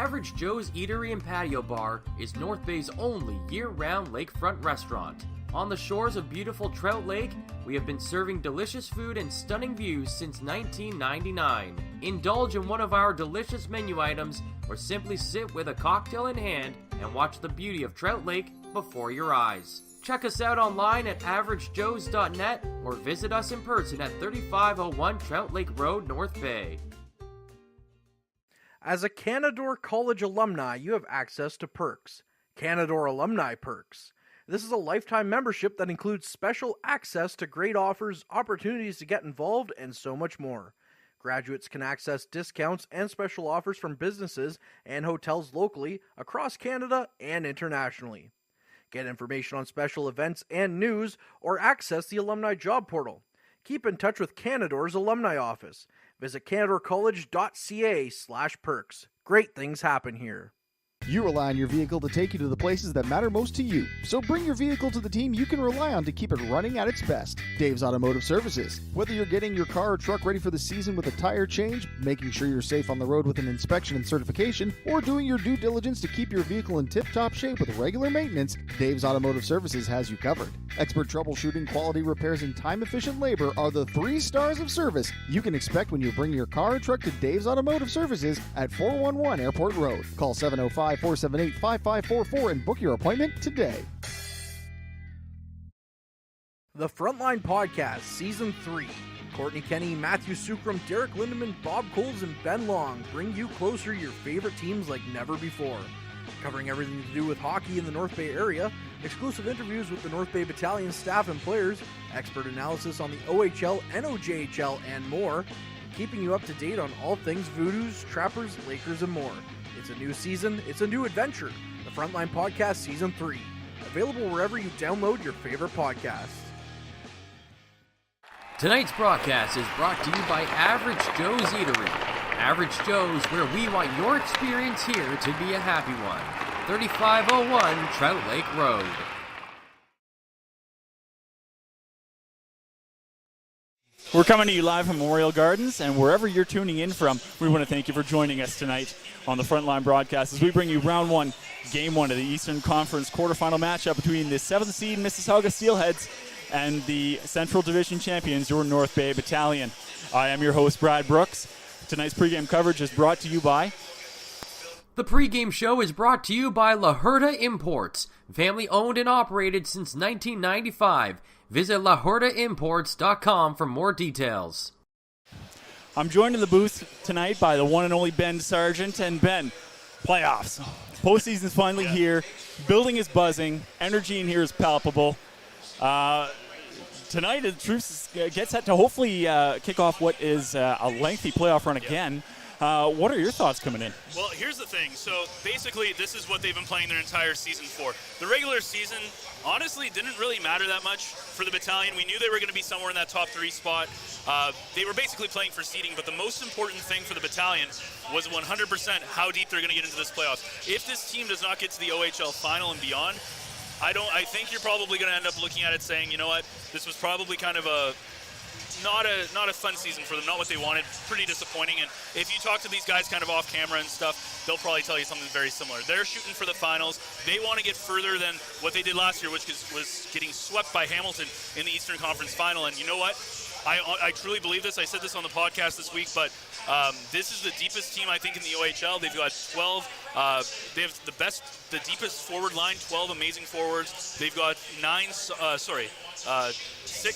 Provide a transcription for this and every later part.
Average Joe's Eatery and Patio Bar is North Bay's only year-round lakefront restaurant. On the shores of beautiful Trout Lake, we have been serving delicious food and stunning views since 1999. Indulge in one of our delicious menu items or simply sit with a cocktail in hand and watch the beauty of Trout Lake before your eyes. Check us out online at averagejoes.net or visit us in person at 3501 Trout Lake Road, North Bay. As a Canadore College alumni, you have access to perks. Canadore Alumni Perks. This is a lifetime membership that includes special access to great offers, opportunities to get involved, and so much more. Graduates can access discounts and special offers from businesses and hotels locally, across Canada, and internationally. Get information on special events and news, or access the alumni job portal. Keep in touch with Canadore's alumni office. Visit canadorecollege.ca/perks. Great things happen here. You rely on your vehicle to take you to the places that matter most to you. So bring your vehicle to the team you can rely on to keep it running at its best. Dave's Automotive Services. Whether you're getting your car or truck ready for the season with a tire change, making sure you're safe on the road with an inspection and certification, or doing your due diligence to keep your vehicle in tip-top shape with regular maintenance, Dave's Automotive Services has you covered. Expert troubleshooting, quality repairs, and time-efficient labor are the 3 stars of service you can expect when you bring your car or truck to Dave's Automotive Services at 411 Airport Road. Call 705-478-5544 and book your appointment today. The Frontline Podcast, Season 3. Courtney Kenny, Matthew Sukram, Derek Lindemann, Bob Coles, and Ben Long bring you closer to your favorite teams like never before. Covering everything to do with hockey in the North Bay area, exclusive interviews with the North Bay Battalion staff and players, expert analysis on the OHL, NOJHL, and more, keeping you up to date on all things Voodoos, Trappers, Lakers, and more. It's a new season, it's a new adventure. The Frontline Podcast Season 3. Available wherever you download your favorite podcasts. Tonight's broadcast is brought to you by Average Joe's Eatery. Average Joe's, where we want your experience here to be a happy one. 3501 Trout Lake Road. We're coming to you live from Memorial Gardens, and wherever you're tuning in from, we want to thank you for joining us tonight on the Frontline broadcast as we bring you round 1, game 1 of the Eastern Conference quarterfinal matchup between the 7th seed Mississauga Steelheads and the Central Division champions, your North Bay Battalion. I am your host, Brad Brooks. Tonight's pregame coverage is brought to you by... The pregame show is brought to you by La Huerta Imports, family owned and operated since 1995. Visit LaHuertaImports.com for more details. I'm joined in the booth tonight by the one and only Ben Sargent. And Ben, playoffs. Postseason's finally here. Building is buzzing. Energy in here is palpable. Tonight, the Troops get set to hopefully kick off what is a lengthy playoff run again. What are your thoughts coming in? Well, here's the thing. So basically, this is what they've been playing their entire season for. The regular season, honestly, didn't really matter that much for the Battalion. We knew they were going to be somewhere in that top 3 spot. They were basically playing for seeding, but the most important thing for the Battalion was 100% how deep they're going to get into this playoffs. If this team does not get to the OHL final and beyond, I think you're probably going to end up looking at it saying, you know what, this was probably kind of not a fun season for them, not what they wanted, pretty disappointing. And if you talk to these guys kind of off camera and stuff, they'll probably tell you something very similar. They're shooting for the finals. They want to get further than what they did last year, which was getting swept by Hamilton in the Eastern Conference Final. And you know what? I truly believe this. I said this on the podcast this week, but this is the deepest team, I think, in the OHL. They've got 12. They have the deepest forward line, 12 amazing forwards. They've got 6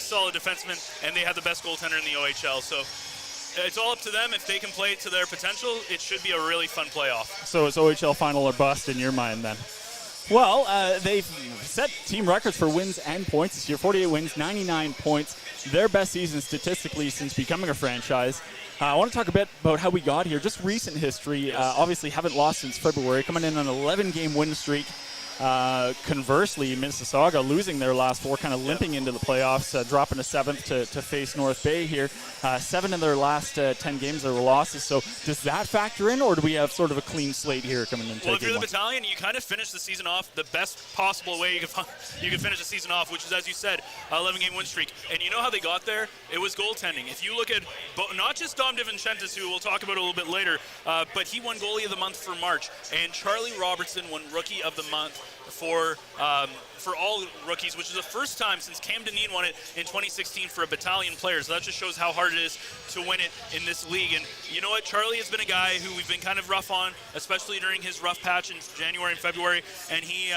solid defensemen, and they have the best goaltender in the OHL. So it's all up to them. If they can play to their potential, it should be a really fun playoff. So it's OHL final or bust in your mind then? Well, they've set team records for wins and points this year. 48 wins, 99 points. Their best season statistically since becoming a franchise. I want to talk a bit about how we got here. Just recent history. Obviously haven't lost since February. Coming in on an 11-game win streak. Conversely, Mississauga losing their last 4, kind of limping into the playoffs, dropping to 7th to face North Bay here. 7 in their last 10 games, there were losses. So does that factor in, or do we have sort of a clean slate here coming into Well, if game you're the one? Battalion, you kind of finish the season off the best possible way you can finish the season off, which is, as you said, 11-game win streak. And you know how they got there? It was goaltending. If you look at not just Dom DiVincentis, who we'll talk about a little bit later, but he won Goalie of the Month for March, and Charlie Robertson won Rookie of the Month for all rookies, which is the first time since Cam Dineen won it in 2016 for a Battalion player. So that just shows how hard it is to win it in this league. And you know what? Charlie has been a guy who we've been kind of rough on, especially during his rough patch in January and February, and he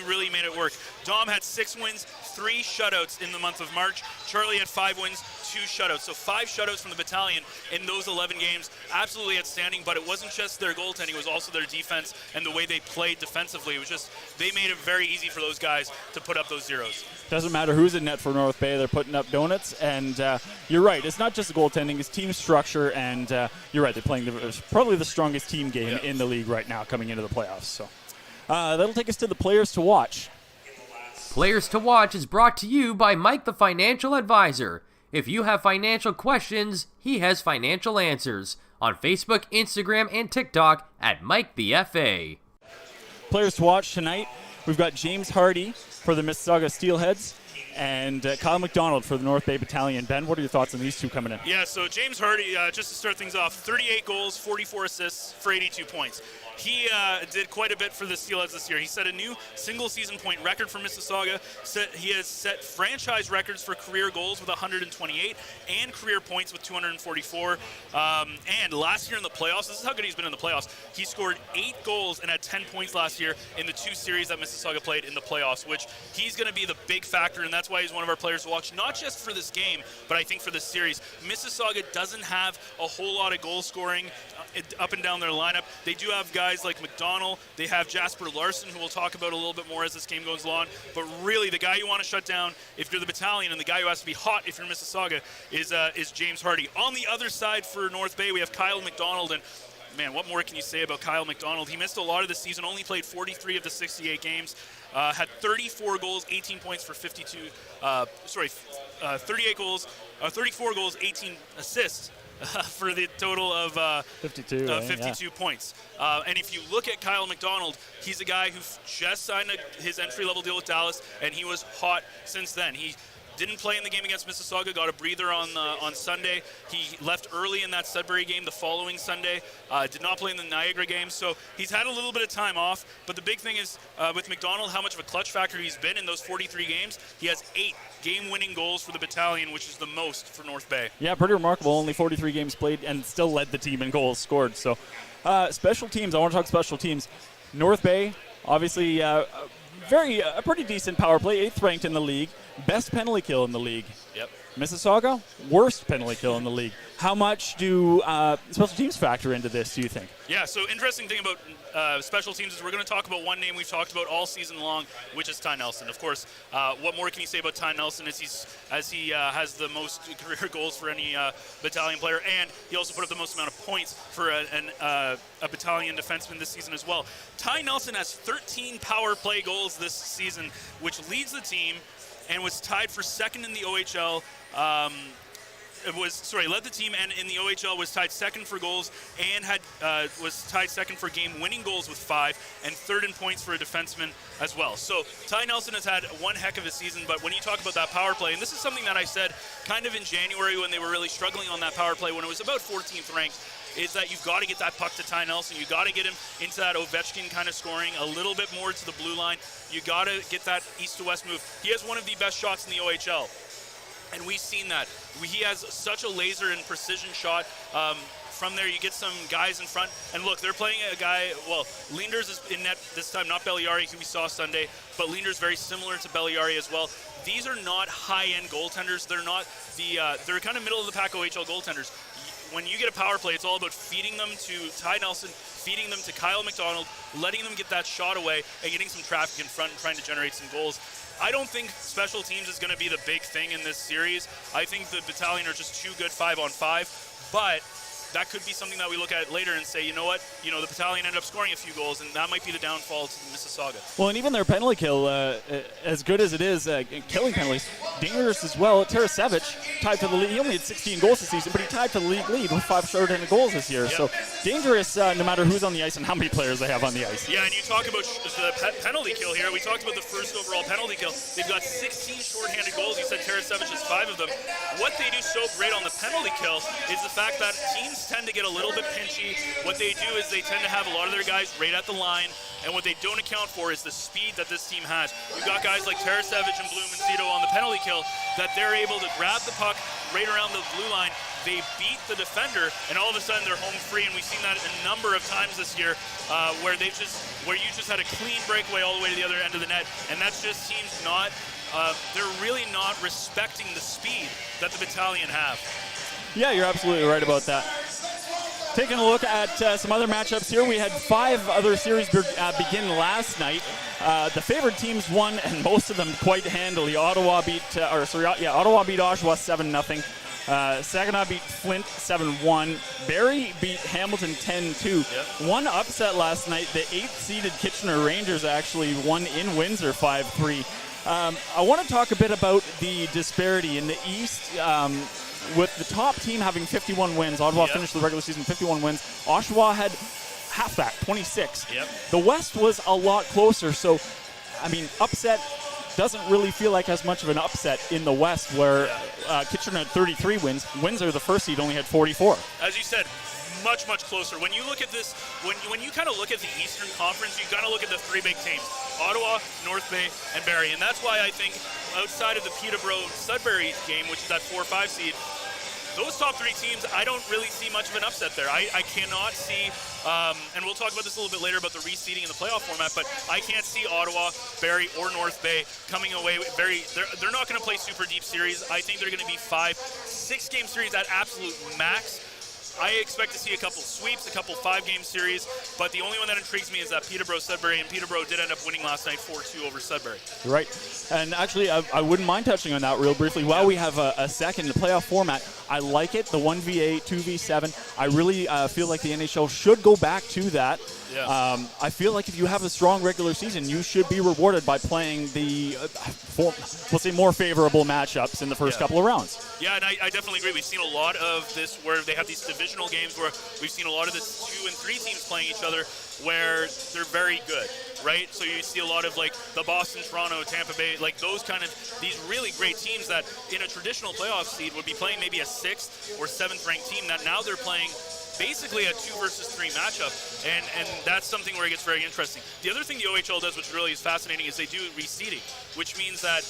really made it work. Dom had 6 wins, 3 shutouts in the month of March. Charlie had 5 wins, 2 shutouts. So 5 shutouts from the Battalion in those 11 games. Absolutely outstanding, but it wasn't just their goaltending, it was also their defense and the way they played defensively. It was just, they made it very easy for those guys to put up those zeros. Doesn't matter who's in net for North Bay, they're putting up donuts. And you're right, it's not just the goaltending, it's team structure. And you're right, they're playing probably the strongest team game in the league right now coming into the playoffs. So that'll take us to the players to watch. Players to Watch is brought to you by Mike the Financial Advisor. If you have financial questions, he has financial answers. On Facebook, Instagram, and TikTok at Mike the FA. Players to watch tonight, we've got James Hardy for the Mississauga Steelheads and Kyle McDonald for the North Bay Battalion. Ben, what are your thoughts on these two coming in? Yeah, so James Hardy, just to start things off, 38 goals, 44 assists for 82 points. He did quite a bit for the Steelheads this year. He set a new single-season point record for Mississauga. He has set franchise records for career goals with 128 and career points with 244. And last year in the playoffs, this is how good he's been in the playoffs. He scored 8 goals and had 10 points last year in the 2 series that Mississauga played in the playoffs, which he's going to be the big factor, and that's why he's one of our players to watch, not just for this game, but I think for this series. Mississauga doesn't have a whole lot of goal scoring up and down their lineup. They do have guys like McDonald. They have Jasper Larson, who we'll talk about a little bit more as this game goes along. But really, the guy you want to shut down if you're the Battalion, and the guy who has to be hot if you're Mississauga, is James Hardy. On the other side for North Bay, we have Kyle McDonald, and man, what more can you say about Kyle McDonald? He missed a lot of the season, only played 43 of the 68 games, had 34 goals, 18 points for 38 goals, 34 goals, 18 assists. For the total of 52 points. And if you look at Kyle McDonald, he's a guy who just signed his entry-level deal with Dallas, and he was hot since then. He didn't play in the game against Mississauga, got a breather on Sunday. He left early in that Sudbury game the following Sunday, did not play in the Niagara game, so he's had a little bit of time off. But the big thing is with McDonald, how much of a clutch factor he's been in those 43 games. He has 8 game-winning goals for the Battalion, which is the most for North Bay. Yeah, pretty remarkable. Only 43 games played and still led the team in goals scored. So special teams, I want to talk special teams. North Bay, obviously a pretty decent power play, 8th ranked in the league, best penalty kill in the league. Yep. Mississauga, worst penalty kill in the league. How much do special teams factor into this, do you think? Yeah, so interesting thing about special teams is we're going to talk about one name we've talked about all season long, which is Ty Nelson. Of course, what more can you say about Ty Nelson as he has the most career goals for any Battalion player, and he also put up the most amount of points for a Battalion defenseman this season as well. Ty Nelson has 13 power play goals this season, which leads the team and was tied for second in the OHL. Led the team, and in the OHL was tied second for goals and was tied second for game-winning goals with 5 and third in points for a defenseman as well. So Ty Nelson has had one heck of a season, but when you talk about that power play, and this is something that I said kind of in January when they were really struggling on that power play when it was about 14th ranked, is that you've got to get that puck to Ty Nelson. You've got to get him into that Ovechkin kind of scoring, a little bit more to the blue line. You got to get that east to west move. He has one of the best shots in the OHL. And we've seen that. He has such a laser and precision shot. From there, you get some guys in front. And look, they're playing a guy, Leenders is in net this time, not Belliari, who we saw Sunday, but Leenders very similar to Belliari as well. These are not high-end goaltenders. They're not they're kind of middle-of-the-pack OHL goaltenders. When you get a power play, it's all about feeding them to Ty Nelson, feeding them to Kyle McDonald, letting them get that shot away, and getting some traffic in front and trying to generate some goals. I don't think special teams is going to be the big thing in this series. I think the Battalion are just too good 5-on-5, but that could be something that we look at later and say, you know what, the Battalion ended up scoring a few goals, and that might be the downfall to Mississauga. Well, and even their penalty kill, as good as it is, killing penalties, dangerous as well. Tarasevic tied to the league. He only had 16 goals this season, but he tied to the league lead with 5 shorthanded goals this year. Yep. So dangerous no matter who's on the ice and how many players they have on the ice. Yeah, and you talk about the penalty kill here. We talked about the first overall penalty kill. They've got 16 shorthanded goals. You said Tarasevic has 5 of them. What they do so great on the penalty kill is the fact that teams tend to get a little bit pinchy. What they do is they tend to have a lot of their guys right at the line, and what they don't account for is the speed that this team has. We've got guys like Tarasevic and Bloom and Zito on the penalty kill that they're able to grab the puck right around the blue line. They beat the defender, and all of a sudden they're home free, and we've seen that a number of times this year where you just had a clean breakaway all the way to the other end of the net, and that's just teams not they're really not respecting the speed that the Battalion have. Yeah, you're absolutely right about that. Taking a look at some other matchups here, we had 5 other series begin last night. The favored teams won, and most of them quite handily. Ottawa beat Oshawa 7-0. Saginaw beat Flint 7-1. Barrie beat Hamilton 10-2. Yep. One upset last night. The 8th-seeded Kitchener Rangers actually won in Windsor 5-3. I want to talk a bit about the disparity in the East. With the top team having 51 wins, Ottawa finished the regular season 51 wins. Oshawa had half that, 26. Yep. The West was a lot closer, so, upset doesn't really feel like as much of an upset in the West, where Kitchener had 33 wins. Windsor, the first seed, only had 44. As you said, much closer. When you look at this, when you kind of look at the Eastern Conference, you got to look at the 3 big teams: Ottawa, North Bay, and Barrie. And that's why I think outside of the Peterborough-Sudbury game, which is that 4-5 seed, those top 3 teams, I don't really see much of an upset there. I cannot see, and we'll talk about this a little bit later about the reseeding in the playoff format, but I can't see Ottawa, Barrie, or North Bay coming away with they're not going to play super deep series. I think they're going to be 5-6 game series at absolute max. I expect to see a couple sweeps, a couple 5-game series, but the only one that intrigues me is that Peterborough-Sudbury, and Peterborough did end up winning last night 4-2 over Sudbury. Right. And actually, I wouldn't mind touching on that real briefly. While we have a second playoff format, I like it, the 1v8, 2v7. I really feel like the NHL should go back to that. Yeah. I feel like if you have a strong regular season, you should be rewarded by playing the, we'll say, more favorable matchups in the first couple of rounds. Yeah, and I definitely agree. We've seen a lot of this where they have these divisional games where we've seen a lot of this 2 and 3 teams playing each other where they're very good, right? So you see a lot of like the Boston, Toronto, Tampa Bay, like those kind of these really great teams that in a traditional playoff seed would be playing maybe a 6th or 7th ranked team that now they're playing basically a 2 versus 3 matchup, and that's something where it gets very interesting. The other thing the OHL does, which really is fascinating, is they do reseeding, which means that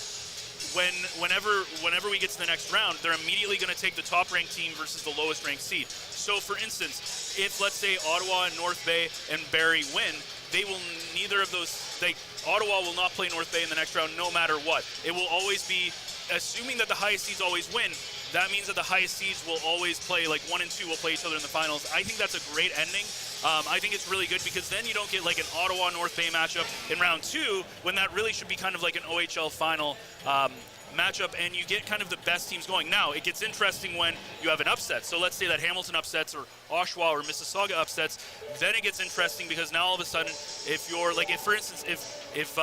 whenever we get to the next round, they're immediately going to take the top-ranked team versus the lowest-ranked seed. So, for instance, if, let's say, Ottawa and North Bay and Barrie win, they will neither of those Ottawa will not play North Bay in the next round no matter what. It will always be, assuming that the highest seeds always win, that means that the highest seeds will always play, like 1 and 2 will play each other in the finals. I think that's a great ending. I think it's really good because then you don't get like an Ottawa-North Bay matchup in round 2 when that really should be kind of like an OHL final matchup, and you get kind of the best teams going. Now, it gets interesting when you have an upset. So let's say that Hamilton upsets or Oshawa or Mississauga upsets, then it gets interesting because now all of a sudden, if you're like, if for instance, if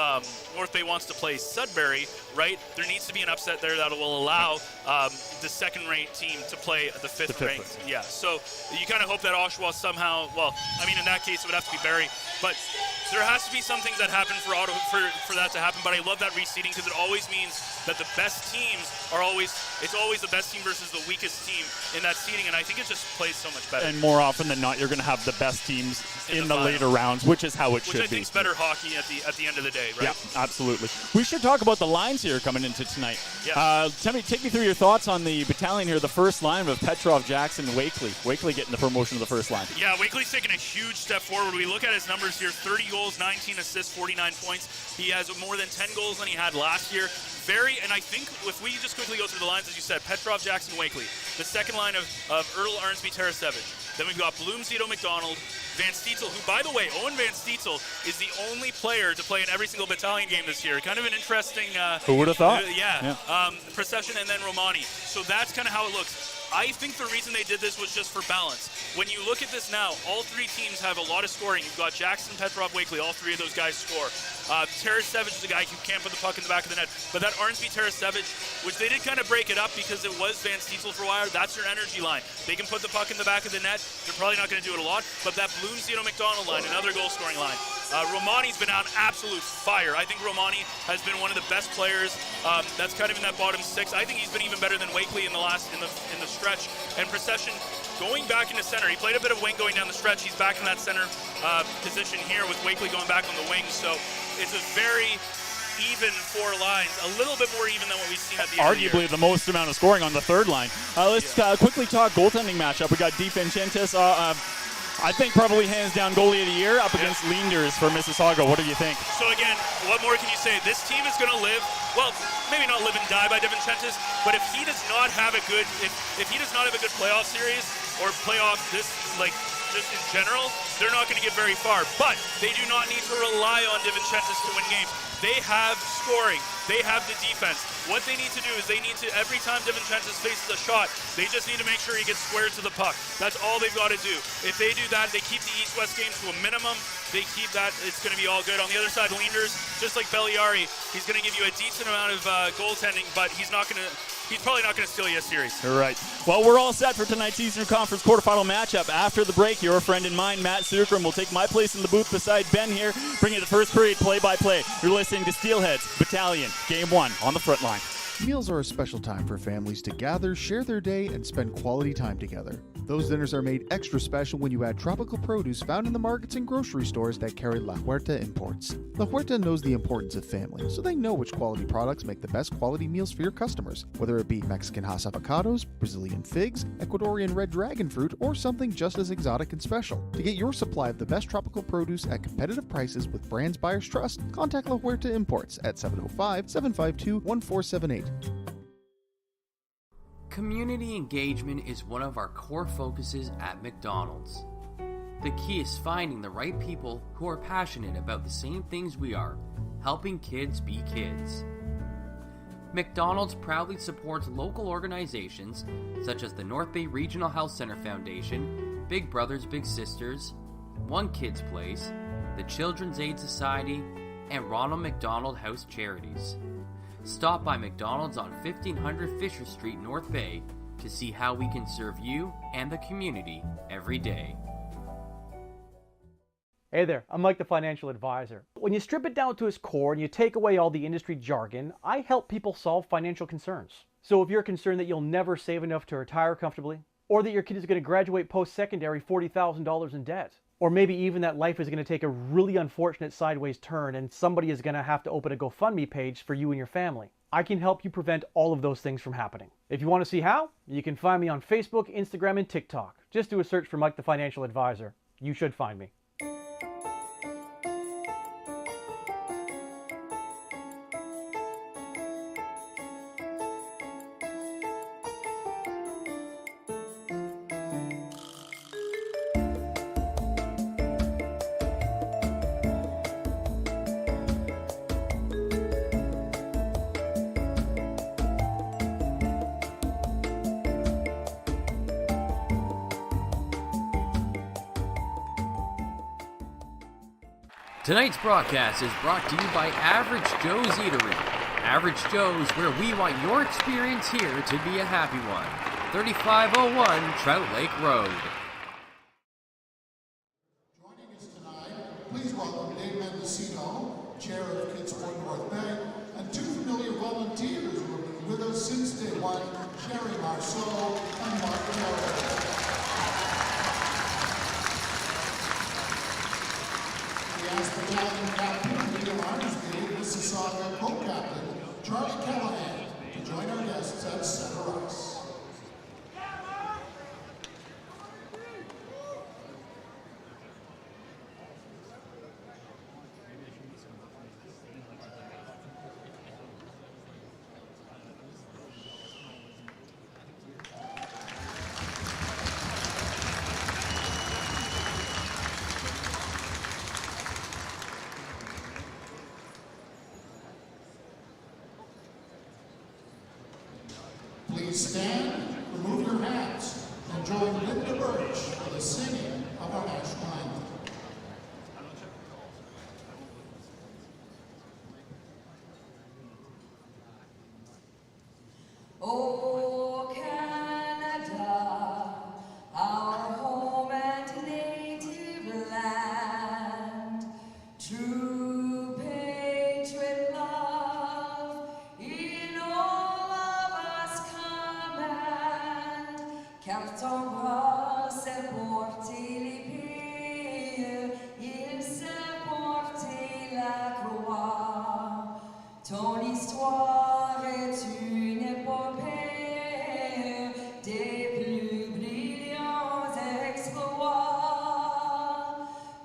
North Bay wants to play Sudbury, right, there needs to be an upset there that will allow the second-ranked team to play the fifth-ranked. Yeah, so you kind of hope that Oshawa somehow, well, I mean, in that case, it would have to be Barrie, but there has to be some things that happen for that to happen, but I love that reseeding because it always means that the best teams are always, it's always the best team versus the weakest team in that seeding, and I think it just plays so much better. And more often than not, you're going to have the best teams in the later rounds, which is how it should be. Which I think is better hockey at the end of the day, right? Yeah, absolutely. We should talk about the lines here coming into tonight. Yeah. Take me through your thoughts on the Battalion here, the first line of Petrov, Jackson, Wakely. Wakely getting the promotion of the first line. Yeah, Wakely's taken a huge step forward. We look at his numbers here, 30 goals, 19 assists, 49 points. He has more than 10 goals than he had last year. And I think if we just quickly go through the lines, as you said, Petrov, Jackson, Wakely. The second line of Earl, Arnsby, Tarasevic. Then we've got Bloom, Zito, McDonald, Van Steetel, who, by the way, Owen Van Steetel is the only player to play in every single Battalion game this year. Kind of an interesting... who would have thought? Procession, and then Romani. So that's kind of how it looks. I think the reason they did this was just for balance. When you look at this now, all three teams have a lot of scoring. You've got Jackson, Petrov, Wakely, all three of those guys score. Tarasevic is the guy who can't put the puck in the back of the net. But that Arnsby-Tarasevic, which they did kind of break it up because it was Van Stiesel for a while, that's their energy line. They can put the puck in the back of the net. They're probably not going to do it a lot. But that Bloom-Zito-McDonald line, another goal-scoring line. Romani's been on absolute fire. I think Romani has been one of the best players that's kind of in that bottom six. I think he's been even better than Wakely in the stretch. And Procession going back into center. He played a bit of wing going down the stretch. He's back in that center position here with Wakely going back on the wing. So it's a very even four lines, a little bit more even than what we've seen at the end of the year. Arguably the most amount of scoring on the third line. Let's quickly talk goaltending matchup. We got DiVincentis, I think probably hands down goalie of the year up against Leenders for Mississauga. What do you think? So again, what more can you say? This team is going to live, well, maybe not live and die by DiVincentis, but if he does not have a good, if he does not have a good playoff series or playoff this, like, just in general, they're not going to get very far. But they do not need to rely on DiVincentis to win games. They have scoring. They have the defense. What they need to do is they need to, every time DiVincentis faces a shot, they just need to make sure he gets square to the puck. That's all they've got to do. If they do that, they keep the East-West games to a minimum. They keep that, it's going to be all good. On the other side, Leenders, just like Belliari, he's going to give you a decent amount of goaltending, but he's probably not going to steal you a series. All right. Well, we're all set for tonight's Eastern Conference quarterfinal matchup. After the break, your friend and mine, Matt Sukram, will take my place in the booth beside Ben here, bringing the first period play-by-play. You're listening to Steelheads, Battalion, Game 1 on the front line. Meals are a special time for families to gather, share their day, and spend quality time together. Those dinners are made extra special when you add tropical produce found in the markets and grocery stores that carry La Huerta imports. La Huerta knows the importance of family, so they know which quality products make the best quality meals for your customers, whether it be Mexican Hass avocados, Brazilian figs, Ecuadorian red dragon fruit, or something just as exotic and special. To get your supply of the best tropical produce at competitive prices with brands buyers trust, contact La Huerta Imports at 705-752-1478. Community engagement is one of our core focuses at McDonald's. The key is finding the right people who are passionate about the same things we are, helping kids be kids. McDonald's proudly supports local organizations such as the North Bay Regional Health Center Foundation, Big Brothers Big Sisters, One Kids Place, the Children's Aid Society, and Ronald McDonald House Charities. Stop by McDonald's on 1500 Fisher Street, North Bay, to see how we can serve you and the community every day. Hey there, I'm Mike the Financial Advisor. When you strip it down to its core and you take away all the industry jargon, I help people solve financial concerns. So if you're concerned that you'll never save enough to retire comfortably, or that your kid is going to graduate post-secondary $40,000 in debt, or maybe even that life is going to take a really unfortunate sideways turn and somebody is going to have to open a GoFundMe page for you and your family, I can help you prevent all of those things from happening. If you want to see how, you can find me on Facebook, Instagram, and TikTok. Just do a search for Mike the Financial Advisor. You should find me. Tonight's broadcast is brought to you by Average Joe's Eatery. Average Joe's, where we want your experience here to be a happy one. 3501 Trout Lake Road. Joining us tonight, please welcome Dave Mendocino, Chair of Kidsport North Bay, and two familiar volunteers who have been with us since day one, Sherry Marceau and Mark Miller. We ask Battalion Captain William Armsby, Mississauga Co-Captain Charlie Callahan to join our guests at center ice. Please stand, remove your hat. ton bras s'est porté l'épée, il s'est porté la croix. Ton histoire est une épopée des plus brillants exploits.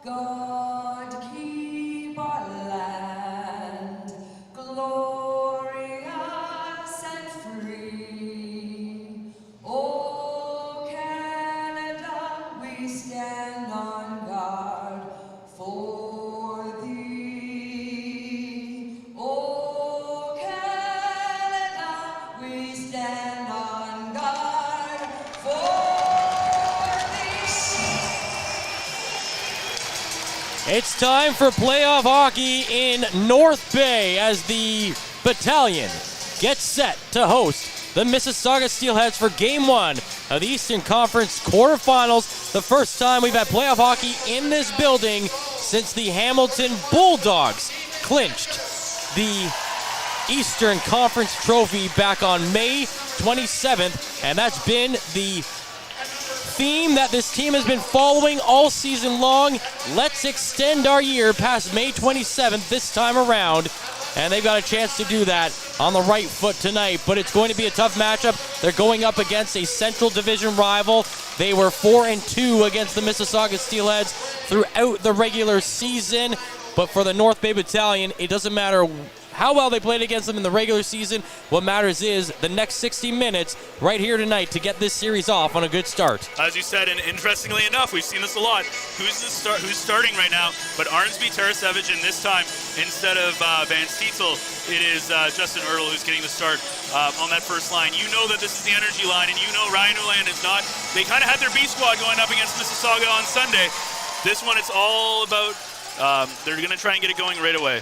God keep our land glorious and free. Oh Canada, we stand on guard for thee. Oh Canada, we stand on guard for thee. It's time for playoff hockey in North Bay as the Battalion gets set to host the Mississauga Steelheads for Game 1 of the Eastern Conference quarterfinals. The first time we've had playoff hockey in this building since the Hamilton Bulldogs clinched the Eastern Conference trophy back on May 27th, and that's been the theme that this team has been following all season long. Let's extend our year past May 27th this time around, and they've got a chance to do that on the right foot tonight, but it's going to be a tough matchup. They're going up against a Central Division rival. They were 4-2 against the Mississauga Steelheads throughout the regular season, but for the North Bay Battalion, it doesn't matter how well they played against them in the regular season. What matters is the next 60 minutes right here tonight to get this series off on a good start. As you said, and interestingly enough, we've seen this a lot. Who's starting right now? But Arnsby Tarasevich, and this time, instead of Van Stietzel, it is Justin Ertl who's getting the start on that first line. You know that this is the energy line, and you know Ryan Uland is not. They kind of had their B squad going up against Mississauga on Sunday. This one, it's all about, they're going to try and get it going right away.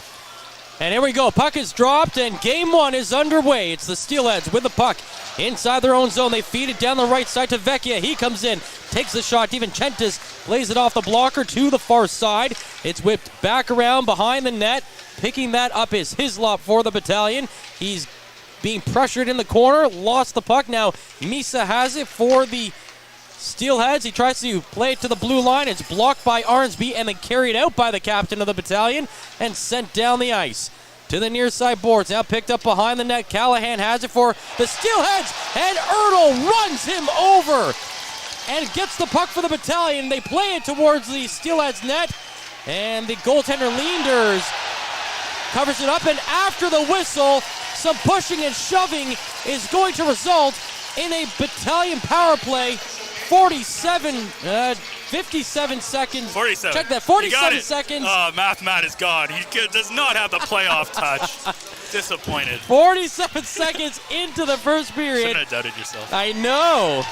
And here we go. Puck is dropped, and Game 1 is underway. It's the Steelheads with the puck inside their own zone. They feed it down the right side to Vecchia. He comes in, takes the shot. DiVincentis plays it off the blocker to the far side. It's whipped back around behind the net. Picking that up is Hislop for the Battalion. He's being pressured in the corner. Lost the puck. Now Misa has it for the Steelheads. He tries to play it to the blue line. It's blocked by Arnsby and then carried out by the captain of the Battalion and sent down the ice to the near side boards. Now picked up behind the net. Callahan has it for the Steelheads, and Ertl runs him over and gets the puck for the Battalion. They play it towards the Steelheads net, and the goaltender Leenders covers it up, and after the whistle, some pushing and shoving is going to result in a Battalion power play. 57 seconds. 47. Check that, 47 seconds. Matt is gone. He does not have the playoff touch. Disappointed. 47 seconds into the first period. Shouldn't have doubted yourself. I know.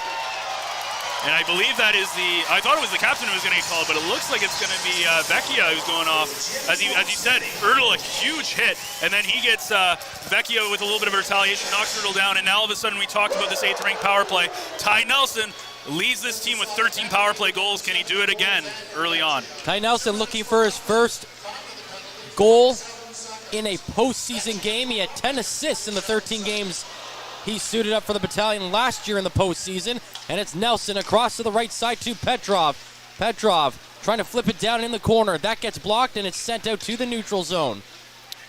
And I believe that is I thought it was the captain who was going to get called, but it looks like it's going to be Vecchia who's going off. As you said, Ertl, a huge hit, and then he gets Vecchia with a little bit of retaliation, knocks Ertl down, and now all of a sudden we talked about this 8th ranked power play. Ty Nelson leads this team with 13 power play goals. Can he do it again early on? Ty Nelson looking for his first goal in a postseason game. He had 10 assists in the 13 games he suited up for the Battalion last year in the postseason. And it's Nelson across to the right side to Petrov. Petrov trying to flip it down in the corner. That gets blocked, and it's sent out to the neutral zone.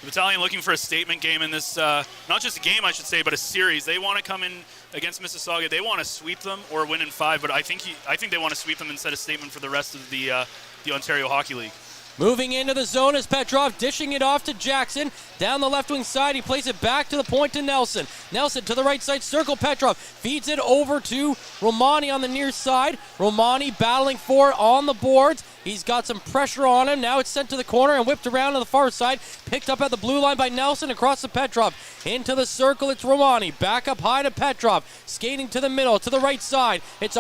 The Battalion looking for a statement game in this, not just a game, I should say, but a series. They want to come in against Mississauga. They want to sweep them or win in 5, but I think they want to sweep them and set a statement for the rest of the Ontario Hockey League. Moving into the zone is Petrov, dishing it off to Jackson. Down the left wing side, he plays it back to the point to Nelson. Nelson to the right side circle, Petrov feeds it over to Romani on the near side. Romani battling for it on the boards. He's got some pressure on him. Now it's sent to the corner and whipped around to the far side. Picked up at the blue line by Nelson across to Petrov. Into the circle, it's Romani. Back up high to Petrov. Skating to the middle, to the right side. It's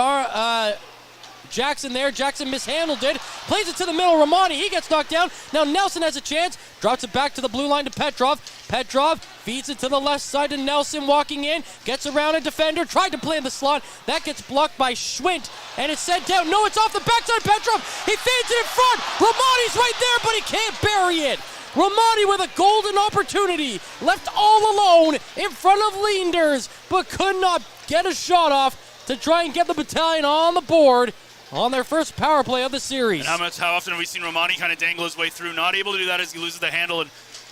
Jackson there. Jackson mishandled it. Plays it to the middle. Romani, he gets knocked down. Now Nelson has a chance. Drops it back to the blue line to Petrov. Petrov feeds it to the left side to Nelson walking in. Gets around a defender. Tried to play in the slot. That gets blocked by Schwint. And it's sent down. No, it's off the backside. Petrov. He feeds it in front. Romani's right there, but he can't bury it. Romani with a golden opportunity. Left all alone in front of Leenders, but could not get a shot off. to try and get the Battalion on the board on their first power play of the series. And how often have we seen Romani kind of dangle his way through? Not able to do that as he loses the handle. And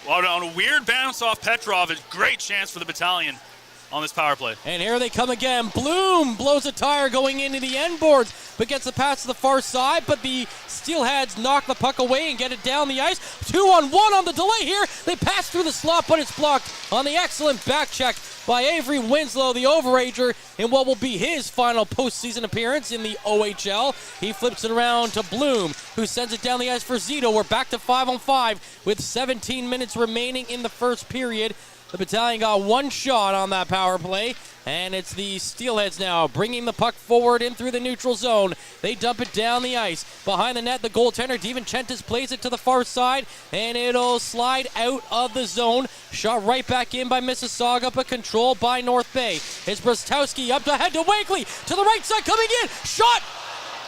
on a weird bounce off Petrov, a great chance for the Battalion on this power play. And here they come again. Bloom blows a tire going into the end boards, but gets the pass to the far side, but the Steelheads knock the puck away and get it down the ice. 2-on-1 on the delay here. They pass through the slot, but it's blocked on the excellent back check by Avery Winslow, the overager, in what will be his final postseason appearance in the OHL. He flips it around to Bloom, who sends it down the ice for Zito. We're back to 5-on-5 with 17 minutes remaining in the first period. The Battalion got one shot on that power play, and it's the Steelheads now bringing the puck forward in through the neutral zone. They dump it down the ice. Behind the net, the goaltender, DiVincentis, plays it to the far side, and it'll slide out of the zone. Shot right back in by Mississauga, but controlled by North Bay. It's Brostowski up ahead to Wakely, to the right side, coming in. Shot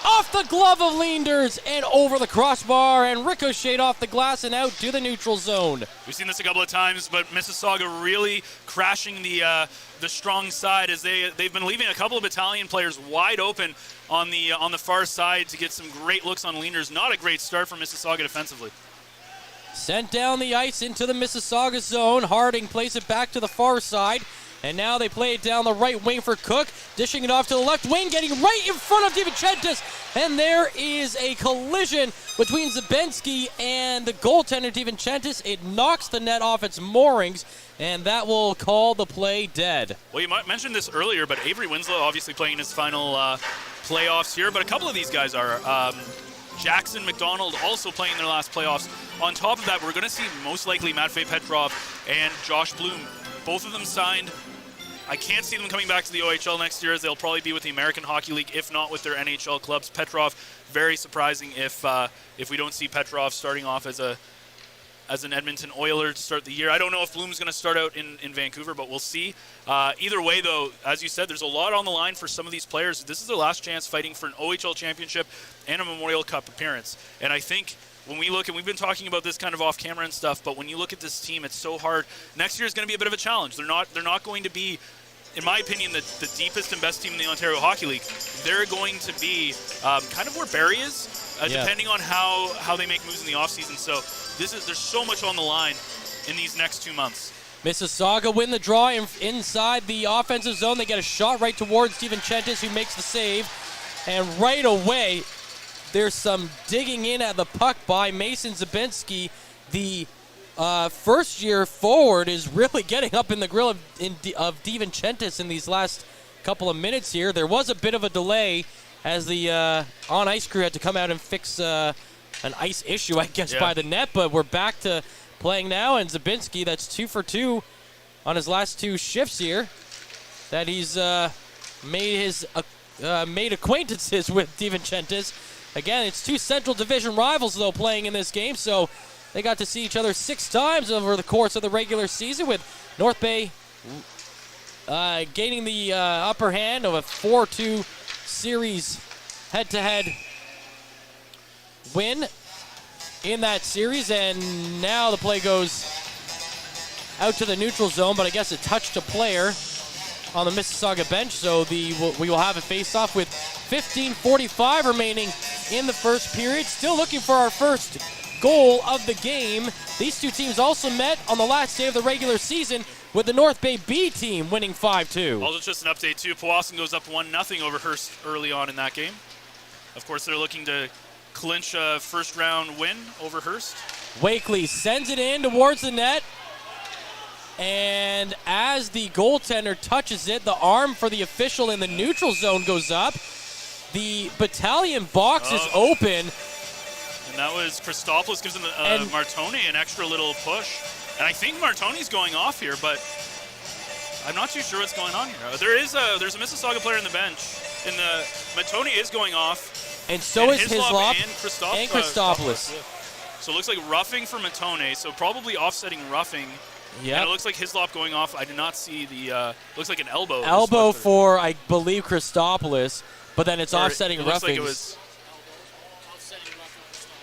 off the glove of Leenders and over the crossbar and ricocheted off the glass and out to the neutral zone. We've seen this a couple of times, but Mississauga really crashing the strong side as they've been leaving a couple of Battalion players wide open on the far side to get some great looks on Leenders. Not a great start for Mississauga defensively. Sent down the ice into the Mississauga zone. Harding plays it back to the far side. And now they play it down the right wing for Cook, dishing it off to the left wing, getting right in front of DiVincentis. And there is a collision between Zabensky and the goaltender DiVincentis. It knocks the net off its moorings, and that will call the play dead. Well, you might mention this earlier, but Avery Winslow obviously playing his final playoffs here, but a couple of these guys are. Jackson McDonald also playing their last playoffs. On top of that, we're going to see most likely Matvei Petrov and Josh Bloom. Both of them signed. I can't see them coming back to the OHL next year, as they'll probably be with the American Hockey League, if not with their NHL clubs. Petrov, very surprising if we don't see Petrov starting off as an Edmonton Oiler to start the year. I don't know if Bloom's going to start out in Vancouver, but we'll see. Either way, though, as you said, there's a lot on the line for some of these players. This is their last chance fighting for an OHL championship and a Memorial Cup appearance. And I think when we look, and we've been talking about this kind of off camera and stuff, but when you look at this team, it's so hard. Next year is going to be a bit of a challenge. They're not going to be, in my opinion, the deepest and best team in the Ontario Hockey League. They're going to be kind of where Barrie is, depending on how they make moves in the offseason. So there's so much on the line in these next 2 months. Mississauga win the draw inside the offensive zone. They get a shot right towards DiVincentis, who makes the save. And right away, there's some digging in at the puck by Mason Zabinski. The first-year forward is really getting up in the grill of DiVincentis in these last couple of minutes here. There was a bit of a delay as the on-ice crew had to come out and fix an ice issue, I guess, by the net. But we're back to playing now, and Zabinski, that's 2 for 2 on his last 2 shifts here, that he's made acquaintances with DiVincentis. Again, it's 2 Central Division rivals, though, playing in this game, so they got to see each other 6 times over the course of the regular season, with North Bay gaining the upper hand of a 4-2 series head-to-head win in that series. And now the play goes out to the neutral zone, but I guess it touched a player on the Mississauga bench, so we will have a face-off with 15:45 remaining in the first period. Still looking for our first goal of the game. These two teams also met on the last day of the regular season, with the North Bay B team winning 5-2. Also, just an update too, Powassan goes up 1-0 over Hearst early on in that game. Of course, they're looking to clinch a first-round win over Hearst. Wakely sends it in towards the net, and as the goaltender touches it, the arm for the official in the neutral zone goes up. The Battalion box is open. And that was Christopoulos gives him Martoni an extra little push. And I think Martoni's going off here, but I'm not too sure what's going on here. There's a Mississauga player in the bench. And Martoni is going off. And so is Hislop and Christopoulos. So it looks like roughing for Matone, so probably offsetting roughing. Yeah. And it looks like Hislop going off. I did not see the, looks like an elbow. Elbow for, I believe, Christopoulos, but then it's offsetting roughing. Like it was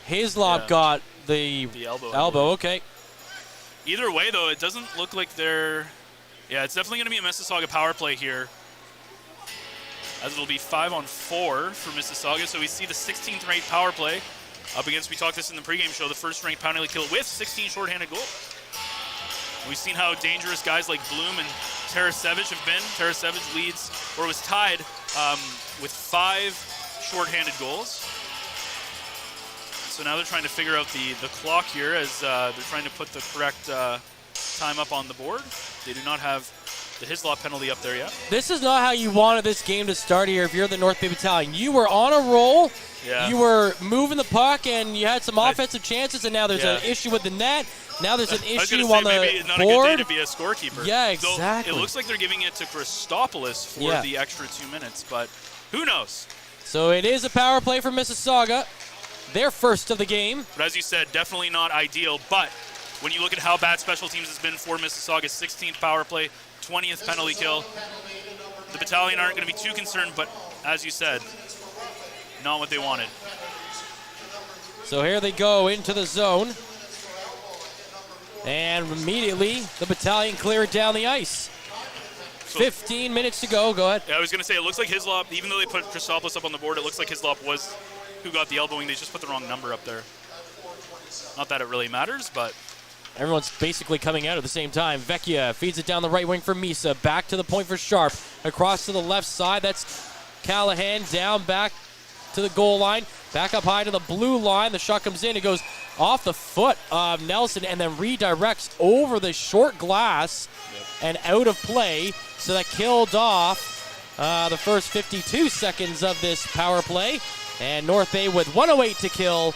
Hislop got the elbow. Okay. Either way, though, it doesn't look like they're... Yeah, it's definitely going to be a Mississauga power play here. as it'll be 5-on-4 for Mississauga. So we see the 16th ranked power play up against, we talked this in the pregame show, the first ranked penalty kill with 16 shorthanded goals. We've seen how dangerous guys like Bloom and Tarasevic have been. Tarasevic leads, or was tied with 5 shorthanded goals. So now they're trying to figure out the clock here as they're trying to put the correct time up on the board. They do not have the Hislop penalty up there yet. This is not how you wanted this game to start here if you're the North Bay Battalion. You were on a roll. Yeah. You were moving the puck, and you had some offensive chances, and now there's an issue with the net. Now there's an issue on the maybe not board. A good day to be a scorekeeper. Yeah, exactly. So it looks like they're giving it to Christopoulos for the extra 2 minutes, but who knows? So it is a power play for Mississauga. Their first of the game. But as you said, definitely not ideal. But when you look at how bad special teams has been for Mississauga, 16th power play, 20th penalty kill, the Battalion aren't going to be too concerned, but as you said, not what they wanted. So here they go into the zone. And immediately, the Battalion clear it down the ice. 15 minutes to go. Go ahead. Yeah, I was going to say, it looks like Hislop, even though they put Christopoulos up on the board, it looks like Hislop was who got the elbowing. They just put the wrong number up there. Not that it really matters, but... Everyone's basically coming out at the same time. Vecchia feeds it down the right wing for Misa. Back to the point for Sharp. Across to the left side. That's Callahan down back to the goal line. Back up high to the blue line. The shot comes in. It goes off the foot of Nelson and then redirects over the short glass and out of play. So that killed off the first 52 seconds of this power play. And North Bay with 1:08 to kill.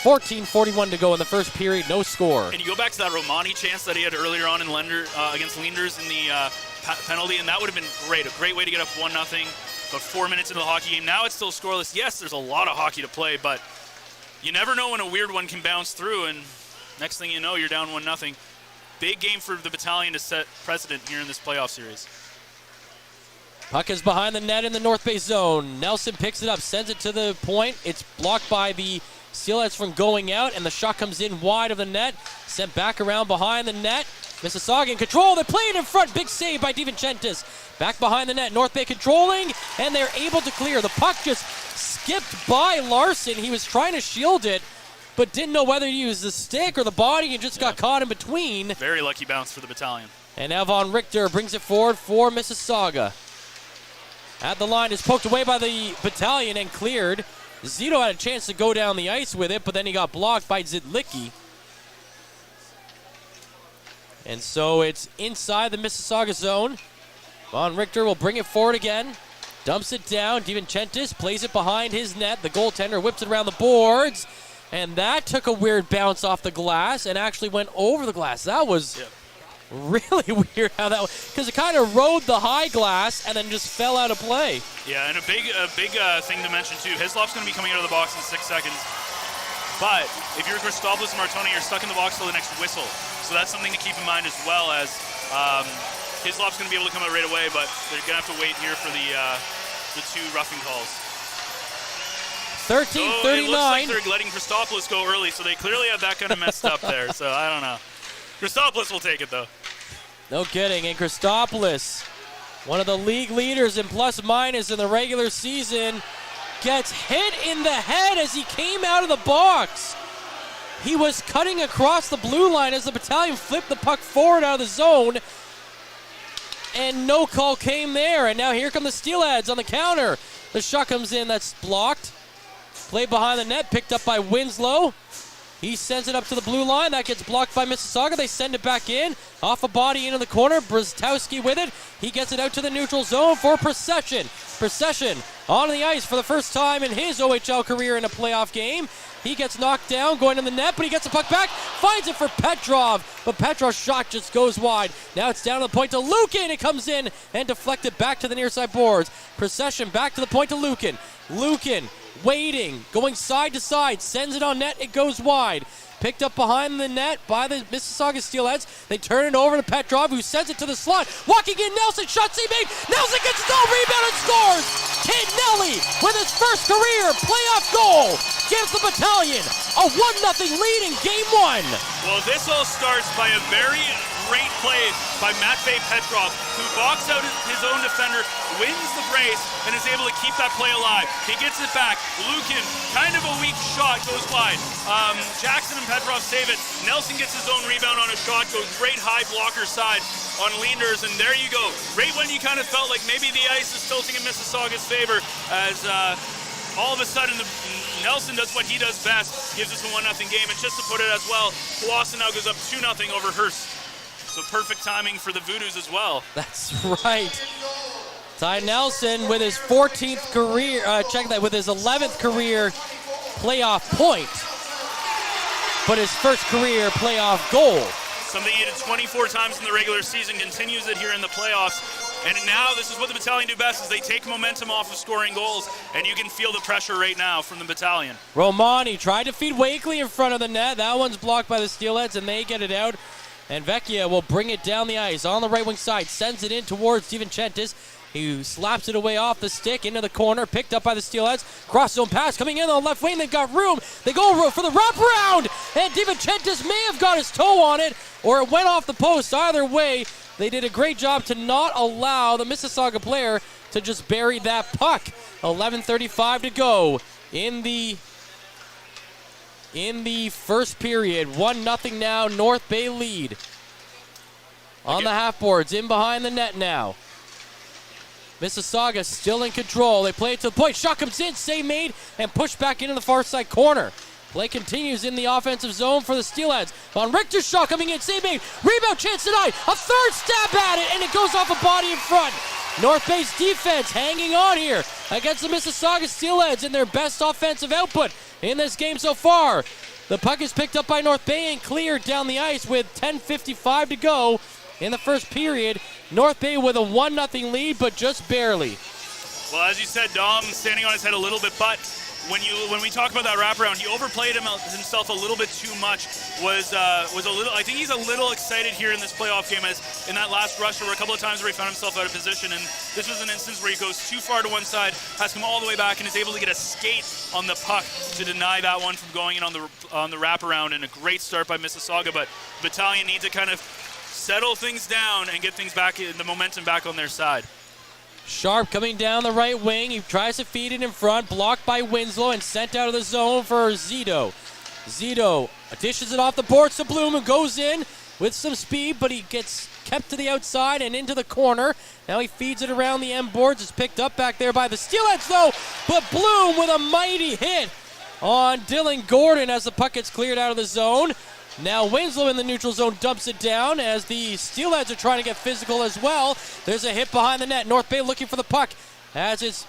14:41 to go in the first period. No score. And you go back to that Romani chance that he had earlier on in against Leanders in the penalty, and that would have been great. A great way to get up 1-0. But 4 minutes into the hockey game. Now it's still scoreless. Yes, there's a lot of hockey to play, but you never know when a weird one can bounce through, and next thing you know, you're down 1-0. Big game for the Battalion to set precedent here in this playoff series. Puck is behind the net in the North Bay zone. Nelson picks it up, sends it to the point. It's blocked by the Steelheads from going out, and the shot comes in wide of the net. Sent back around behind the net. Mississauga in control. They play it in front. Big save by DiVincentis. Back behind the net. North Bay controlling, and they're able to clear. The puck just skipped by Larson. He was trying to shield it, but didn't know whether to use the stick or the body and just got caught in between. Very lucky bounce for the Battalion. And Avon Richter brings it forward for Mississauga. At the line is poked away by the Battalion and cleared. Zito had a chance to go down the ice with it, but then he got blocked by Zidlicki. And so it's inside the Mississauga zone. Von Richter will bring it forward again. Dumps it down. DiVincentis plays it behind his net. The goaltender whips it around the boards. And that took a weird bounce off the glass and actually went over the glass. That was really weird how that was, because it kind of rode the high glass and then just fell out of play. Yeah, and a big thing to mention too, Hislop's going to be coming out of the box in 6 seconds. But if you're Christopoulos and Martoni, you're stuck in the box till the next whistle. So that's something to keep in mind as well, as Hislop's going to be able to come out right away, but they're going to have to wait here for the 2 roughing calls. 13:39. So it looks like they're letting Christopoulos go early, so they clearly have that kind of messed up there. So I don't know. Christopoulos will take it though. No kidding. And Christopoulos, one of the league leaders in plus minus in the regular season, gets hit in the head as he came out of the box. He was cutting across the blue line as the Battalion flipped the puck forward out of the zone. And no call came there. And now here come the Steelheads on the counter. The shot comes in, that's blocked. Played behind the net, picked up by Winslow. He sends it up to the blue line. That gets blocked by Mississauga. They send it back in. Off a body into the corner. Brzezowski with it. He gets it out to the neutral zone for Procession. Procession on the ice for the first time in his OHL career in a playoff game. He gets knocked down going in the net, but he gets the puck back. Finds it for Petrov, but Petrov's shot just goes wide. Now it's down to the point to Lukin. It comes in and deflected back to the near side boards. Procession back to the point to Lukin. Lukin waiting, going side to side, sends it on net, it goes wide. Picked up behind the net by the Mississauga Steelheads. They turn it over to Petrov, who sends it to the slot. Walking in, Nelson, shots he made. Nelson gets his own rebound and scores. Kid Nelly, with his first career playoff goal, gives the Battalion a 1-0 lead in Game 1. Well, this all starts by a very great play by Matvey Petrov, who boxed out his own defender, wins the brace, and is able to keep that play alive. He gets it back. Lukin, kind of a weak shot, goes wide. Jackson and Petrov save it. Nelson gets his own rebound on a shot, goes great high blocker side on Leanders, and there you go. Right when you kind of felt like maybe the ice is tilting in Mississauga's favor, as all of a sudden Nelson does what he does best, gives us a 1-0 game. And just to put it as well, Clausen now goes up 2-0 over Hearst. So perfect timing for the Voodoos as well. That's right. Ty Nelson with his 14th career, with his 11th career playoff point, but his first career playoff goal. Something he did 24 times in the regular season, continues it here in the playoffs. And now this is what the Battalion do best, is they take momentum off of scoring goals, and you can feel the pressure right now from the Battalion. Romani tried to feed Wakely in front of the net. That one's blocked by the Steelheads, and they get it out. And Vecchia will bring it down the ice on the right wing side, sends it in towards DiVincentis, who slaps it away off the stick into the corner, picked up by the Steelheads. Cross zone pass coming in on the left wing. They've got room. They go for the wraparound, and DiVincentis may have got his toe on it, or it went off the post. Either way, they did a great job to not allow the Mississauga player to just bury that puck. 11:35 to go in the first period. 1-0 now, North Bay lead. On the half boards, in behind the net now. Mississauga still in control. They play it to the point. Shot comes in, save made, and pushed back into the far side corner. Play continues in the offensive zone for the Steelheads. Von Richter's shot coming in, save made. Rebound chance tonight. A third stab at it, and it goes off a body in front. North Bay's defense hanging on here against the Mississauga Steelheads in their best offensive output in this game so far. The puck is picked up by North Bay and cleared down the ice with 10:55 to go in the first period. North Bay with a 1-0 lead, but just barely. Well, as you said, Dom standing on his head a little bit, but when we talk about that wraparound, he overplayed himself a little bit too much. Was a little. I think he's a little excited here in this playoff game, as in that last rush, there were a couple of times where he found himself out of position, and this was an instance where he goes too far to one side, has to come all the way back, and is able to get a skate on the puck to deny that one from going in on the wraparound. And a great start by Mississauga, but Battalion need to kind of settle things down and get things back, the momentum back on their side. Sharp coming down the right wing. He tries to feed it in front, blocked by Winslow and sent out of the zone for Zito. Zito dishes it off the boards to Bloom, who goes in with some speed, but he gets kept to the outside and into the corner. Now he feeds it around the end boards. It's picked up back there by the Steelheads though, but Bloom with a mighty hit on Dylan Gordon as the puck gets cleared out of the zone. Now Winslow in the neutral zone dumps it down as the Steelheads are trying to get physical as well. There's a hit behind the net. North Bay looking for the puck as it's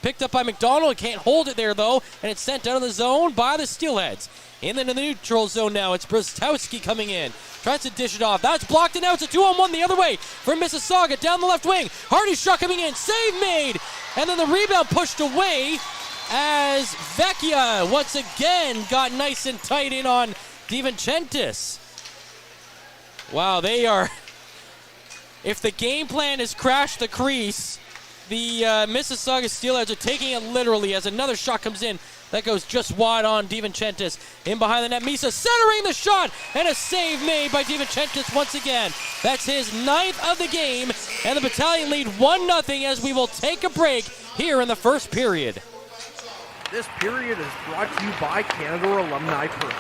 picked up by McDonald. Can't hold it there though, and it's sent out of the zone by the Steelheads. In the neutral zone now, it's Brostowski coming in. Tries to dish it off. That's blocked, and now it's a 2-on-1 the other way for Mississauga down the left wing. Hardy's shot coming in. Save made. And then the rebound pushed away as Vecchia once again got nice and tight in on DiVincentis. Wow, they are... If the game plan is crash the crease, the Mississauga Steelheads are taking it literally as another shot comes in. That goes just wide on DiVincentis. In behind the net, Misa centering the shot, and a save made by DiVincentis once again. That's his 9th of the game, and the Battalion lead 1-0 as we will take a break here in the first period. This period is brought to you by Canada Alumni Perks.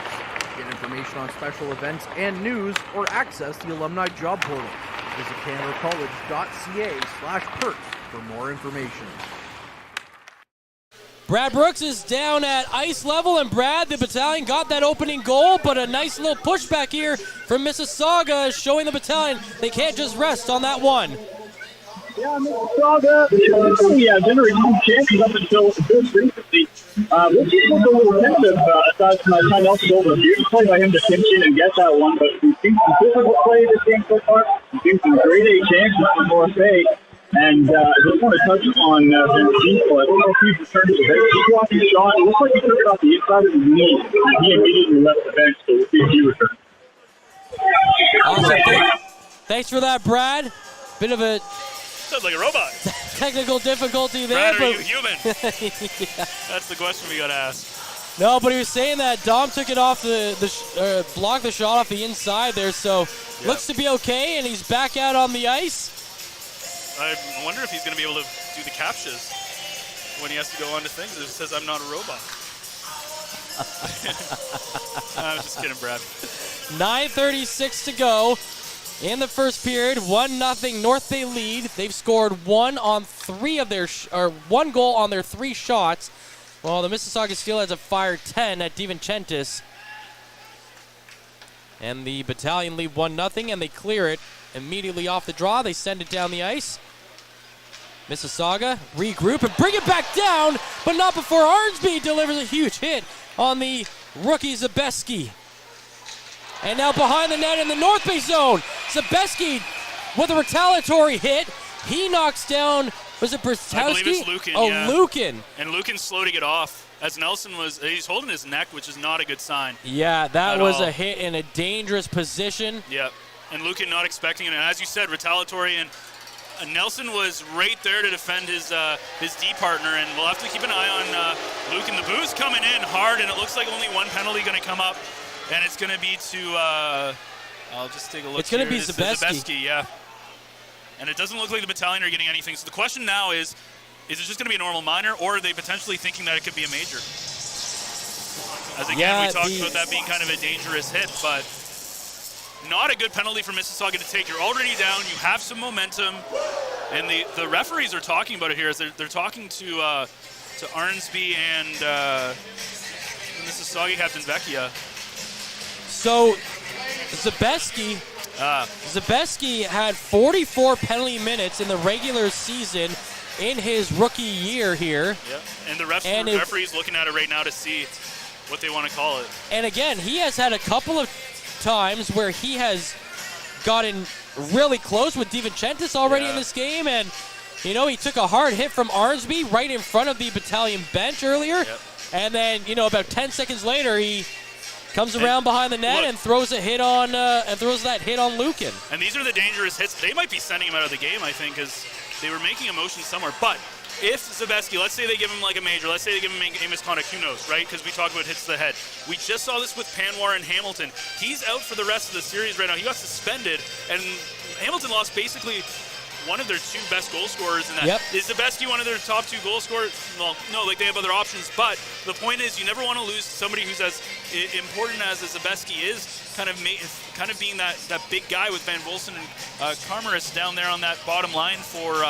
Get information on special events and news, or access the alumni job portal. Visit canadacollege.ca/perks for more information. Brad Brooks is down at ice level, and Brad, the Battalion got that opening goal, but a nice little pushback here from Mississauga, showing the Battalion they can't just rest on that one. Yeah, Mississauga, generated some chances up until just recently. This was a little tentative, aside from Ty Nelson's goal. Beautiful play by him to pinch in and get that one, but we've seen some difficult play this game so far. We've seen some grade A chances for North Bay. And I just want to touch on Vincenzo. I don't know if he's returned to the bench. He blocked his shot. It looks like he took it off the inside of his knee, and he immediately left the bench, so we'll see if he returns. Awesome. Thanks for that, Brad. Bit of a... Sounds like a robot. Technical difficulty there. Brad, are you human? Yeah. That's the question we got to ask. No, but he was saying that Dom took it off blocked the shot off the inside there, so looks to be okay, and he's back out on the ice. I wonder if he's going to be able to do the captchas when he has to go on to things. It says, "I'm not a robot." I'm just kidding, Brad. 9:36 to go in the first period. 1-0 North Bay lead. They've scored one goal on their 3 shots. Well, the Mississauga Steelheads have fired 10 at DiVincentis. And the Battalion lead 1-0, and they clear it immediately off the draw. They send it down the ice. Mississauga regroup and bring it back down, but not before Arnsby delivers a huge hit on the rookie Zabeski. And now behind the net in the North Bay zone, Zabeski with a retaliatory hit. He knocks down, was it Brzezinski? I believe it's Lukin, yeah. Lukin. And Lukin's slow to get off, as Nelson he's holding his neck, which is not a good sign. Yeah, that was a hit in a dangerous position. Yeah, and Lukin not expecting it. And as you said, retaliatory, and Nelson was right there to defend his D partner, and we'll have to keep an eye on Lukin. The boo's coming in hard, and it looks like only one penalty going to come up, and it's going to be to, I'll just take a look. It's going to be Zabeski. Zabeski. Yeah. And it doesn't look like the Battalion are getting anything. So the question now is it just going to be a normal minor, or are they potentially thinking that it could be a major? As again, we talked about that being kind of a dangerous hit, but not a good penalty for Mississauga to take. You're already down. You have some momentum. And the referees are talking about it here. As they're talking to Arnsby and Mississauga captain Vecchia. So Zabeski had 44 penalty minutes in the regular season in his rookie year here. Yeah, and the referee's looking at it right now to see what they want to call it. And again, he has had a couple of times where he has gotten really close with DiVincentis already in this game, and he took a hard hit from Arnsby right in front of the Battalion bench earlier, and then about 10 seconds later he comes around behind the net and throws that hit on Lukin. And these are the dangerous hits. They might be sending him out of the game, I think, because they were making a motion somewhere. But if Zabeski, let's say they give him like a major, let's say they give him a misconduct, who knows, right? Because we talk about hits to the head. We just saw this with Panwar and Hamilton. He's out for the rest of the series right now. He got suspended, and Hamilton lost basically one of their 2 best goal scorers in that. Yep. Is Zabeski one of their top 2 goal scorers? Well, no, they have other options, but the point is you never want to lose somebody who's as important as Zabeski is, kind of being that big guy with Van Volsen and Carmeris down there on that bottom line for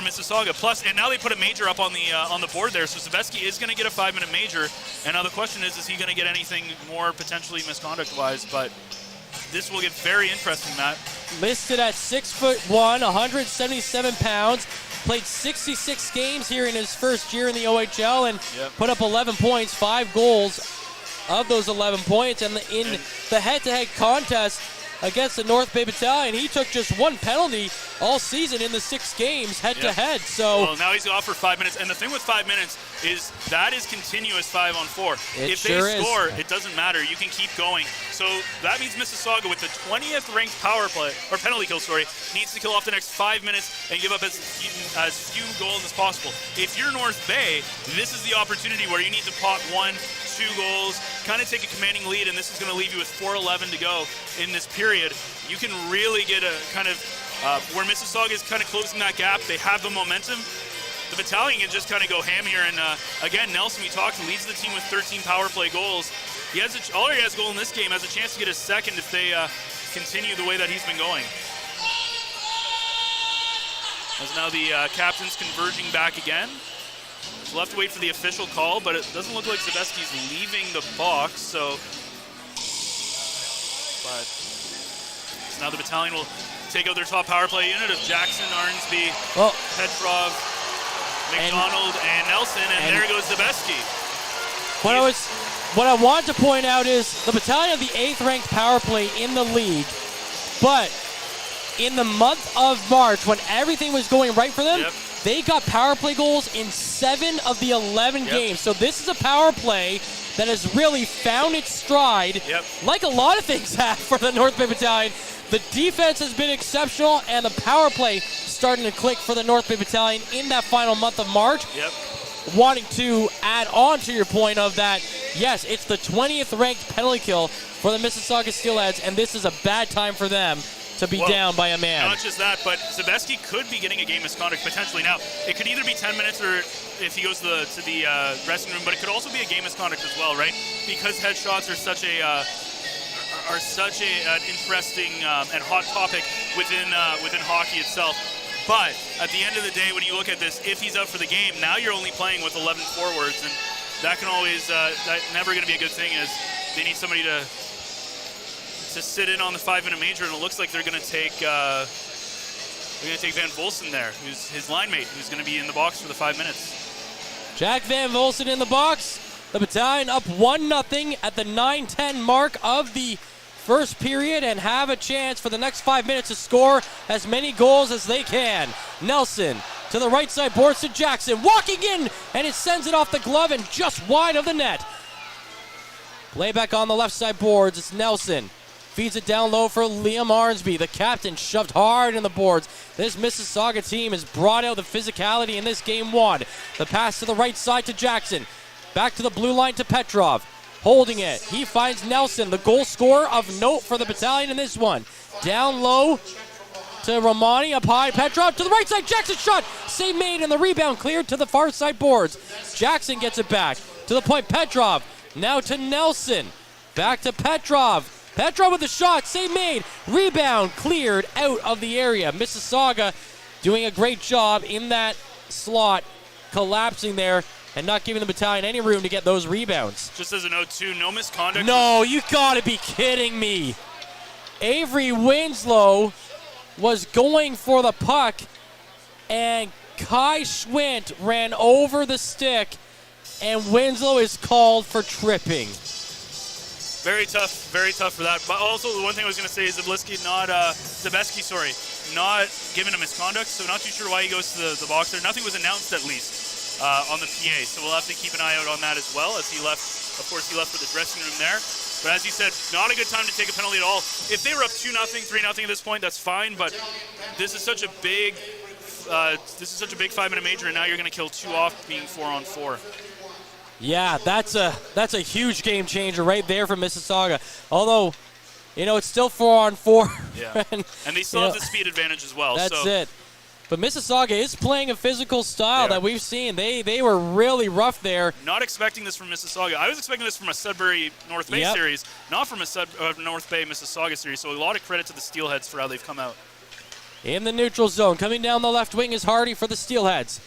Mississauga. Plus, and now they put a major up on the board there, so Zabeski is going to get a 5-minute major, and now the question is he going to get anything more potentially misconduct-wise? But this will get very interesting, Matt. Listed at 6'1", 177 pounds. Played 66 games here in his first year in the OHL and put up 11 points, 5 goals of those 11 points. And in the head-to-head contest against the North Bay Battalion, he took just 1 penalty all season in the 6 games head-to-head. So well, now he's off for 5 minutes. And the thing with 5 minutes is that is continuous 5-on-4. If they score, it doesn't matter. You can keep going. So that means Mississauga, with the 20th ranked power play, or penalty kill, needs to kill off the next 5 minutes and give up as few goals as possible. If you're North Bay, this is the opportunity where you need to pot 1, 2 goals, kind of take a commanding lead, and this is going to leave you with 4:11 to go in this period. You can really get a kind of where Mississauga is kind of closing that gap. They have the momentum. The Battalion can just kind of go ham here. And again, Nelson, we talked, leads the team with 13 power play goals. He already has a goal in this game, has a chance to get a second if they continue the way that he's been going. As now the captain's converging back again. We'll have to wait for the official call, but it doesn't look like Zabeski's leaving the box, so now the Battalion will take out their top power play unit of Jackson, Arnsby, Petrov, McDonald, and Nelson, and there goes Zabeski. What I want to point out is the Battalion have the 8th ranked power play in the league, but in the month of March, when everything was going right for them, they got power play goals in 7 of the 11 games. So this is a power play that has really found its stride, like a lot of things have for the North Bay Battalion. The defense has been exceptional, and the power play starting to click for the North Bay Battalion in that final month of March. wanting to add on to your point of that, yes, it's the 20th ranked penalty kill for the Mississauga Steelheads, and this is a bad time for them to be down by a man. Not just that, but Zabeski could be getting a game misconduct potentially. Now, it could either be 10 minutes or if he goes to the dressing room, but it could also be a game misconduct as well, right? Because headshots are such an interesting and hot topic within hockey itself. But at the end of the day, when you look at this, if he's out for the game, now you're only playing with 11 forwards, and that can always that's never going to be a good thing. Is they need somebody to sit in on the 5-minute major, and it looks like they're going to take Van Volsen there, who's his line mate, who's going to be in the box for the 5 minutes. Jack Van Volsen in the box. The Battalion up 1-0 at the 9:10 mark of the first period and have a chance for the next 5 minutes to score as many goals as they can. Nelson to the right side boards to Jackson, walking in, and it sends it off the glove and just wide of the net. Play back on the left side boards. It's Nelson. Feeds it down low for Liam Arnsby. The captain shoved hard in the boards. This Mississauga team has brought out the physicality in this game one. The pass to the right side to Jackson. Back to the blue line to Petrov. Holding it. He finds Nelson, the goal scorer of note for the Battalion in this one. Down low to Romani. Up high, Petrov to the right side. Jackson shot. Save made and the rebound cleared to the far side boards. Jackson gets it back to the point. Petrov now to Nelson. Back to Petrov. Petrov with the shot, save made, rebound cleared out of the area. Mississauga doing a great job in that slot, collapsing there and not giving the Battalion any room to get those rebounds. Just as a note too, no misconduct. No, you gotta be kidding me. Avery Winslow was going for the puck and Kai Schwint ran over the stick and Winslow is called for tripping. Very tough for that. But also, the one thing I was going to say is Zabeski not given a misconduct, so not too sure why he goes to the box there. Nothing was announced, at least, on the PA, so we'll have to keep an eye out on that as well, as he left for the dressing room there. But as you said, not a good time to take a penalty at all. If they were up 2-0, 3-0 at this point, that's fine, but this is such a big 5-minute major, and now you're going to kill 2 off being 4-on-4. Yeah, that's a huge game changer right there for Mississauga. Although, it's still 4-on-4. Yeah. and they still have the speed advantage as well. That's it. But Mississauga is playing a physical style that we've seen. They were really rough there. Not expecting this from Mississauga. I was expecting this from a Sudbury North Bay series, not from a North Bay Mississauga series. So a lot of credit to the Steelheads for how they've come out. In the neutral zone, coming down the left wing is Hardy for the Steelheads.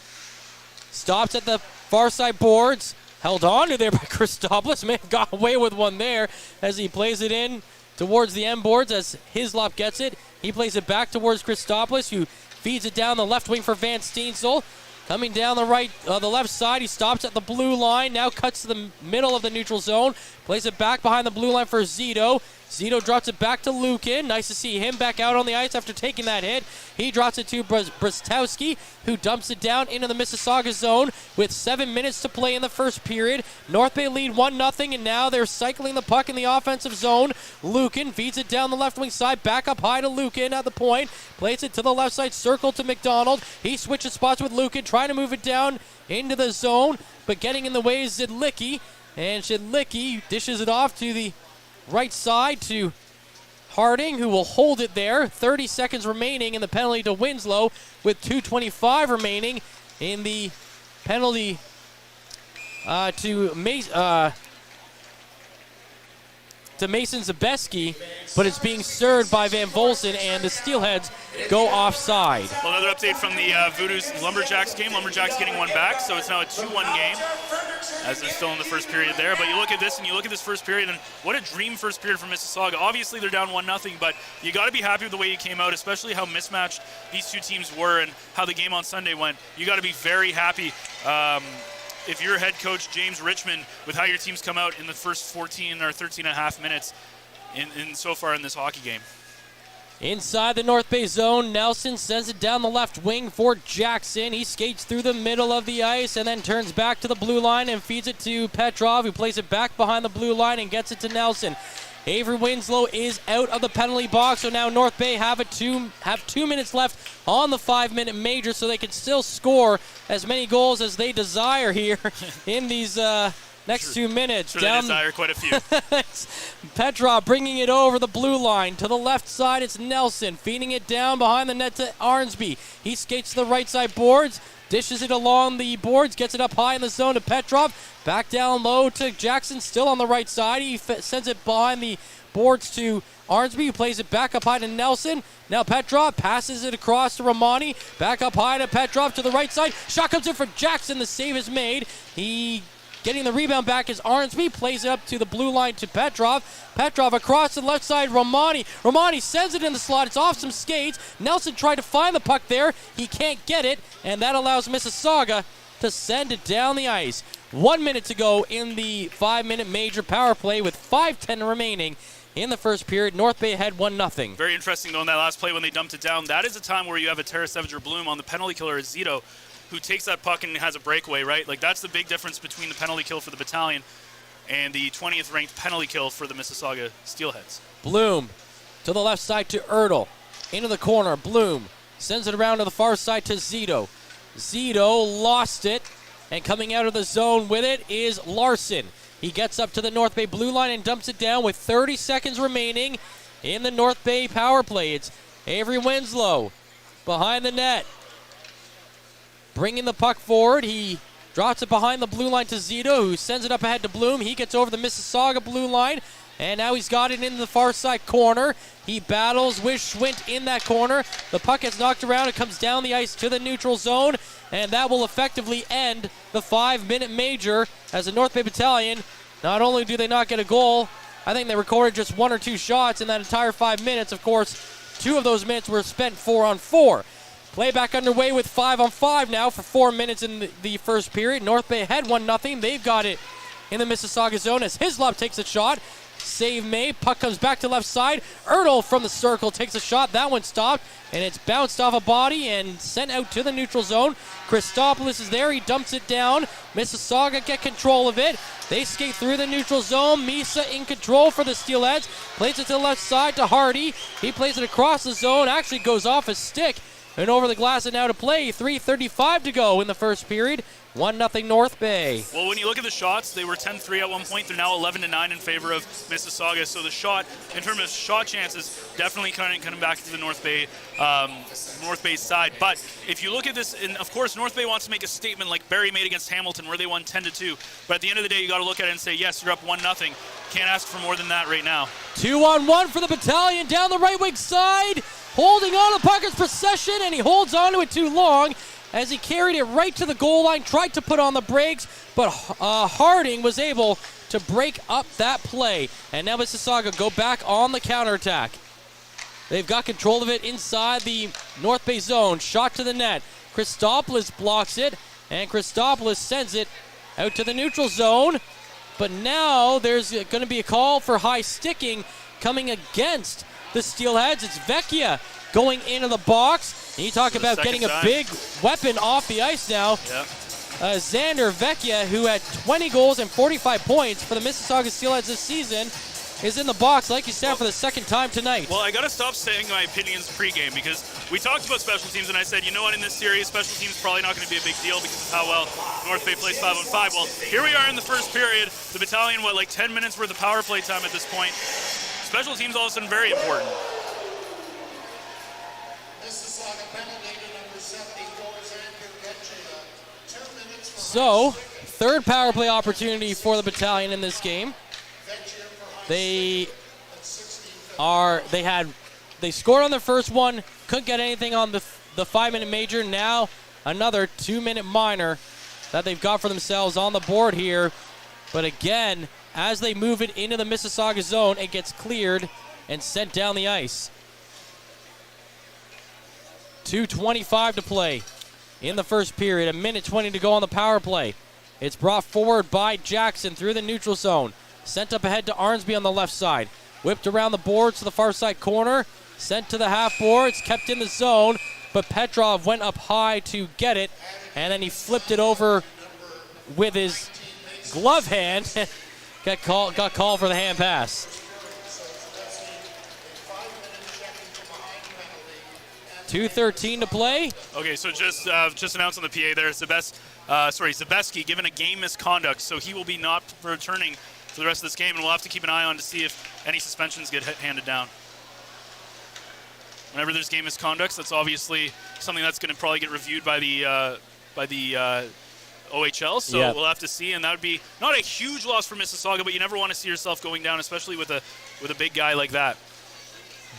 Stops at the far side boards. Held on to there by Christopoulos. Man got away with one there as he plays it in towards the end boards as Hislop gets it. He plays it back towards Christopoulos, who feeds it down the left wing for Van Steensel. Coming down the left side, he stops at the blue line. Now cuts to the middle of the neutral zone. Plays it back behind the blue line for Zito. Zito drops it back to Lukin. Nice to see him back out on the ice after taking that hit. He drops it to Bristowski, who dumps it down into the Mississauga zone with 7 minutes to play in the first period. North Bay lead 1-0, and now they're cycling the puck in the offensive zone. Lukin feeds it down the left wing side, back up high to Lukin at the point. Plays it to the left side circle to McDonald. He switches spots with Lukin, trying to move it down into the zone, but getting in the way is Zidlicki. And Zidlicki dishes it off to the right side to Harding, who will hold it there. 30 seconds remaining in the penalty to Winslow, with 2:25 remaining in the penalty to Mason Zabeski, but it's being served by Van Volsen, and the Steelheads go offside. Well, another update from the Voodoo's Lumberjacks game. Lumberjacks getting one back, so it's now a 2-1 game, as they're still in the first period there. But you look at this, and you look at this first period, and what a dream first period for Mississauga. Obviously, they're down 1-0, but you got to be happy with the way you came out, especially how mismatched these two teams were and how the game on Sunday went. You got to be very happy if you're head coach James Richmond with how your team's come out in the first 14 or 13 and a half minutes in so far in this hockey game. Inside the North Bay zone, Nelson sends it down the left wing for Jackson. He skates through the middle of the ice and then turns back to the blue line and feeds it to Petrov, who plays it back behind the blue line and gets it to Nelson. Avery Winslow is out of the penalty box, so now North Bay have 2 minutes left on the 5-minute major, so they can still score as many goals as they desire here in these next 2 minutes. Sure, they desire quite a few. Petrov bringing it over the blue line. To the left side, it's Nelson feeding it down behind the net to Arnsby. He skates to the right side boards, dishes it along the boards, gets it up high in the zone to Petrov. Back down low to Jackson, still on the right side. He sends it behind the boards to Arnsby, who plays it back up high to Nelson. Now Petrov passes it across to Romani. Back up high to Petrov to the right side. Shot comes in for Jackson. The save is made. He getting the rebound back is Arnsby. Plays it up to the blue line to Petrov. Petrov across to the left side, Romani. Romani sends it in the slot. It's off some skates. Nelson tried to find the puck there. He can't get it, and that allows Mississauga to send it down the ice. 1 minute to go in the 5-minute major power play with 5:10 remaining in the first period. North Bay ahead 1-0. Very interesting, though, in that last play when they dumped it down. That is a time where you have a Tarasevic or Bloom on the penalty killer as Zito, who takes that puck and has a breakaway, right? Like, that's the big difference between the penalty kill for the Battalion and the 20th ranked penalty kill for the Mississauga Steelheads. Bloom to the left side to Ertl. Into the corner, Bloom sends it around to the far side to Zito. Zito lost it, and coming out of the zone with it is Larson. He gets up to the North Bay blue line and dumps it down with 30 seconds remaining in the North Bay power play. It's Avery Winslow behind the net, bringing the puck forward. He drops it behind the blue line to Zito, who sends it up ahead to Bloom. He gets over the Mississauga blue line, and now he's got it into the far side corner. He battles with Schwint in that corner. The puck gets knocked around. It comes down the ice to the neutral zone, and that will effectively end the 5-minute major as the North Bay Battalion, not only do they not get a goal, I think they recorded just 1 or 2 shots in that entire 5 minutes. Of course, 2 of those minutes were spent 4-on-4. Play back underway with 5-on-5 now for 4 minutes in the first period. North Bay ahead 1-0. They've got it in the Mississauga zone as Hislop takes a shot. Save made. Puck comes back to left side. Ertl from the circle takes a shot. That one stopped, and it's bounced off a body and sent out to the neutral zone. Christopoulos is there. He dumps it down. Mississauga get control of it. They skate through the neutral zone. Misa in control for the Steelheads. Plays it to the left side to Hardy. He plays it across the zone. Actually goes off his stick and over the glass and now to play. 3:35 to go in the first period. 1-0 North Bay. Well, when you look at the shots, they were 10-3 at one point. They're now 11-9 in favor of Mississauga. So the shot, in terms of shot chances, definitely coming back to the North Bay side. But if you look at this, and of course, North Bay wants to make a statement like Barrie made against Hamilton, where they won 10-2. But at the end of the day, you got to look at it and say, yes, you're up 1-0. Can't ask for more than that right now. 2-on-1 for the Battalion down the right wing side, holding on to Parker's possession, and he holds on to it too long as he carried it right to the goal line, tried to put on the brakes, but Harding was able to break up that play. And now Mississauga go back on the counterattack. They've got control of it inside the North Bay zone. Shot to the net. Christopoulos blocks it, and Christopoulos sends it out to the neutral zone. But now there's going to be a call for high sticking coming against the Steelheads. It's Vecchia going into the box. And you talk about getting a big weapon off the ice now. Yep. Xander Vecchia, who had 20 goals and 45 points for the Mississauga Steelheads this season, is in the box, like you said, for the second time tonight. Well, I got to stop saying my opinions pregame because we talked about special teams, and I said, you know what, in this series, special teams probably not going to be a big deal because of how well North Bay plays 5-on-5. Well, here we are in the first period. The Battalion, like 10 minutes worth of power play time at this point. Special teams all of a sudden very important. So, third power play opportunity for the Battalion in this game. They scored on their first one, couldn't get anything on the 5-minute major. Now another 2-minute minor that they've got for themselves on the board here. But again, as they move it into the Mississauga zone, it gets cleared and sent down the ice. 2:25 to play in the first period. 1:20 to go on the power play. It's brought forward by Jackson through the neutral zone. Sent up ahead to Arnsby on the left side. Whipped around the boards to the far side corner. Sent to the half boards. Kept in the zone. But Petrov went up high to get it. And then he flipped it over with his glove hand. got called for the hand pass. 2:13 to play. Okay, so just announced on the PA there, Zabeski given a game misconduct, so he will be not returning for the rest of this game, and we'll have to keep an eye on to see if any suspensions get handed down. Whenever there's game misconducts, that's obviously something that's going to probably get reviewed by the OHL, so we'll have to see, and that would be not a huge loss for Mississauga, but you never want to see yourself going down, especially with a big guy like that.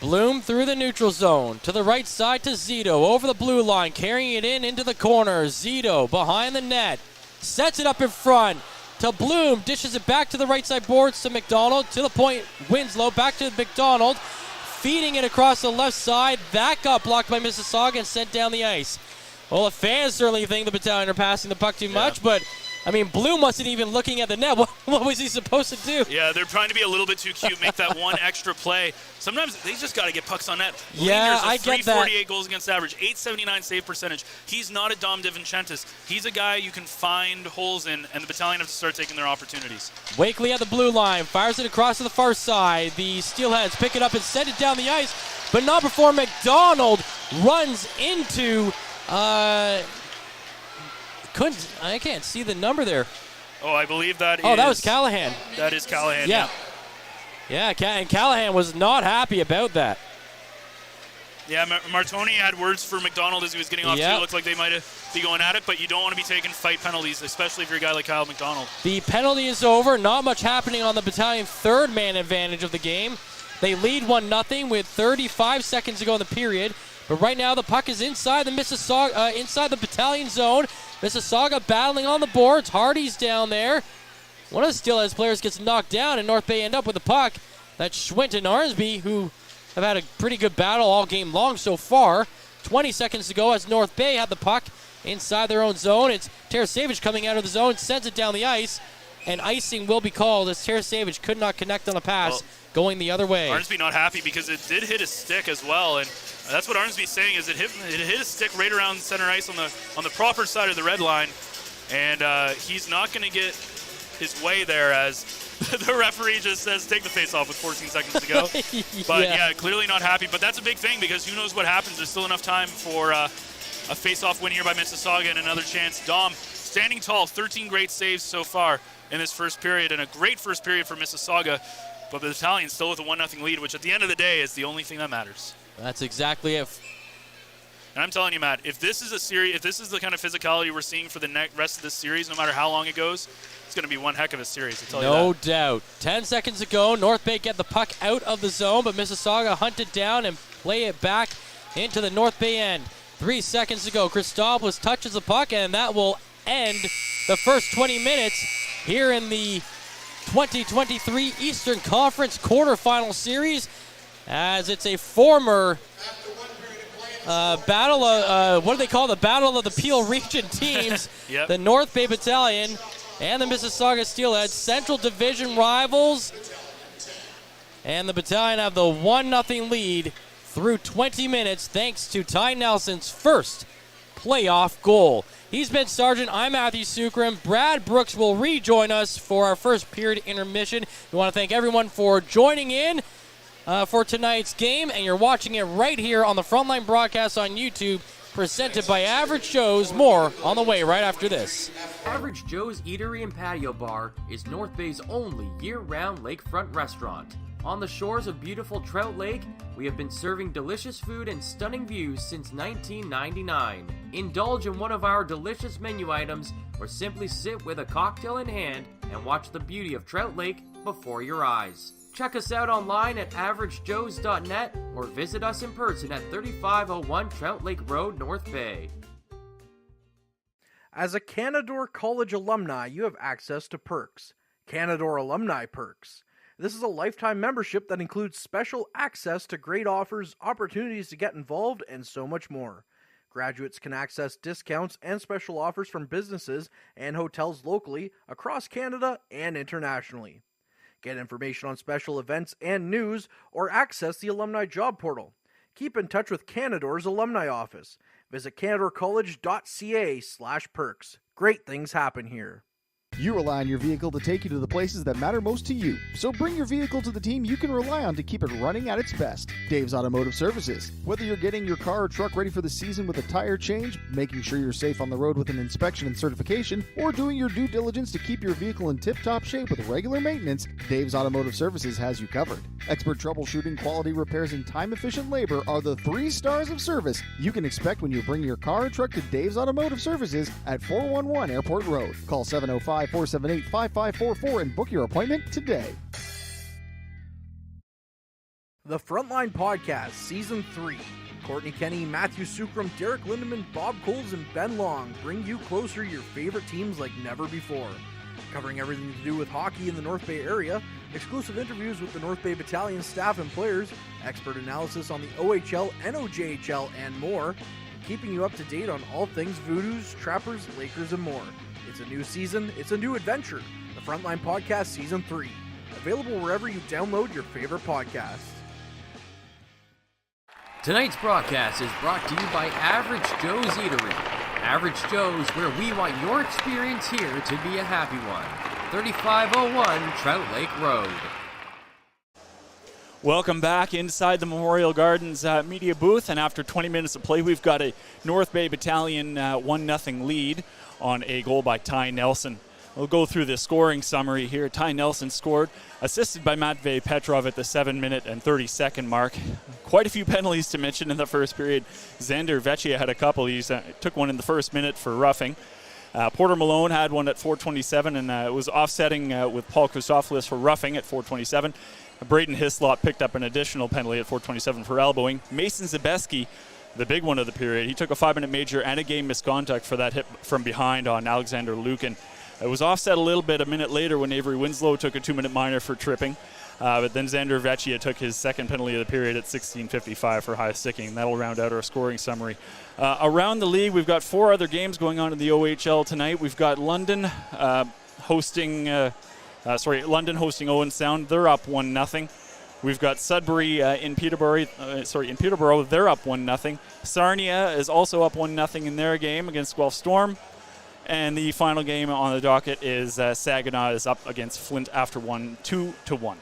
Bloom through the neutral zone. To the right side to Zito. Over the blue line. Carrying it into the corner. Zito behind the net. Sets it up in front to Bloom. Dishes it back to the right side boards to McDonald. To the point. Winslow back to McDonald. Feeding it across the left side. That got blocked by Mississauga and sent down the ice. Well, the fans certainly think the Battalion are passing the puck too much, but I mean, Bloom wasn't even looking at the net. What was he supposed to do? Yeah, they're trying to be a little bit too cute, make that one extra play. Sometimes they just got to get pucks on net. Yeah, I get that. 348 goals against average, 879 save percentage. He's not a Dom DiVincentis. He's a guy you can find holes in, and the Battalion have to start taking their opportunities. Wakely at the blue line, fires it across to the far side. The Steelheads pick it up and send it down the ice, but not before McDonald runs into... I can't see the number there. Oh, I believe that is... Oh, that was Callahan. That is Callahan, yeah. And Callahan was not happy about that. Yeah, Martoni had words for McDonald as he was getting off, too. It looked like they might be going at it, but you don't want to be taking fight penalties, especially if you're a guy like Kyle McDonald. The penalty is over. Not much happening on the Battalion third man advantage of the game. They lead 1-0 with 35 seconds to go in the period. But right now the puck is inside the inside the Battalion zone. Mississauga battling on the boards. Hardy's down there. One of the Steelheads players gets knocked down, and North Bay end up with the puck. That's Schwint and Arnsby, who have had a pretty good battle all game long so far. 20 seconds to go as North Bay had the puck inside their own zone. It's Tarasevich coming out of the zone, sends it down the ice, and icing will be called as Tarasevich could not connect on a pass going the other way. Arnsby not happy because it did hit his stick as well, and that's what Arnsby's saying is it hit his stick right around center ice on the proper side of the red line, and he's not going to get his way there as the referee just says take the face off with 14 seconds to go. But yeah, clearly not happy, but that's a big thing because who knows what happens. There's still enough time for a face-off win here by Mississauga and another chance. Dom standing tall, 13 great saves so far in this first period, and a great first period for Mississauga, but the Battalion still with a 1-0 lead, which at the end of the day is the only thing that matters. That's exactly it. And I'm telling you, Matt, if this is a series, if this is the kind of physicality we're seeing for the rest of this series, no matter how long it goes, it's going to be one heck of a series. I'll tell you that. No doubt. 10 seconds to go. North Bay get the puck out of the zone, but Mississauga hunt it down and play it back into the North Bay end. 3 seconds to go. Christopoulos touches the puck, and that will end the first 20 minutes here in the 2023 Eastern Conference quarterfinal series, as it's a former battle of, what do they call the Battle of the Peel Region teams, the North Bay Battalion and the Mississauga Steelheads, Central Division rivals, and the Battalion have the 1-0 lead through 20 minutes thanks to Ty Nelson's first playoff goal. He's been Sergeant. I'm Matthew Sukram. Brad Brooks will rejoin us for our first period intermission. We want to thank everyone for joining in for tonight's game, and you're watching it right here on the Frontline broadcast on YouTube, presented by Average Joe's. More on the way right after this. Average Joe's Eatery and Patio Bar is North Bay's only year-round lakefront restaurant. On the shores of beautiful Trout Lake, we have been serving delicious food and stunning views since 1999. Indulge in one of our delicious menu items, or simply sit with a cocktail in hand and watch the beauty of Trout Lake before your eyes. Check us out online at averagejoes.net or visit us in person at 3501 Trout Lake Road, North Bay. As a Canadore College alumni, you have access to perks. Canadore Alumni Perks. This is a lifetime membership that includes special access to great offers, opportunities to get involved, and so much more. Graduates can access discounts and special offers from businesses and hotels locally, across Canada, and internationally. Get information on special events and news, or access the alumni job portal. Keep in touch with Canadore's alumni office. Visit canadorecollege.ca/perks. Great things happen here. You rely on your vehicle to take you to the places that matter most to you. So bring your vehicle to the team you can rely on to keep it running at its best. Dave's Automotive Services. Whether you're getting your car or truck ready for the season with a tire change, making sure you're safe on the road with an inspection and certification, or doing your due diligence to keep your vehicle in tip-top shape with regular maintenance, Dave's Automotive Services has you covered. Expert troubleshooting, quality repairs, and time-efficient labor are the 3 stars of service you can expect when you bring your car or truck to Dave's Automotive Services at 411 Airport Road. Call 705-478-5544 and book your appointment today. The Frontline Podcast, Season 3. Courtney Kenny, Matthew Sucrum, Derek Lindemann, Bob Coles, and Ben Long bring you closer to your favorite teams like never before. Covering everything to do with hockey in the North Bay area, exclusive interviews with the North Bay Battalion staff and players, expert analysis on the OHL, NOJHL, and more, and keeping you up to date on all things Voodoos, Trappers, Lakers, and more. It's a new season, it's a new adventure. The Frontline Podcast Season 3. Available wherever you download your favorite podcasts. Tonight's broadcast is brought to you by Average Joe's Eatery. Average Joe's, where we want your experience here to be a happy one. 3501 Trout Lake Road. Welcome back inside the Memorial Gardens media booth, and after 20 minutes of play, we've got a North Bay Battalion 1-0 lead on a goal by Ty Nelson. We'll go through the scoring summary here. Ty Nelson scored, assisted by Matvey Petrov at the 7-minute and 30-second mark. Quite a few penalties to mention in the first period. Xander Vecchia had a couple. He took one in the first minute for roughing. Porter Malone had one at 4:27, and it was offsetting with Paul Christopoulos for roughing at 4:27. Braden Hislop picked up an additional penalty at 4:27 for elbowing. Mason Zabeski, the big one of the period, he took a 5-minute major and a game misconduct for that hit from behind on Alexander Lukin. It was offset a little bit a minute later when Avery Winslow took a 2-minute minor for tripping. But then Xander Vecchia took his second penalty of the period at 16:55 for high sticking. That'll round out our scoring summary. Around the league, we've got 4 other games going on in the OHL tonight. We've got London hosting Owen Sound. They're up 1-0. We've got Sudbury in Peterborough. They're up 1-0. Sarnia is also up 1-0 in their game against Guelph Storm. And the final game on the docket is Saginaw is up against Flint after 2-1.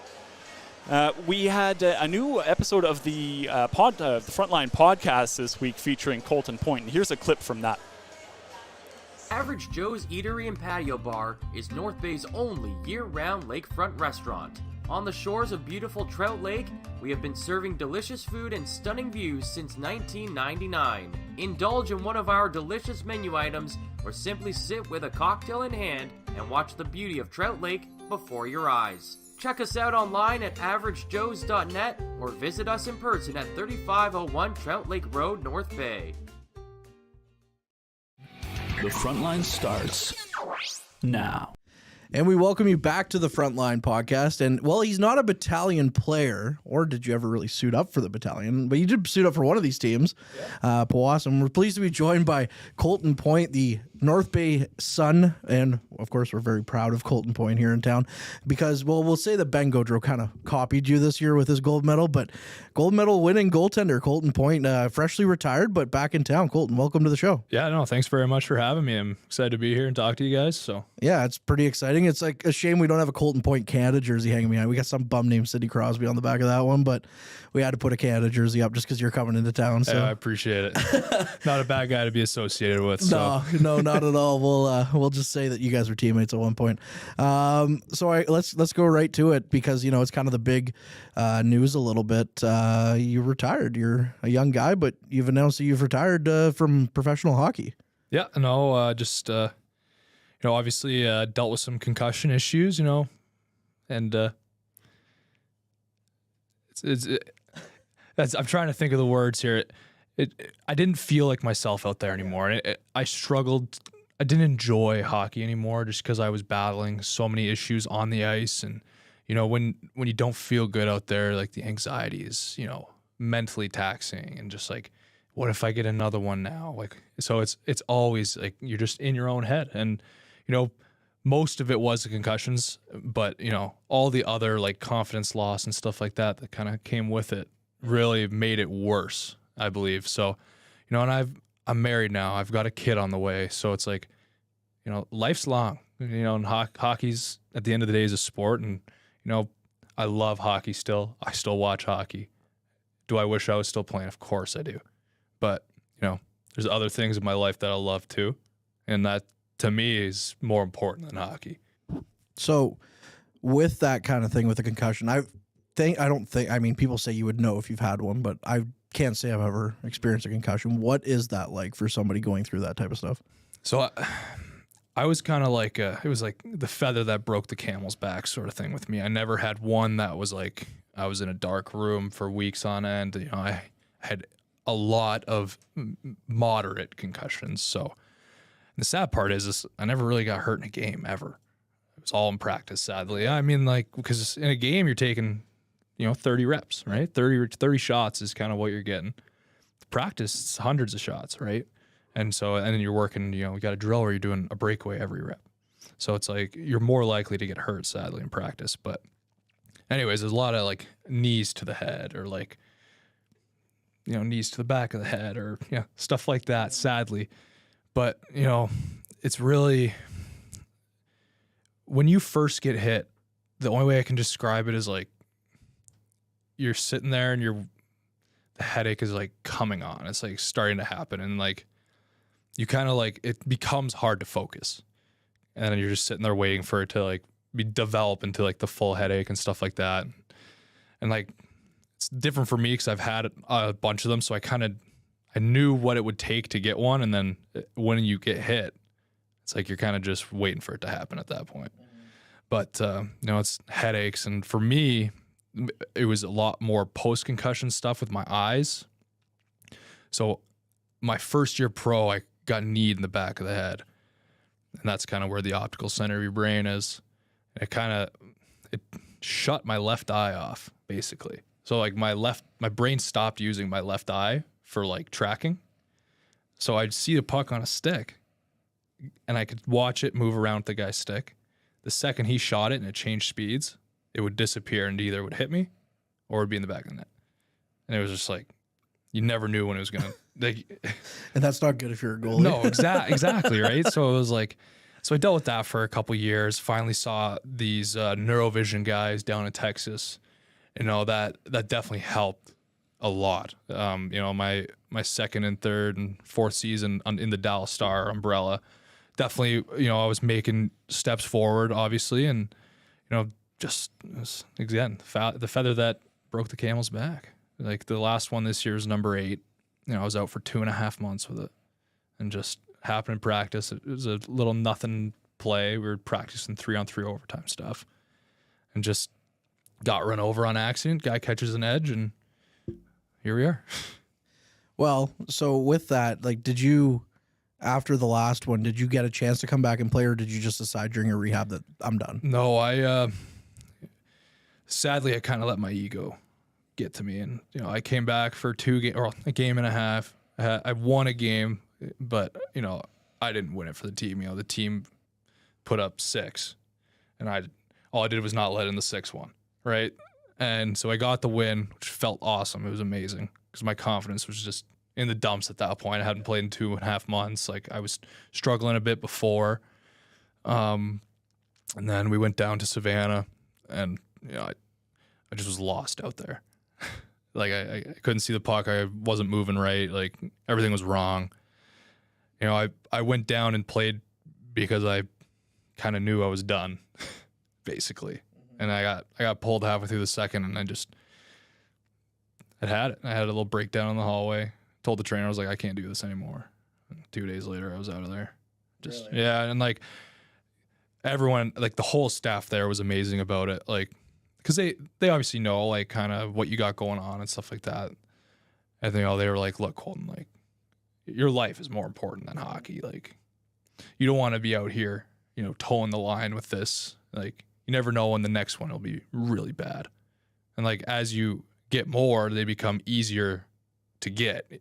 We had a new episode of the Frontline podcast this week featuring Colton Point, and here's a clip from that. Average Joe's Eatery and Patio Bar is North Bay's only year-round lakefront restaurant. On the shores of beautiful Trout Lake, we have been serving delicious food and stunning views since 1999. Indulge in one of our delicious menu items, or simply sit with a cocktail in hand and watch the beauty of Trout Lake before your eyes. Check us out online at averagejoes.net or visit us in person at 3501 Trout Lake Road, North Bay. The Frontline starts now. And we welcome you back to the Frontline Podcast. And, well, he's not a Battalion player, or did you ever really suit up for the Battalion? But you did suit up for one of these teams, Powassan. And we're pleased to be joined by Colton Point, the North Bay Sun. And, of course, we're very proud of Colton Point here in town because, well, we'll say that Ben Gaudreau kind of copied you this year with his gold medal. But gold medal winning goaltender Colton Point, freshly retired, but back in town. Colton, welcome to the show. Yeah, no, thanks very much for having me. I'm excited to be here and talk to you guys. So yeah, it's pretty exciting. It's like a shame we don't have a Colton Point Canada jersey hanging behind. We got some bum named Sidney Crosby on the back of that one, but we had to put a Canada jersey up just because you're coming into town. So yeah, I appreciate it. Not a bad guy to be associated with. So. No, not at all. We'll just say that you guys were teammates at one point. Let's go right to it because it's kind of the big news a little bit. You retired. You're a young guy, but you've announced that you've retired from professional hockey. Yeah, no, obviously dealt with some concussion issues, and I'm trying to think of the words here. I didn't feel like myself out there anymore. I struggled. I didn't enjoy hockey anymore just because I was battling so many issues on the ice. And, when you don't feel good out there, like the anxiety is, mentally taxing and just like, what if I get another one now? Like, so it's always like you're just in your own head. And, most of it was the concussions, but, all the other like confidence loss and stuff like that kind of came with it really made it worse, I believe. So, and I'm married now. I've got a kid on the way. So it's like, life's long. You know, and hockey's at the end of the day is a sport, and you know, I love hockey still. I still watch hockey. Do I wish I was still playing? Of course I do. But, you know, there's other things in my life that I love too, and that to me is more important than hockey. So, with that kind of thing, with a concussion, I mean, people say you would know if you've had one, but I can't say I've ever experienced a concussion. What is that like for somebody going through that type of stuff? So I was kind of like, it was like the feather that broke the camel's back sort of thing with me. I never had one that was like, I was in a dark room for weeks on end. You know, I had a lot of moderate concussions. So the sad part is I never really got hurt in a game ever. It was all in practice, sadly. I mean, like, because in a game you're taking, you know, 30 reps, right? 30 shots is kind of what you're getting. Practice, it's hundreds of shots, right? And then you're working, you know, you got a drill where you're doing a breakaway every rep. So it's like you're more likely to get hurt, sadly, in practice. But anyways, there's a lot of like knees to the head, or like, you know, knees to the back of the head, or stuff like that, sadly. But, you know, it's really, when you first get hit, the only way I can describe it is like you're sitting there and the headache is like coming on. It's like starting to happen, and like you kind of like, it becomes hard to focus, and then you're just sitting there waiting for it to like develop into like the full headache and stuff like that. And like it's different for me because I've had a bunch of them, so I knew what it would take to get one, and then when you get hit, it's like you're kind of just waiting for it to happen at that point. But you know, it's headaches, and for me, it was a lot more post-concussion stuff with my eyes. So my first year pro, I got kneed in the back of the head, and that's kind of where the optical center of your brain is. It shut my left eye off, basically. So like my brain stopped using my left eye for like tracking. So I'd see the puck on a stick, and I could watch it move around with the guy's stick. The second he shot it and it changed speeds, it would disappear and either would hit me or it would be in the back of the net. And it was just like, you never knew when it was going to. And that's not good if you're a goalie. No, exactly, right? So it was like, so I dealt with that for a couple years, finally saw these neurovision guys down in Texas. You know, that definitely helped a lot. You know, my second and third and fourth season in the Dallas Star umbrella, definitely, you know, I was making steps forward, obviously, and, you know, just, again, the feather that broke the camel's back. Like the last one this year is number 8. You know, I was out for 2.5 months with it, and just happened in practice. It was a little nothing play. We were practicing 3-on-3 overtime stuff, and just got run over on accident. Guy catches an edge, and here we are. Well, so with that, like, did you, after the last one, did you get a chance to come back and play, or did you just decide during your rehab that I'm done? No, sadly, I kind of let my ego get to me, and you know, I came back for a game and a half. I won a game, but you know, I didn't win it for the team. You know, the team put up 6, and all I did was not let in the 6th one, right? And so I got the win, which felt awesome. It was amazing because my confidence was just in the dumps at that point. I hadn't played in 2.5 months. Like I was struggling a bit before, and then we went down to Savannah, and you know, I just was lost out there. Like I couldn't see the puck. I wasn't moving right. Like everything was wrong. You know, I went down and played because I kind of knew I was done, basically. And I got pulled halfway through the second, and I had it. I had a little breakdown in the hallway. Told the trainer, I was like, I can't do this anymore. And 2 days later, I was out of there. Just really? Yeah, and like everyone, like the whole staff there was amazing about it. Like, because they obviously know like kind of what you got going on and stuff like that. And they were like, look, Colton, like your life is more important than hockey. Like you don't want to be out here, you know, towing the line with this. Like you never know when the next one will be really bad. And like as you get more, they become easier to get,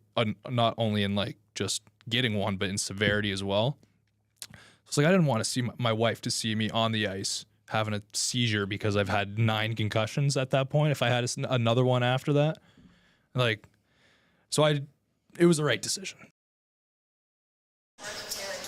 not only in like just getting one, but in severity as well. So it's like I didn't want to see my wife to see me on the ice having a seizure because I've had 9 concussions at that point. If I had another one after that, like, so it was the right decision.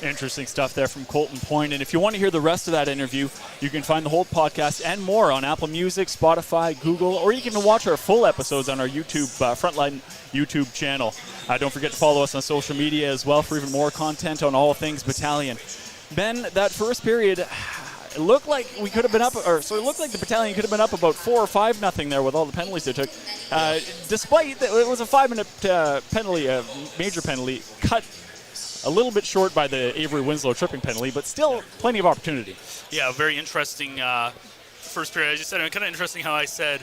Interesting stuff there from Colton Point. And if you want to hear the rest of that interview, you can find the whole podcast and more on Apple Music, Spotify, Google, or you can watch our full episodes on our YouTube, Frontline YouTube channel. Don't forget to follow us on social media as well for even more content on all things Battalion. Ben, that first period, it looked like we could have been up, it looked like the Battalion could have been up about 4 or 5-0 there with all the penalties they took. Despite that, it was a 5-minute penalty, a major penalty, cut a little bit short by the Avery Winslow tripping penalty, but still plenty of opportunity. Yeah, very interesting first period. As you said, kind of interesting how I said,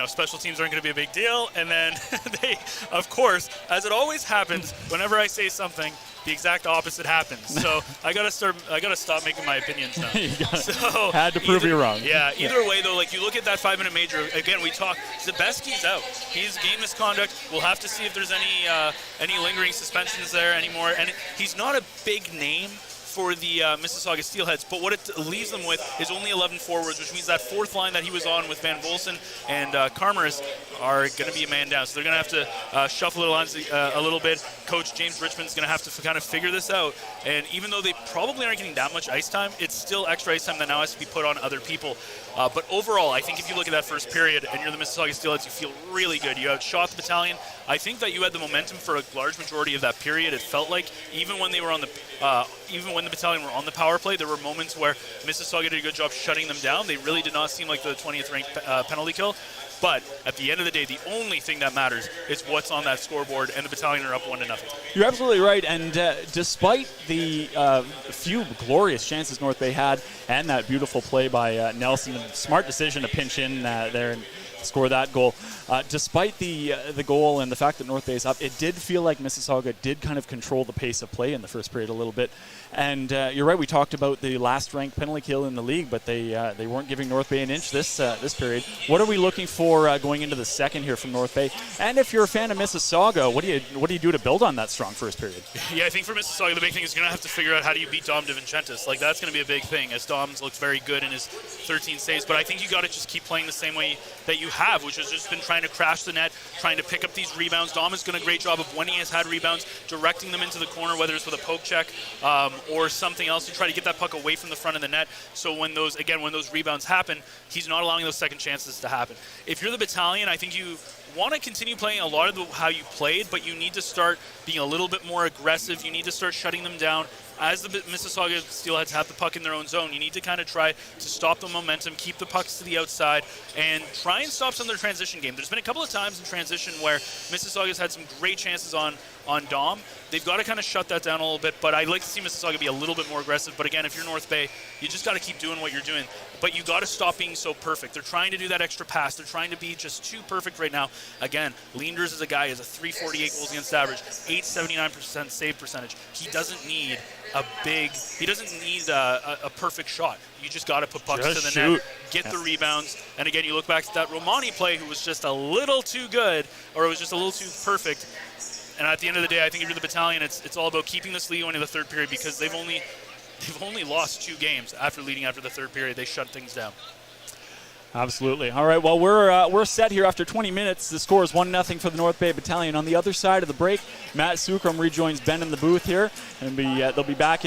special teams aren't going to be a big deal. And then they, of course, as it always happens, whenever I say something, the exact opposite happens. So I gotta stop making my opinions now. So had to prove you wrong. Yeah. Either way, though, like you look at that 5-minute major again. We talk. Zabeski's out. He's game misconduct. We'll have to see if there's any lingering suspensions there anymore. And he's not a big name for the Mississauga Steelheads, but what it leaves them with is only 11 forwards, which means that fourth line that he was on with Van Volsen and Carmeris are going to be a man down. So they're going to have to shuffle the lines a little bit. Coach James Richmond's going to have to kind of figure this out. And even though they probably aren't getting that much ice time, it's still extra ice time that now has to be put on other people. But overall, I think if you look at that first period and you're the Mississauga Steelheads, you feel really good. You outshot the Battalion. I think that you had the momentum for a large majority of that period. It felt like even when they were on the Battalion were on the power play, there were moments where Mississauga did a good job shutting them down. They really did not seem like the 20th ranked penalty kill. But at the end of the day, the only thing that matters is what's on that scoreboard, and the Battalion are up 1-0. You're absolutely right. And despite the few glorious chances North Bay had and that beautiful play by Nelson, smart decision to pinch in there and score that goal. Despite the goal and the fact that North Bay is up, it did feel like Mississauga did kind of control the pace of play in the first period a little bit. And you're right, we talked about the last-ranked penalty kill in the league, but they weren't giving North Bay an inch this period. What are we looking for going into the second here from North Bay? And if you're a fan of Mississauga, what do you do to build on that strong first period? Yeah, I think for Mississauga, the big thing is going to have to figure out how do you beat Dom DeVincentis. Like, that's going to be a big thing, as Dom's looked very good in his 13 saves. But I think you got to just keep playing the same way that you have, which has just been trying to crash the net, trying to pick up these rebounds. Dom has done a great job of, when he has had rebounds, directing them into the corner, whether it's with a poke check or something else, to try to get that puck away from the front of the net. So when those rebounds happen, he's not allowing those second chances to happen. If you're the Battalion, I think you want to continue playing a lot of how you played, but you need to start being a little bit more aggressive. You need to start shutting them down. As the Mississauga Steelheads have the puck in their own zone, you need to kind of try to stop the momentum, keep the pucks to the outside, and try and stop some of their transition game. There's been a couple of times in transition where Mississauga's had some great chances on Dom. They've got to kind of shut that down a little bit, but I'd like to see Mississauga be a little bit more aggressive. But again, if you're North Bay, you just got to keep doing what you're doing. But you got to stop being so perfect. They're trying to do that extra pass. They're trying to be just too perfect right now. Again, Leanders is a guy who has a 348 goals against average, 879% save percentage. He doesn't need a perfect shot. You just got to put pucks to the net, get the rebounds. And again, you look back to that Romani play, who was just a little too good, or it was just a little too perfect. And at the end of the day, I think if you're the Battalion, it's all about keeping this lead going to the third period, because they've only lost 2 games after leading after the third period. They shut things down. Absolutely. All right, well, we're set here after 20 minutes. The score is 1-0 for the North Bay Battalion. On the other side of the break, Matt Sukram rejoins Ben in the booth here, and they'll be back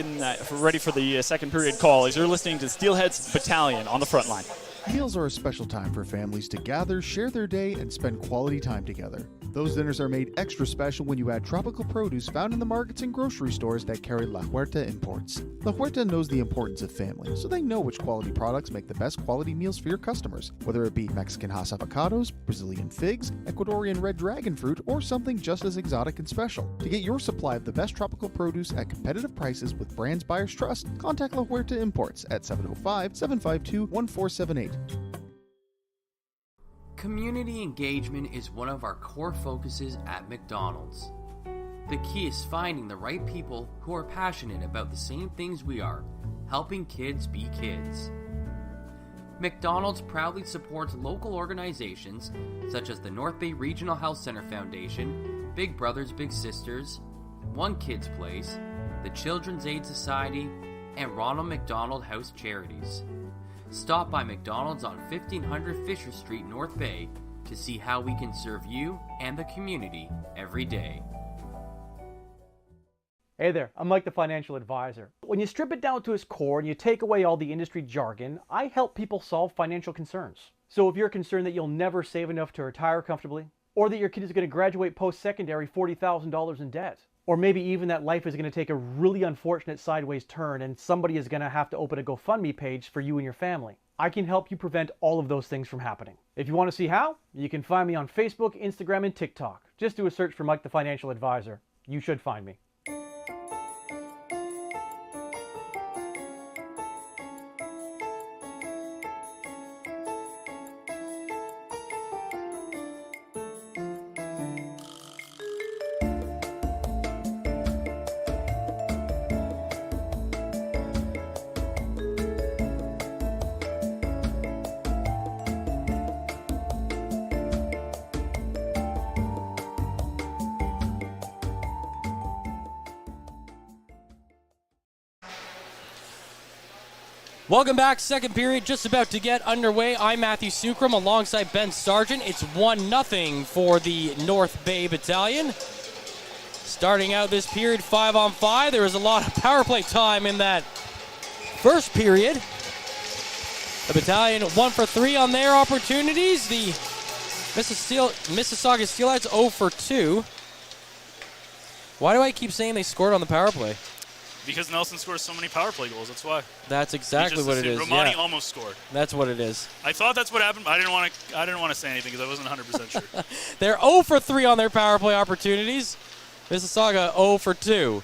ready for the second period call as you're listening to Steelheads Battalion on the front line. Meals are a special time for families to gather, share their day, and spend quality time together. Those dinners are made extra special when you add tropical produce found in the markets and grocery stores that carry La Huerta imports. La Huerta knows the importance of family, so they know which quality products make the best quality meals for your customers, whether it be Mexican Hass avocados, Brazilian figs, Ecuadorian red dragon fruit, or something just as exotic and special. To get your supply of the best tropical produce at competitive prices with brands buyers trust, contact La Huerta Imports at 705-752-1478. Community engagement is one of our core focuses at McDonald's. The key is finding the right people who are passionate about the same things we are, helping kids be kids. McDonald's proudly supports local organizations such as the North Bay Regional Health Center Foundation, Big Brothers Big Sisters, One Kids Place, the Children's Aid Society, and Ronald McDonald House Charities. Stop by McDonald's on 1500 Fisher Street, North Bay, to see how we can serve you and the community every day. Hey there, I'm Mike the Financial Advisor. When you strip it down to its core and you take away all the industry jargon, I help people solve financial concerns. So if you're concerned that you'll never save enough to retire comfortably, or that your kid is going to graduate post-secondary $40,000 in debt, or maybe even that life is going to take a really unfortunate sideways turn and somebody is going to have to open a GoFundMe page for you and your family, I can help you prevent all of those things from happening. If you want to see how, you can find me on Facebook, Instagram, and TikTok. Just do a search for Mike the Financial Advisor. You should find me. Welcome back. Second period just about to get underway. I'm Matthew Sucrum alongside Ben Sargent. It's 1-0 for the North Bay Battalion. Starting out this period 5-on-5. There was a lot of power play time in that first period. The Battalion 1 for 3 on their opportunities. The Mississauga Steelheads 0 for 2. Why do I keep saying they scored on the power play? Because Nelson scores so many power play goals, that's why. That's exactly what it is. Romani yeah. almost scored. That's what it is. I thought that's what happened, but I didn't want to say anything because I wasn't 100% sure. They're 0 for 3 on their power play opportunities. Mississauga 0 for 2.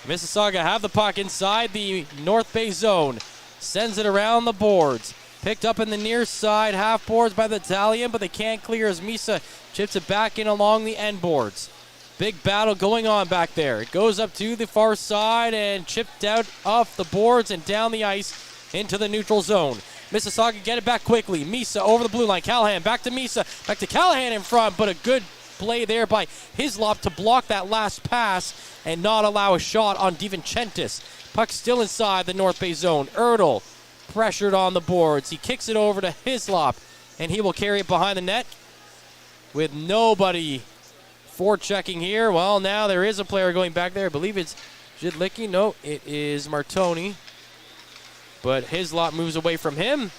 Mississauga have the puck inside the North Bay zone. Sends it around the boards. Picked up in the near side half boards by the Battalion, but they can't clear as Misa chips it back in along the end boards. Big battle going on back there. It goes up to the far side and chipped out off the boards and down the ice into the neutral zone. Mississauga get it back quickly. Misa over the blue line. Callahan back to Misa. Back to Callahan in front, but a good play there by Hislop to block that last pass and not allow a shot on DiVincentis. Puck still inside the North Bay zone. Erdl pressured on the boards. He kicks it over to Hislop, and he will carry it behind the net with nobody forechecking here. Well, now there is a player going back there. I believe it's Zhidlicki. No, it is Martoni. But Hislop moves away from him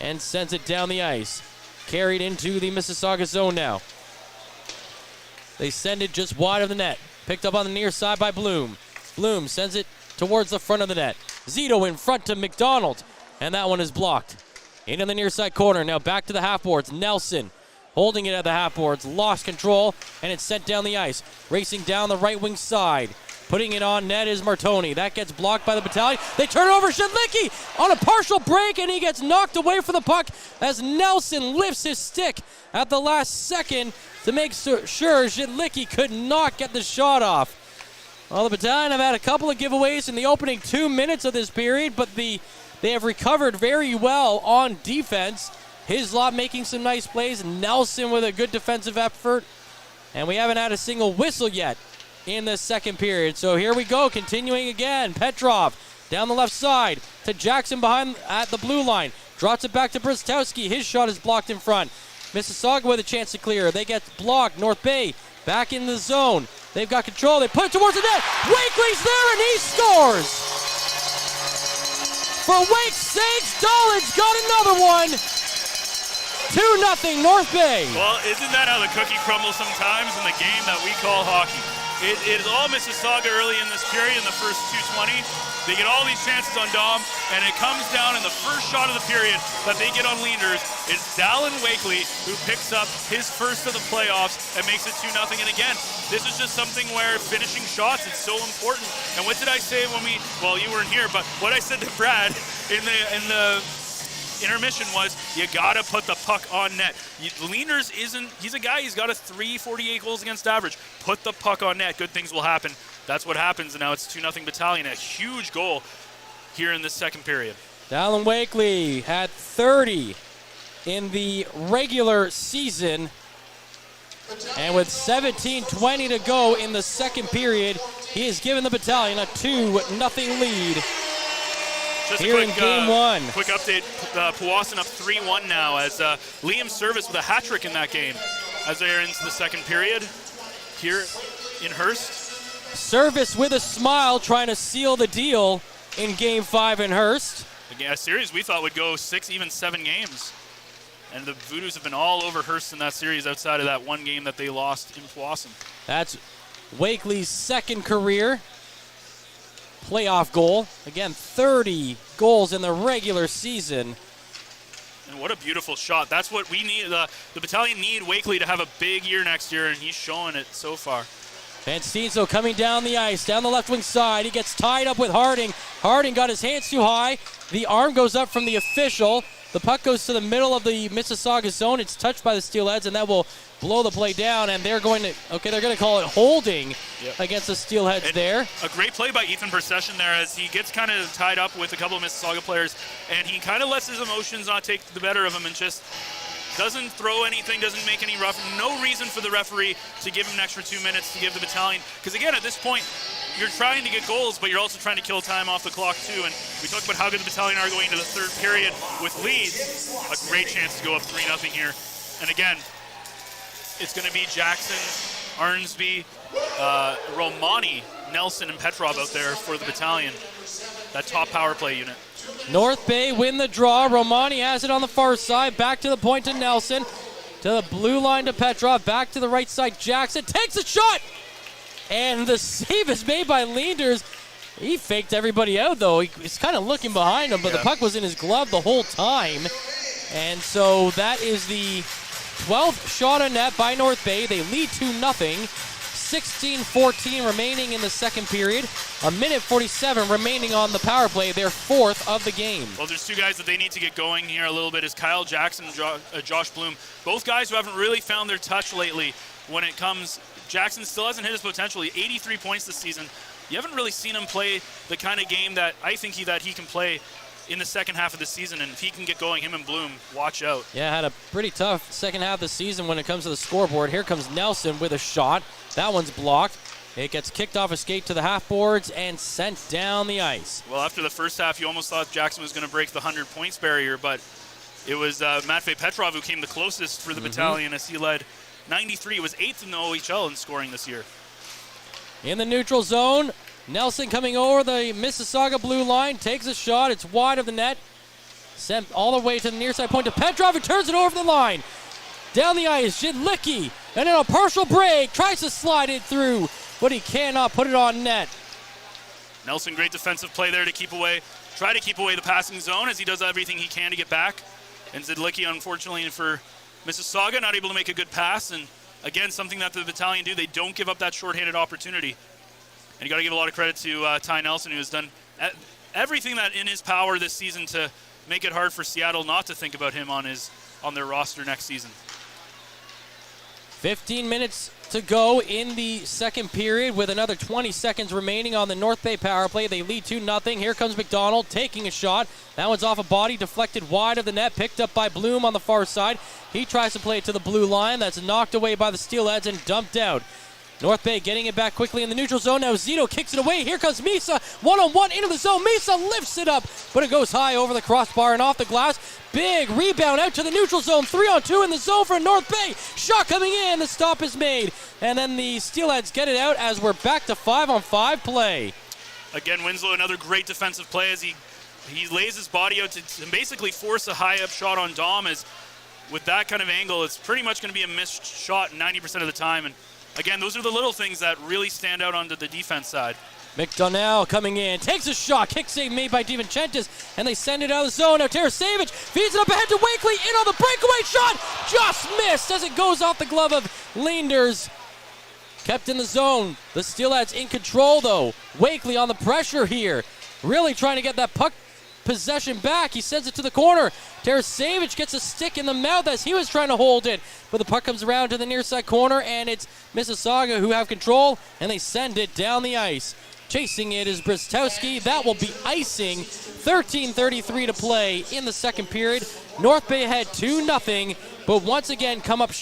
and sends it down the ice. Carried into the Mississauga zone now. They send it just wide of the net. Picked up on the near side by Bloom. Bloom sends it towards the front of the net. Zito in front to McDonald. And that one is blocked. Into the near side corner. Now back to the half boards. Nelson holding it at the half boards, lost control, and it's sent down the ice. Racing down the right wing side. Putting it on net is Martoni. That gets blocked by the Battalion. They turn it over Zhidlicki on a partial break, and he gets knocked away from the puck as Nelson lifts his stick at the last second to make sure Zhidlicki could not get the shot off. Well, the Battalion have had a couple of giveaways in the opening 2 minutes of this period, but they have recovered very well on defense. Hislop making some nice plays. Nelson with a good defensive effort. And we haven't had a single whistle yet in the second period. So here we go, continuing again. Petrov down the left side to Jackson behind at the blue line. Drops it back to Bristowski. His shot is blocked in front. Mississauga with a chance to clear. They get blocked. North Bay back in the zone. They've got control. They put it towards the net. Wakely's there and he scores. For Wake's sakes, Dolan's got another one. 2-0 North Bay. Well, isn't that how the cookie crumbles sometimes in the game that we call hockey? It is all Mississauga early in this period in the first 2:20. They get all these chances on Dom, and it comes down in the first shot of the period that they get on leaders. It's Dallin Wakely who picks up his first of the playoffs and makes it 2-0. And again, this is just something where finishing shots is so important. And what did I say when well, you weren't here, but what I said to Brad in the intermission was you gotta put the puck on net. Leaners he's a guy, he's got a 3.48 goals against average. Put the puck on net, good things will happen. That's what happens, and now it's 2-0 Battalion. A huge goal here in this second period. Dallin Wakely had 30 in the regular season, and with 17:20 to go in the second period, he has given the Battalion a 2-0 lead. Just here a quick, in game one. Quick update, Powassan up 3-1 now as Liam Service with a hat trick in that game as they are into the second period here in Hearst. Service with a smile, trying to seal the deal in Game 5 in Hearst. Again, a series we thought would go 6, even 7 games. And the Voodoos have been all over Hearst in that series outside of that one game that they lost in Powassan. That's Wakely's second career playoff goal. Again, 30 goals in the regular season. And what a beautiful shot. That's what we need. The Battalion need Wakely to have a big year next year, and he's showing it so far. Van Steenso coming down the ice, down the left wing side. He gets tied up with Harding. Harding got his hands too high. The arm goes up from the official. The puck goes to the middle of the Mississauga zone. It's touched by the Steelheads, and that will blow the play down. And they're going to call it holding against the Steelheads and there. A great play by Ethan Procession there as he gets kind of tied up with a couple of Mississauga players, and he kind of lets his emotions not take the better of him and just doesn't throw anything, doesn't make any rough. No reason for the referee to give him an extra 2 minutes to give the Battalion. Because again, at this point, you're trying to get goals, but you're also trying to kill time off the clock too. And we talked about how good the Battalion are going into the third period with leads. A great chance to go up 3-0 here. And again, it's going to be Jackson, Arnsby, Romani, Nelson, and Petrov out there for the Battalion. That top power play unit. North Bay win the draw. Romani has it on the far side. Back to the point to Nelson. To the blue line to Petrov. Back to the right side. Jackson takes a shot. And the save is made by Leanders. He faked everybody out, though. He's kind of looking behind him, but the puck was in his glove the whole time. And so that is the 12th shot on net by North Bay. They lead 2-0. 16-14 remaining in the second period. A minute 47 remaining on the power play. Their fourth of the game. Well, there's two guys that they need to get going here a little bit is Kyle Jackson and Josh Bloom. Both guys who haven't really found their touch lately when it comes. Jackson still hasn't hit his potential. 83 points this season. You haven't really seen him play the kind of game that I think he can play in the second half of the season, and if he can get going, him and Bloom, watch out. Yeah, had a pretty tough second half of the season when it comes to the scoreboard. Here comes Nelson with a shot. That one's blocked. It gets kicked off a skate to the half boards and sent down the ice. Well, after the first half, you almost thought Jackson was going to break the 100 points barrier, but it was Matvey Petrov who came the closest for the Battalion as he led 93. It was 8th in the OHL in scoring this year. In the neutral zone, Nelson coming over the Mississauga blue line, takes a shot. It's wide of the net. Sent all the way to the near side point to Petrov, who turns it over the line. Down the ice, Jidlicki, and then a partial break. Tries to slide it through, but he cannot put it on net. Nelson, great defensive play there to try to keep away the passing zone as he does everything he can to get back. And Jidlicki, unfortunately for Mississauga, not able to make a good pass. And again, something that the Battalion do, they don't give up that shorthanded opportunity. And you got to give a lot of credit to Ty Nelson, who has done everything that in his power this season to make it hard for Seattle not to think about him on their roster next season. 15 minutes to go in the second period with another 20 seconds remaining on the North Bay power play. They lead 2-0. Here comes McDonald taking a shot. That one's off a body, deflected wide of the net, picked up by Bloom on the far side. He tries to play it to the blue line. That's knocked away by the Steelheads and dumped out. North Bay getting it back quickly in the neutral zone. Now Zito kicks it away. Here comes Misa. One-on-one into the zone. Misa lifts it up, but it goes high over the crossbar and off the glass. Big rebound out to the neutral zone. 3-on-2 in the zone for North Bay. Shot coming in. The stop is made. And then the Steelheads get it out as we're back to 5-on-5 play. Again, Winslow, another great defensive play as he lays his body out to basically force a high-up shot on Dom. As with that kind of angle, it's pretty much going to be a missed shot 90% of the time. And again, those are the little things that really stand out on the defense side. McDonnell coming in, takes a shot, kick save made by DiVincentis, and they send it out of the zone. Now Tarasevic feeds it up ahead to Wakely, in on the breakaway shot, just missed as it goes off the glove of Leanders. Kept in the zone. The Steelheads in control though. Wakely on the pressure here, really trying to get that puck possession back. He sends it to the corner. Tarasevic gets a stick in the mouth as he was trying to hold it, but the puck comes around to the near side corner, and it's Mississauga who have control, and they send it down the ice. Chasing it is Bristowski. That will be icing. 13:33 to play in the second period. North Bay ahead 2-0, but once again come up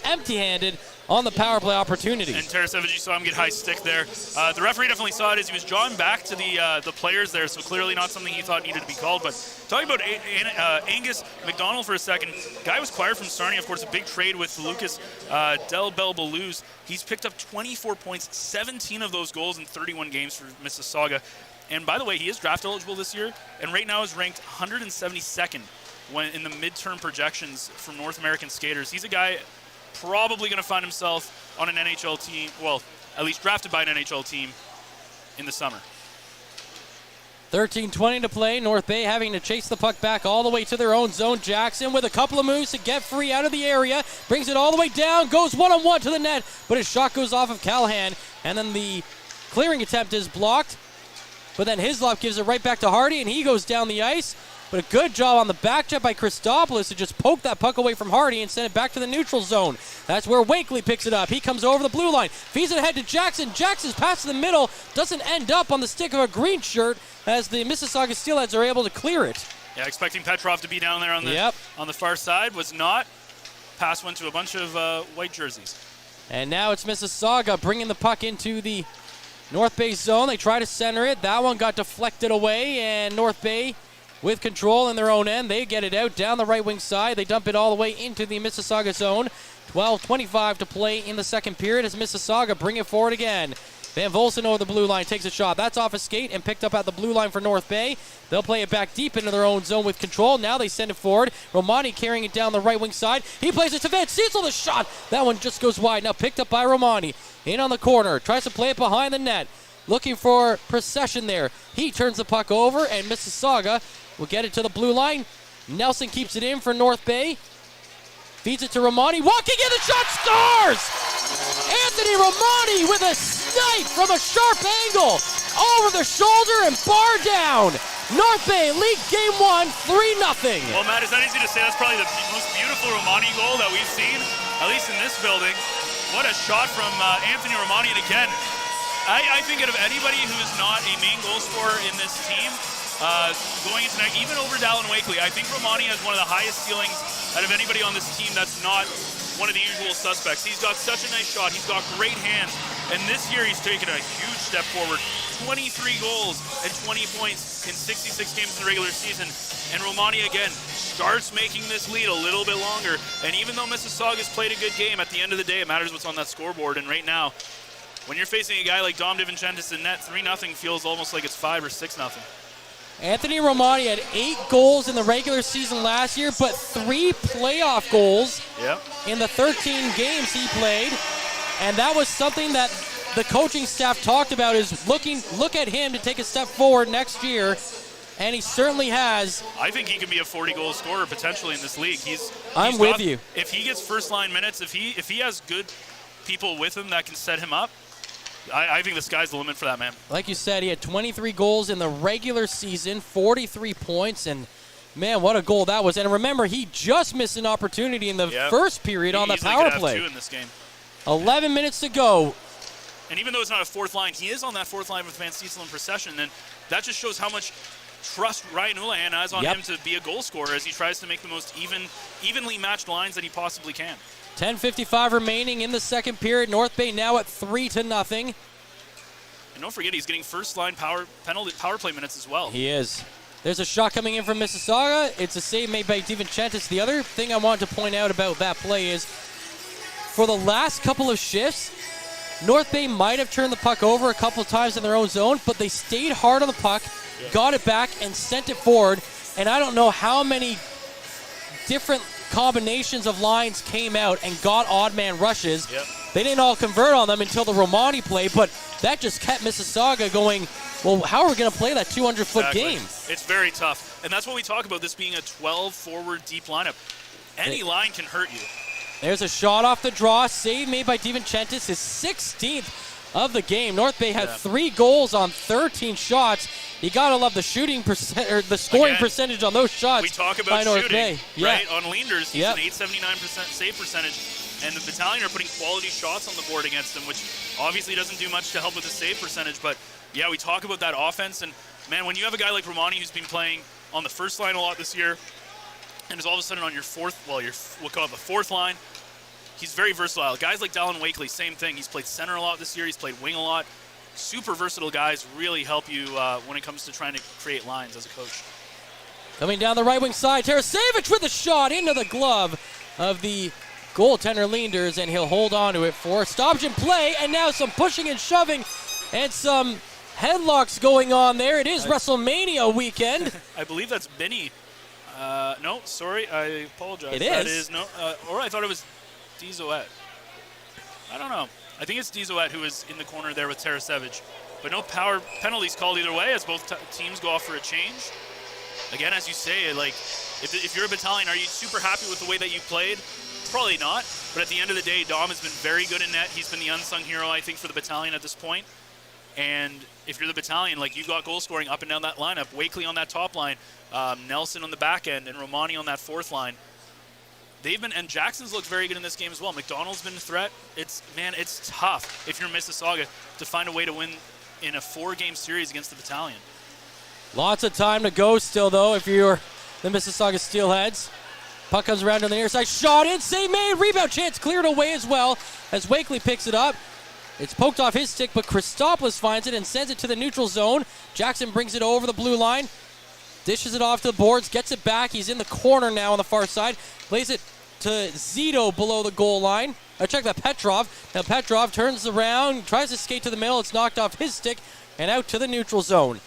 empty-handed on the power play opportunity. And Tarasevic, you saw him get high stick there. The referee definitely saw it as he was drawing back to the players there, so clearly not something he thought needed to be called. But talking about Angus McDonald for a second, guy was acquired from Sarnia, of course, a big trade with Lucas Del Belbaluz. He's picked up 24 points, 17 of those goals in 31 games for Mississauga. And by the way, he is draft eligible this year, and right now is ranked 172nd in the midterm projections from North American skaters. He's a guy probably going to find himself on an NHL team, well, at least drafted by an NHL team in the summer. 13:20 to play. North Bay having to chase the puck back all the way to their own zone. Jackson with a couple of moves to get free out of the area. Brings it all the way down. Goes one-on-one to the net. But his shot goes off of Callahan. And then the clearing attempt is blocked. But then Hislop gives it right back to Hardy. And he goes down the ice. But a good job on the back check by Christopoulos to just poke that puck away from Hardy and send it back to the neutral zone. That's where Wakely picks it up. He comes over the blue line. Feeds it ahead to Jackson. Jackson's pass to the middle. Doesn't end up on the stick of a green shirt as the Mississauga Steelheads are able to clear it. Yeah, expecting Petrov to be down there on the far side. Was not. Pass went to a bunch of white jerseys. And now it's Mississauga bringing the puck into the North Bay zone. They try to center it. That one got deflected away, and North Bay with control in their own end. They get it out down the right wing side. They dump it all the way into the Mississauga zone. 12:25 to play in the second period as Mississauga bring it forward again. Van Volsen over the blue line takes a shot. That's off a skate and picked up at the blue line for North Bay. They'll play it back deep into their own zone with control. Now they send it forward. Romani carrying it down the right wing side. He plays it to Van Cecil, the shot. That one just goes wide. Now picked up by Romani. In on the corner. Tries to play it behind the net. Looking for procession there. He turns the puck over, and Mississauga will get it to the blue line. Nelson keeps it in for North Bay. Feeds it to Romani. Walking in, the shot scores! Anthony Romani with a snipe from a sharp angle. Over the shoulder and bar down. North Bay lead game one, 3-0. Well, Matt, it's not easy to say. That's probably the most beautiful Romani goal that we've seen, at least in this building. What a shot from Anthony Romani. And again, I think out of anybody who is not a main goal scorer in this team, going into tonight, even over Dallin Wakely, I think Romani has one of the highest ceilings out of anybody on this team that's not one of the usual suspects. He's got such a nice shot. He's got great hands. And this year he's taken a huge step forward. 23 goals and 20 points in 66 games in the regular season. And Romani, again, starts making this lead a little bit longer. And even though Mississauga's played a good game, at the end of the day, it matters what's on that scoreboard. And right now, when you're facing a guy like Dom DiVincentis in net, 3-0 feels almost like it's 5 or 6-0. Anthony Romani had 8 goals in the regular season last year, but 3 playoff goals in the 13 games he played. And that was something that the coaching staff talked about, is look at him to take a step forward next year. And he certainly has. I think he could be a 40-goal scorer potentially in this league. I'm with you. If he gets first-line minutes, if he has good people with him that can set him up, I think the sky's the limit for that man. Like you said, he had 23 goals in the regular season, 43 points, and man, what a goal that was. And remember, he just missed an opportunity in the first period on the power play. 2 in this game. 11 minutes to go. And even though it's not a fourth line, he is on that fourth line with Van Cecil in procession, and that just shows how much trust Ryan Houlihan has on him to be a goal scorer as he tries to make the most evenly matched lines that he possibly can. 10:55 remaining in the second period. North Bay now at 3-0. And don't forget, he's getting first-line power play minutes as well. He is. There's a shot coming in from Mississauga. It's a save made by DiVincentis. The other thing I wanted to point out about that play is, for the last couple of shifts, North Bay might have turned the puck over a couple of times in their own zone, but they stayed hard on the puck, got it back, and sent it forward. And I don't know how many different combinations of lines came out and got odd man rushes. They didn't all convert on them until the Romani play, but that just kept Mississauga going, well, how are we going to play that 200-foot game? It's very tough. And that's what we talk about, this being a 12-forward deep lineup. Any line can hurt you. There's a shot off the draw, save made by DiVincentis, his 16th of the game. North Bay had 3 goals on 13 shots. You gotta love the shooting the scoring percentage on those shots. We talk about by North shooting, Bay. right? On Leanders, he's an 879% save percentage, and the Battalion are putting quality shots on the board against him, which obviously doesn't do much to help with the save percentage. But yeah, we talk about that offense, and man, when you have a guy like Romani who's been playing on the first line a lot this year, and is all of a sudden on your fourth line, he's very versatile. Guys like Dallin Wakely, same thing. He's played center a lot this year. He's played wing a lot. Super versatile guys really help you when it comes to trying to create lines as a coach. Coming down the right wing side, Tarasevic with a shot into the glove of the goaltender Leanders, and he'll hold on to it for a stoppage in play, and now some pushing and shoving and some headlocks going on there. It is WrestleMania weekend. I believe that's Benny. No, sorry, I apologize. It That is? no, or I thought it was Dizoet. I don't know. I think it's Dizoet who is in the corner there with Tarasevic. But no power penalties called either way as both teams go off for a change. Again, as you say, like, if you're a Battalion, are you super happy with the way that you played? Probably not. But at the end of the day, Dom has been very good in net. He's been the unsung hero, I think, for the Battalion at this point. And if you're the Battalion, like, you got goal scoring up and down that lineup. Wakely on that top line, Nelson on the back end, and Romani on that fourth line. And Jackson's looked very good in this game as well. McDonald's been a threat. It's tough if you're Mississauga to find a way to win in a 4-game series against the Battalion. Lots of time to go still, though, if you're the Mississauga Steelheads. Puck comes around on the near side. Shot in, save made, rebound chance cleared away as well as Wakely picks it up. It's poked off his stick, but Christopoulos finds it and sends it to the neutral zone. Jackson brings it over the blue line, dishes it off to the boards, gets it back. He's in the corner now on the far side. Plays it to Zito below the goal line. Check that Petrov. Now Petrov turns around, tries to skate to the middle. It's knocked off his stick and out to the neutral zone.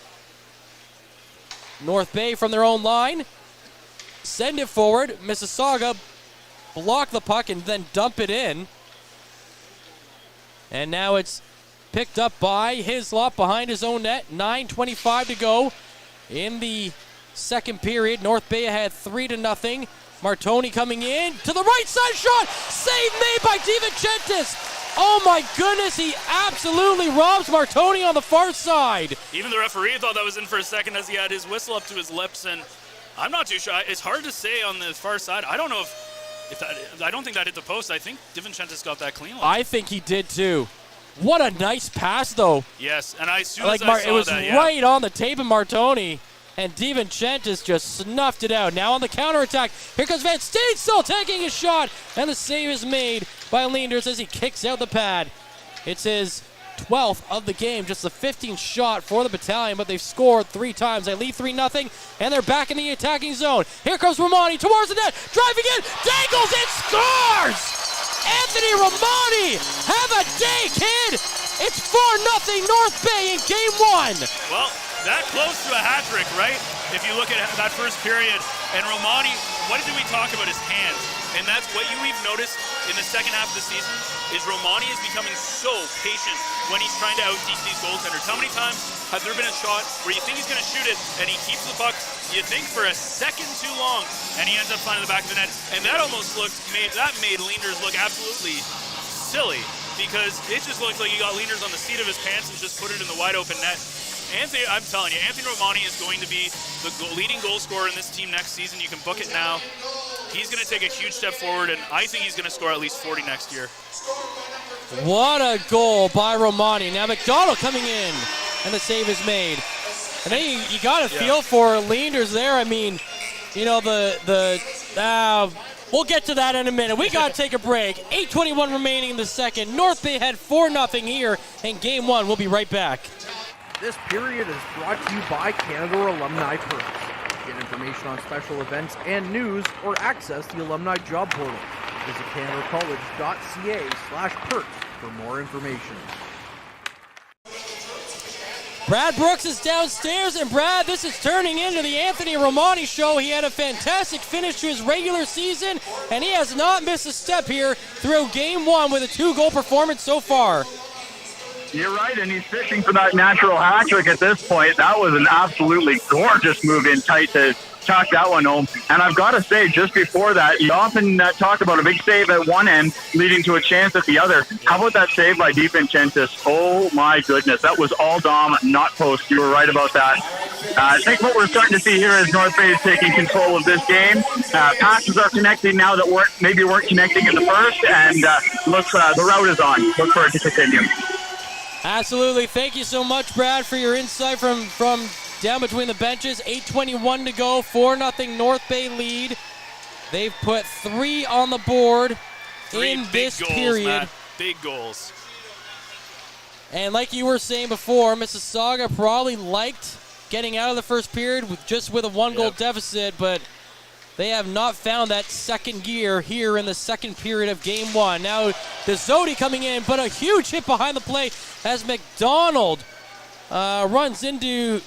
North Bay from their own line. Send it forward. Mississauga block the puck and then dump it in. And now it's picked up by Hislop behind his own net. 9:25 to go in the second period. North Bay ahead 3-0. Martoni coming in to the right side shot. Save made by DiVincentis. Oh my goodness, he absolutely robs Martoni on the far side. Even the referee thought that was in for a second as he had his whistle up to his lips, and I'm not too sure. It's hard to say on the far side. I don't know if that, I don't think that hit the post. I think DiVincentis got that clean. I think he did too. What a nice pass though. Yes, and as soon as I saw it was that, right on the tape of Martoni. And DiVincentis just snuffed it out. Now on the counterattack, here comes Van Steensel taking a shot, and the save is made by Leanders as he kicks out the pad. It's his 12th of the game, just the 15th shot for the Battalion, but they've scored 3 times. They lead 3-0, and they're back in the attacking zone. Here comes Romani towards the net, driving in, dangles, and scores! Anthony Romani, have a day, kid! It's 4-0 North Bay in Game 1. Well, that close to a hat trick, right? If you look at that first period, and Romani, what did we talk about? His hands. And that's what we've noticed in the second half of the season, is Romani is becoming so patient when he's trying to out-deke these goaltenders. How many times have there been a shot where you think he's going to shoot it, and he keeps the puck, you think, for a second too long, and he ends up finding the back of the net. And that almost made Leanders look absolutely silly, because it just looks like he got Leanders on the seat of his pants and just put it in the wide open net. I'm telling you, Anthony Romani is going to be the leading goal scorer in this team next season. You can book it now. He's going to take a huge step forward, and I think he's going to score at least 40 next year. What a goal by Romani. Now McDonald coming in, and the save is made. And then you got to feel for Leanders there. I mean, you know, we'll get to that in a minute. We got to take a break. 8:21 remaining in the second. North Bay had 4-0 here in Game 1. We'll be right back. This period is brought to you by Canada Alumni Perks. Get information on special events and news, or access the Alumni Job Portal. Visit canadacollege.ca/perks for more information. Brad Brooks is downstairs, and Brad, this is turning into the Anthony Romani show. He had a fantastic finish to his regular season, and he has not missed a step here through Game 1 with a 2-goal performance so far. You're right, and he's fishing for that natural hat trick at this point. That was an absolutely gorgeous move in tight to tuck that one home. And I've got to say, just before that, you often talk about a big save at one end leading to a chance at the other. How about that save by DiVincentis? Oh, my goodness. That was all Dom, not post. You were right about that. I think what we're starting to see here is North Bay is taking control of this game. Passes are connecting now that weren't connecting in the first, and the route is on. Look for it to continue. Absolutely. Thank you so much, Brad, for your insight from down between the benches. 8:21 to go. 4-0 North Bay lead. They've put 3 on the board in big this goals, period. Matt. Big goals. And like you were saying before, Mississauga probably liked getting out of the first period with a one-goal deficit, but they have not found that second gear here in the second period of game one. Now, the Zodi coming in, but a huge hit behind the play as McDonald runs into,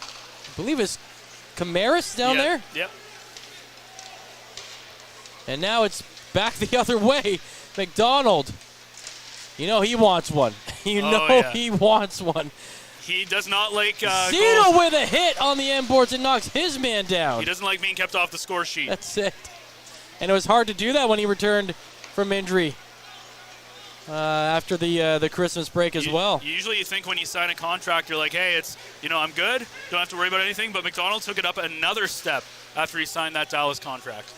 I believe it's Camaris down there. Yep. And now it's back the other way. McDonald, you know he wants one. He wants one. He does not like Zito goals. with a hit on the end boards and knocks his man down. He doesn't like being kept off the score sheet. That's it. And it was hard to do that when he returned from injury after the Christmas break as well. Usually you think when you sign a contract, you're like, hey, I'm good. Don't have to worry about anything. But McDonald took it up another step after he signed that Dallas contract.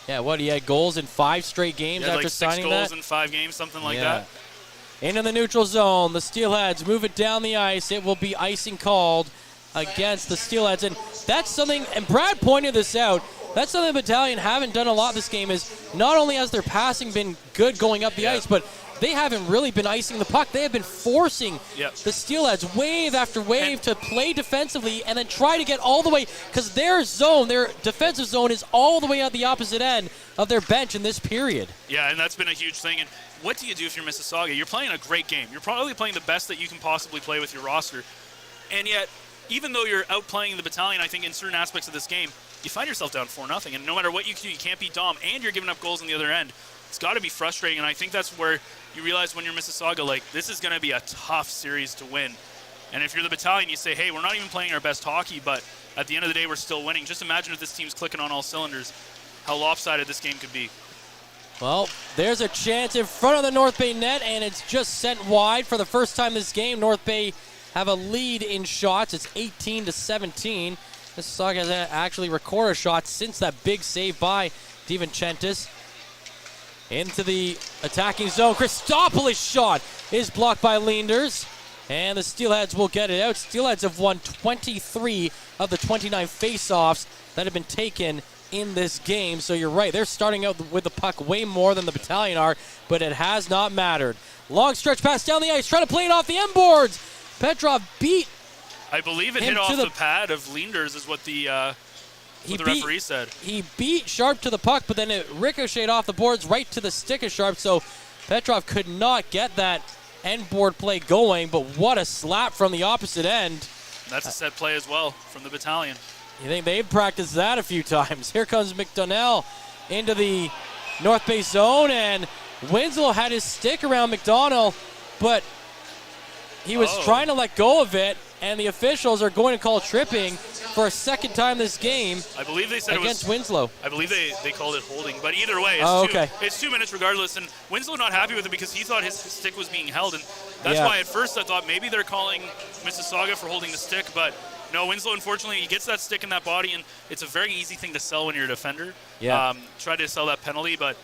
Yeah, he had goals in 5 straight games after signing that? 6 goals in 5 games, something like that. Into the neutral zone, the Steelheads move it down the ice. It will be icing called against the Steelheads. And that's something, and Brad pointed this out, that's something the Battalion haven't done a lot this game is not only has their passing been good going up the ice, but they haven't really been icing the puck. They have been forcing the Steelheads wave after wave to play defensively and then try to get all the way, because their defensive zone is all the way at the opposite end of their bench in this period. Yeah, and that's been a huge thing. And what do you do if you're Mississauga? You're playing a great game. You're probably playing the best that you can possibly play with your roster. And yet, even though you're outplaying the Battalion, I think in certain aspects of this game, you find yourself down 4-0. And no matter what you do, you can't beat Dom, and you're giving up goals on the other end. It's got to be frustrating, and I think that's where you realize when you're Mississauga, this is going to be a tough series to win. And if you're the Battalion, you say, hey, we're not even playing our best hockey, but at the end of the day, we're still winning. Just imagine if this team's clicking on all cylinders, how lopsided this game could be. Well, there's a chance in front of the North Bay net, and it's just sent wide for the first time this game. North Bay have a lead in shots. It's 18-17. Mississauga has actually recorded a shot since that big save by DiVincentis. Into the attacking zone. Christopoulos' shot is blocked by Leenders. And the Steelheads will get it out. Steelheads have won 23 of the 29 face-offs that have been taken in this game. So you're right. They're starting out with the puck way more than the Battalion are, but it has not mattered. Long stretch pass down the ice. Trying to play it off the end boards. Petrov beat. I believe it hit off the pad of Leenders is what the referee said. He beat Sharp to the puck, but then it ricocheted off the boards right to the stick of Sharp, so Petrov could not get that end board play going, but what a slap from the opposite end. And that's a set play as well from the Battalion. You think they've practiced that a few times. Here comes McDonnell into the North Bay zone, and Winslow had his stick around McDonnell, but he was trying to let go of it, and the officials are going to call tripping for a second time this game. I believe they said against it was Winslow. I believe they called it holding, but either way, it's 2 minutes regardless. And Winslow not happy with it because he thought his stick was being held, and that's why at first I thought maybe they're calling Mississauga for holding the stick, but no, Winslow unfortunately he gets that stick in that body, and it's a very easy thing to sell when you're a defender. Try to sell that penalty, but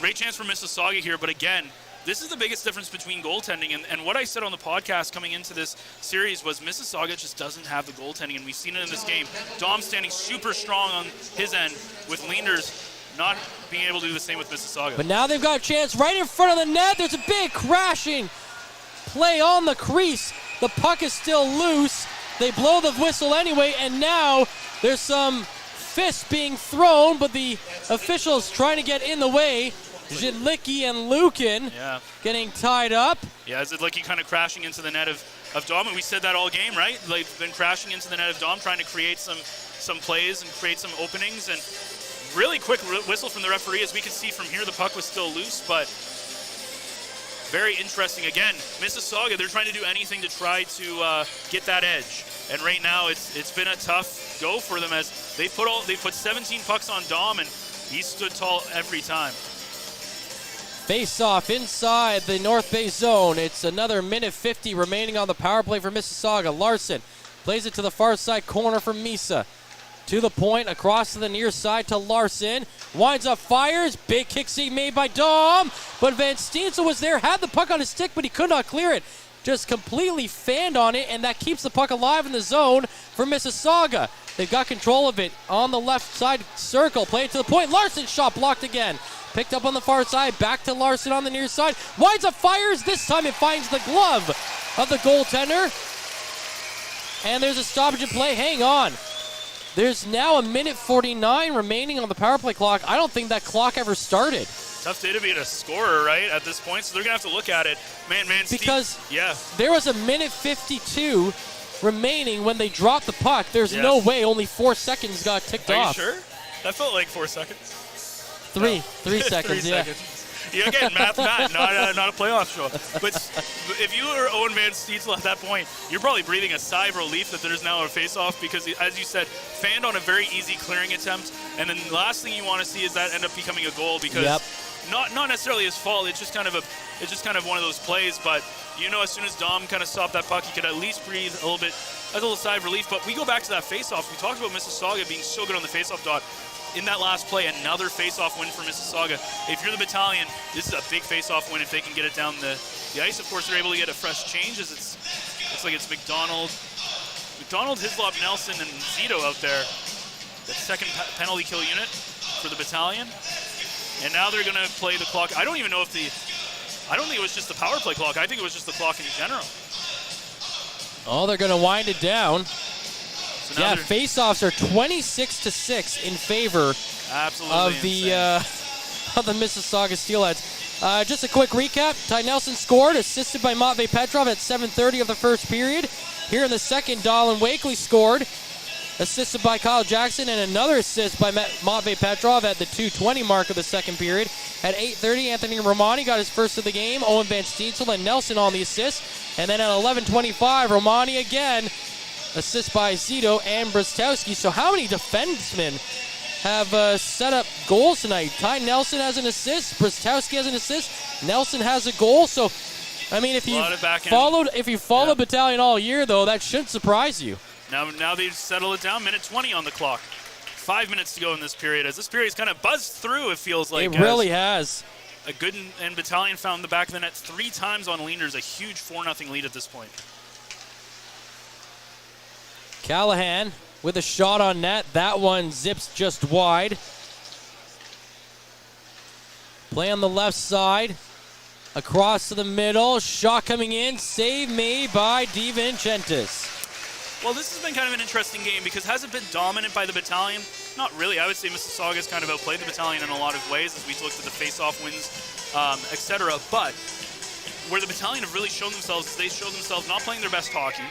great chance for Mississauga here. But again, this is the biggest difference between goaltending, and what I said on the podcast coming into this series was Mississauga just doesn't have the goaltending, and we've seen it in this game. Dom standing super strong on his end with Leenders not being able to do the same with Mississauga. But now they've got a chance right in front of the net. There's a big crashing play on the crease. The puck is still loose. They blow the whistle anyway, and now there's some fists being thrown, but the officials trying to get in the way. Zidlicki and Lukin getting tied up. Yeah, Zidlicki kind of crashing into the net of Dom, and we said that all game, right? They've been crashing into the net of Dom, trying to create some plays and create some openings, and really quick whistle from the referee. As we can see from here, the puck was still loose, but very interesting. Again, Mississauga, they're trying to do anything to try to get that edge, and right now it's been a tough go for them as they put 17 pucks on Dom, and he stood tall every time. Face-off inside the North Bay zone. It's another minute 50 remaining on the power play for Mississauga. Larson plays it to the far side corner for Misa. To the point, across to the near side to Larson. Winds up, fires. Big kick save made by Dom. But Van Steensel was there, had the puck on his stick, but he could not clear it. Just completely fanned on it, and that keeps the puck alive in the zone for Mississauga. They've got control of it on the left side circle. Play it to the point. Larson shot blocked again. Picked up on the far side. Back to Larson on the near side. Winds up, fires. This time it finds the glove of the goaltender. And there's a stoppage in play. Hang on. There's now a minute 49 remaining on the power play clock. I don't think that clock ever started. Tough day to be a scorer, right, at this point, so they're going to have to look at it. Man, because yeah. There was a minute 52 remaining when they dropped the puck. There's no way only 4 seconds got ticked off. Are you sure? That felt like 4 seconds. Three seconds, 3 yeah. seconds. Yeah, again, math, not a playoff show. But if you were Owen Van Steezel at that point, you're probably breathing a sigh of relief that there's now a face-off because, as you said, fanned on a very easy clearing attempt, and then the last thing you want to see is that end up becoming a goal because not necessarily his fault. It's just kind of one of those plays. But as soon as Dom kind of stopped that puck, he could at least breathe a little sigh of relief. But we go back to that face-off. We talked about Mississauga being so good on the face-off dot. In that last play, another face-off win for Mississauga. If you're the Battalion, this is a big face-off win if they can get it down the ice. Of course, they're able to get a fresh change as it looks like it's McDonald, Hislop, Nelson, and Zito out there. The second penalty kill unit for the Battalion. And now they're going to play the clock. I don't think it was just the power play clock. I think it was just the clock in general. Oh, they're going to wind it down. So yeah, face-offs are 26-6 in favor of the Mississauga Steelheads. Just a quick recap. Ty Nelson scored, assisted by Matvei Petrov at 7:30 of the first period. Here in the second, Dallin Wakely scored, assisted by Kyle Jackson, and another assist by Matvei Petrov at the 2:20 mark of the second period. At 8:30, Anthony Romani got his first of the game. Owen Van Steensel and Nelson on the assist. And then at 11:25, Romani again, assist by Zito and Brzezowski. So how many defensemen have set up goals tonight? Ty Nelson has an assist. Brzezowski has an assist. Nelson has a goal. So, I mean, if you followed Battalion all year, though, that shouldn't surprise you. Now they've settled it down. Minute 20 on the clock. 5 minutes to go in this period. As this period's kind of buzzed through, it feels like. It really has. A good and Battalion found the back of the net 3 times on Leaders. A huge 4-0 lead at this point. Callahan with a shot on net. That one zips just wide. Play on the left side. Across to the middle. Shot coming in. Save made by DiVincentis. Well, this has been kind of an interesting game because has it been dominant by the Battalion? Not really. I would say Mississauga's kind of outplayed the Battalion in a lot of ways as we looked at the face-off wins, etc. But where the Battalion have really shown themselves is they showed themselves not playing their best hockey.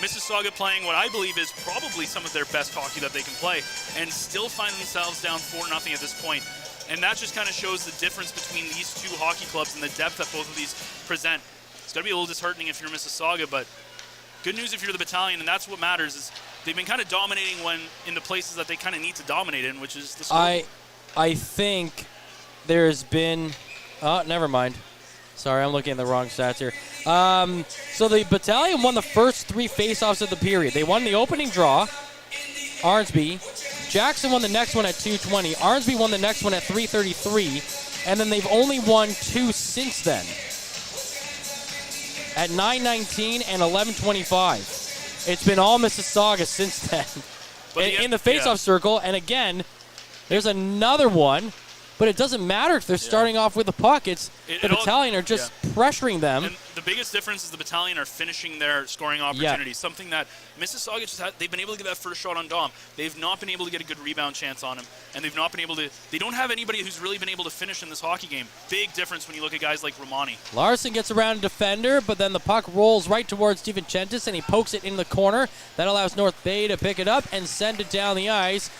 Mississauga playing what I believe is probably some of their best hockey that they can play and still find themselves down 4-0 at this point. And that just kind of shows the difference between these two hockey clubs and the depth that both of these present. It's going to be a little disheartening if you're Mississauga, but good news if you're the Battalion, and that's what matters, is they've been kind of dominating when in the places that they kind of need to dominate in, which is the score. I think there's been... Oh, never mind. Sorry, I'm looking at the wrong stats here. So the Battalion won the first 3 faceoffs of the period. They won the opening draw, Arnsby. Jackson won the next one at 2:20. Arnsby won the next one at 3:33. And then they've only won 2 since then. At 9:19 and 11:25. It's been all Mississauga since then. in the faceoff circle. And again, there's another one. But it doesn't matter if they're starting off with the puck. The Battalion are just pressuring them. And the biggest difference is the Battalion are finishing their scoring opportunities. Something that Mississauga just had. They've been able to get that first shot on Dom. They've not been able to get a good rebound chance on him. And they've not been able to. They don't have anybody who's really been able to finish in this hockey game. Big difference when you look at guys like Romani. Larson gets around a defender, but then the puck rolls right towards DiVincentis, and he pokes it in the corner. That allows North Bay to pick it up and send it down the ice.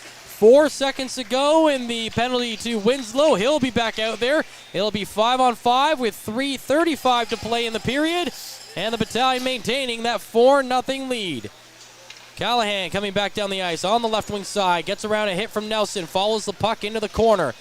4 seconds to go in the penalty to Winslow. He'll be back out there. It'll be 5-on-5 with 3:35 to play in the period. And the Battalion maintaining that 4-0 lead. Callahan coming back down the ice on the left wing side. Gets around a hit from Nelson. Follows the puck into the corner.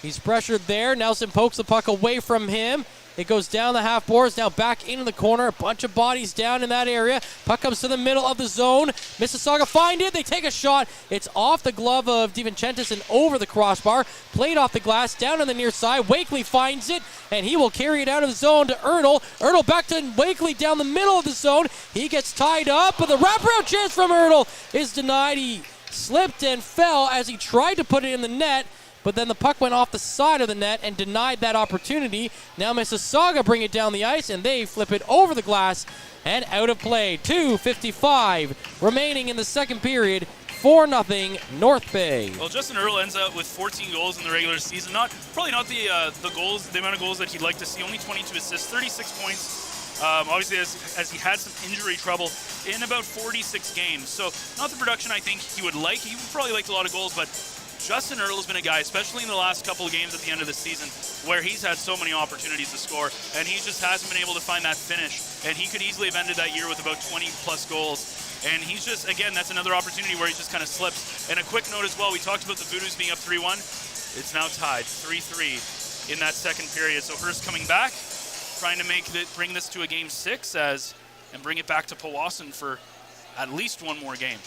He's pressured there. Nelson pokes the puck away from him. It goes down the half boards, now back into the corner. A bunch of bodies down in that area. Puck comes to the middle of the zone. Mississauga find it. They take a shot. It's off the glove of DiVincentis and over the crossbar. Played off the glass, down on the near side. Wakely finds it, and he will carry it out of the zone to Ernl. Ernl back to Wakely down the middle of the zone. He gets tied up, but the wraparound chance from Ernl is denied. He slipped and fell as he tried to put it in the net, but then the puck went off the side of the net and denied that opportunity. Now Mississauga bring it down the ice, and they flip it over the glass and out of play. 2:55 remaining in the second period. 4-0 North Bay. Well, Justin Earl ends up with 14 goals in the regular season. Probably not the amount of goals that he'd like to see. Only 22 assists, 36 points. Obviously, as he had some injury trouble in about 46 games. So not the production I think he would like. He would probably like a lot of goals, but Justin Earl has been a guy, especially in the last couple of games at the end of the season, where he's had so many opportunities to score, and he just hasn't been able to find that finish. And he could easily have ended that year with about 20-plus goals. And he's just, again, that's another opportunity where he just kind of slips. And a quick note as well, we talked about the Voodoos being up 3-1. It's now tied 3-3 in that second period. So Hearst coming back, trying to bring this to a game 6 and bring it back to Powassan for at least one more game.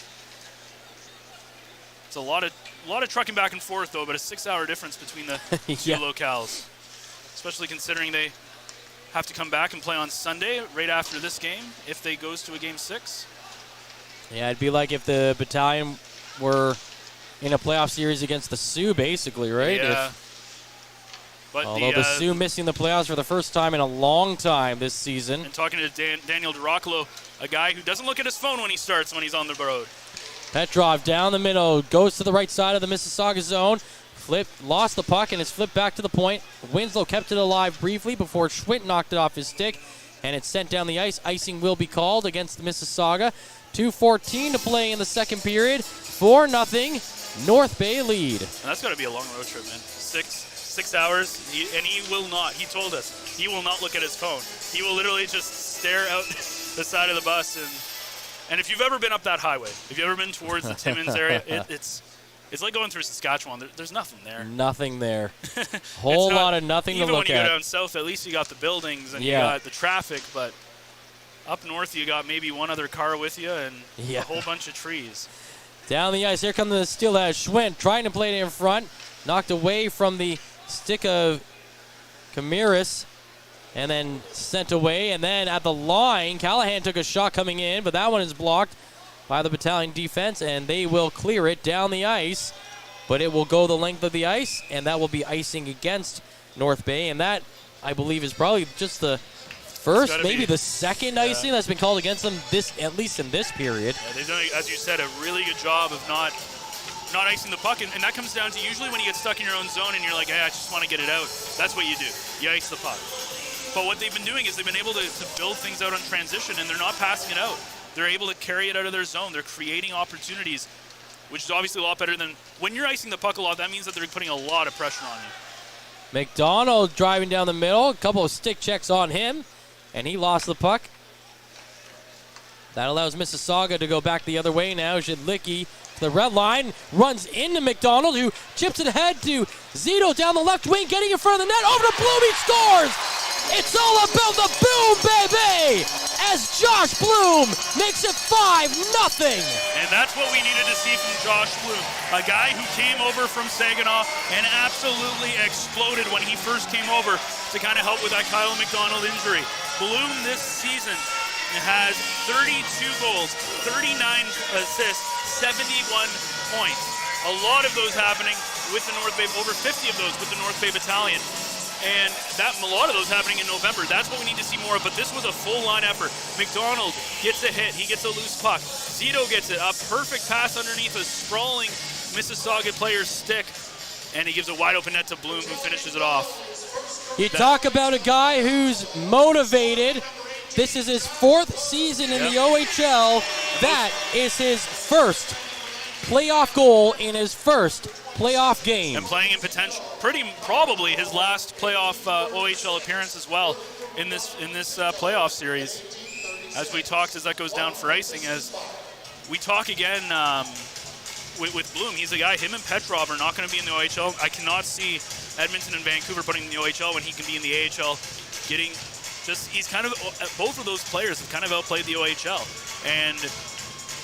It's a lot of trucking back and forth though, but a 6-hour difference between the two locales, especially considering they have to come back and play on Sunday right after this game if they goes to a game 6. Yeah, it'd be like if the Battalion were in a playoff series against the Sioux, basically, right? Yeah. Although the Sioux missing the playoffs for the first time in a long time this season. And talking to Daniel DeRoccolo, a guy who doesn't look at his phone when he's on the road. Petrov down the middle, goes to the right side of the Mississauga zone. Lost the puck, and it's flipped back to the point. Winslow kept it alive briefly before Schwint knocked it off his stick, and it's sent down the ice. Icing will be called against the Mississauga. 2:14 to play in the second period. 4-0 North Bay lead. And that's got to be a long road trip, man. Six hours, and he will not. He told us he will not look at his phone. He will literally just stare out the side of the bus. And if you've ever been up that highway, if you've ever been towards the Timmins area, it's like going through Saskatchewan. There's nothing there. Nothing there. Whole lot of nothing to look at. Even when you go down south, at least you got the buildings and you got the traffic, but up north you got maybe one other car with you and a whole bunch of trees. Down the ice, here come the Steelheads. Schwint trying to play it in front. Knocked away from the stick of Camiris and then sent away. And then at the line, Callahan took a shot coming in, but that one is blocked by the Battalion defense, and they will clear it down the ice. But it will go the length of the ice, and that will be icing against North Bay. And that, I believe, is probably just the first, maybe the second icing that's been called against them, at least in this period. Yeah, they've done, as you said, a really good job of not icing the puck, and that comes down to usually when you get stuck in your own zone and you're like, hey, I just want to get it out. That's what you do. You ice the puck. But what they've been doing is they've been able to build things out on transition, and they're not passing it out. They're able to carry it out of their zone. They're creating opportunities, which is obviously a lot better than when you're icing the puck a lot. That means that they're putting a lot of pressure on you. McDonald driving down the middle, a couple of stick checks on him, and he lost the puck. That allows Mississauga to go back the other way now. Zhidlicki, the red line, runs into McDonald, who chips it ahead to Zito down the left wing, getting in front of the net. Over to Bloom, he scores! It's all about the boom, baby! As Josh Bloom makes it 5-0. And that's what we needed to see from Josh Bloom, a guy who came over from Saginaw and absolutely exploded when he first came over to kind of help with that Kyle McDonald injury. Bloom this season has 32 goals, 39 assists, 71 points. A lot of those happening with the North Bay, over 50 of those with the North Bay Battalion. And a lot of those happening in November. That's what we need to see more of, but this was a full line effort. McDonald gets a hit, he gets a loose puck. Zito gets it, a perfect pass underneath a sprawling Mississauga player's stick, and he gives a wide open net to Bloom, who finishes it off. You talk about a guy who's motivated. This is his 4th season in the OHL. That is his first playoff goal in his first playoff game. And playing in probably his last playoff OHL appearance as well in this playoff series. As we talked, as that goes down for icing, as we talk again with Bloom, he's a guy, him and Petrov are not going to be in the OHL. I cannot see Edmonton and Vancouver putting in the OHL when he can be in the AHL. He's kind of, both of those players have kind of outplayed the OHL. And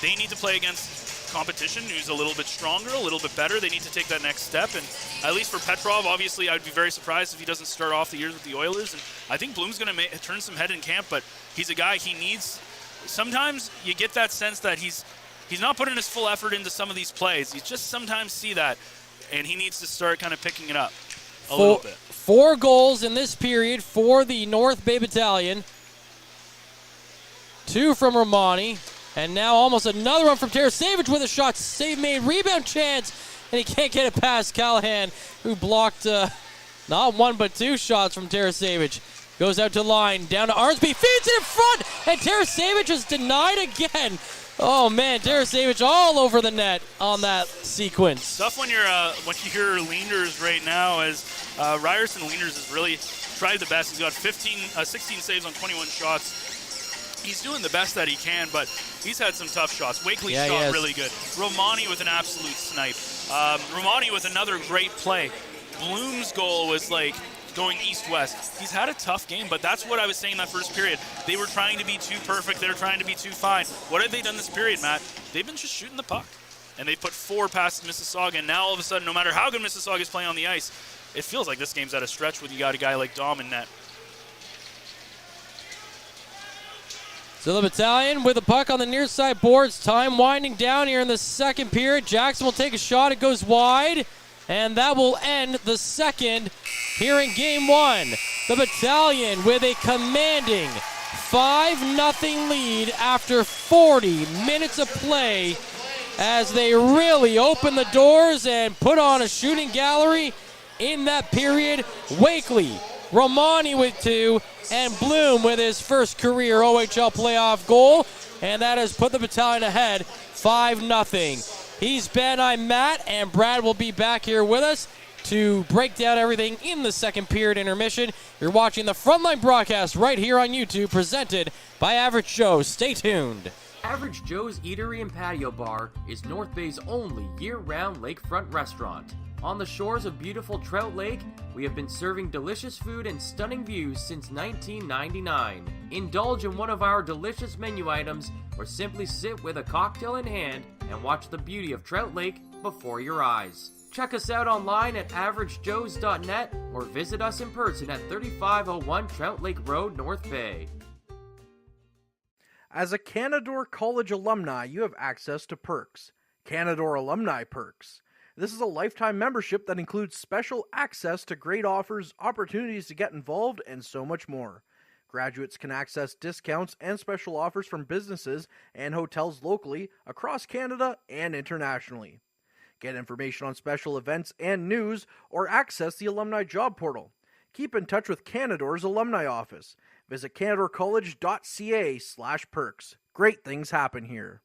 they need to play against competition who's a little bit stronger, a little bit better. They need to take that next step, and at least for Petrov, obviously I'd be very surprised if he doesn't start off the years with the Oilers, and I think Bloom's going to turn some head in camp, but he's a guy he needs. Sometimes you get that sense that he's not putting his full effort into some of these plays. You just sometimes see that, and he needs to start kind of picking it up a little bit. 4 goals in this period for the North Bay Battalion. 2 from Romani, and now almost another one from Tarasevich with a shot. Save made, rebound chance, and he can't get it past Callahan, who blocked not 1 but 2 shots from Tarasevich. Goes out to line, down to Arnsby, feeds it in front, and Tarasevich is denied again. Oh man, Tarasevich all over the net on that sequence. Tough when you're hear Leanders right now, as Ryerson Leanders has really tried the best. He's got 16 saves on 21 shots. He's doing the best that he can, but he's had some tough shots. Wakely's shot really good. Romani with an absolute snipe. Romani with another great play. Bloom's goal was like going east-west. He's had a tough game, but that's what I was saying in that first period. They were trying to be too perfect. They were trying to be too fine. What have they done this period, Matt? They've been just shooting the puck. And they put 4 past Mississauga, and now all of a sudden, no matter how good Mississauga is playing on the ice, it feels like this game's at a stretch when you got a guy like Dom in net. So the Battalion with the puck on the near side boards. Time winding down here in the second period. Jackson will take a shot. It goes wide. And that will end the second here in Game 1. The Battalion with a commanding 5-0 lead after 40 minutes of play as they really open the doors and put on a shooting gallery in that period. Wakely, Romani with 2, and Bloom with his first career OHL playoff goal. And that has put the Battalion ahead 5-0. He's Ben, I'm Matt, and Brad will be back here with us to break down everything in the second period intermission. You're watching the Frontline broadcast right here on YouTube, presented by Average Joe. Stay tuned. Average Joe's Eatery and Patio Bar is North Bay's only year-round lakefront restaurant. On the shores of beautiful Trout Lake, we have been serving delicious food and stunning views since 1999. Indulge in one of our delicious menu items, or simply sit with a cocktail in hand and watch the beauty of Trout Lake before your eyes. Check us out online at averagejoes.net or visit us in person at 3501 Trout Lake Road, North Bay. As a Canadore College alumni, you have access to perks. Canadore Alumni Perks. This is a lifetime membership that includes special access to great offers, opportunities to get involved, and so much more. Graduates can access discounts and special offers from businesses and hotels locally, across Canada, and internationally. Get information on special events and news, or access the alumni job portal. Keep in touch with Canadore's alumni office. Visit canadorecollege.ca/perks. Great things happen here.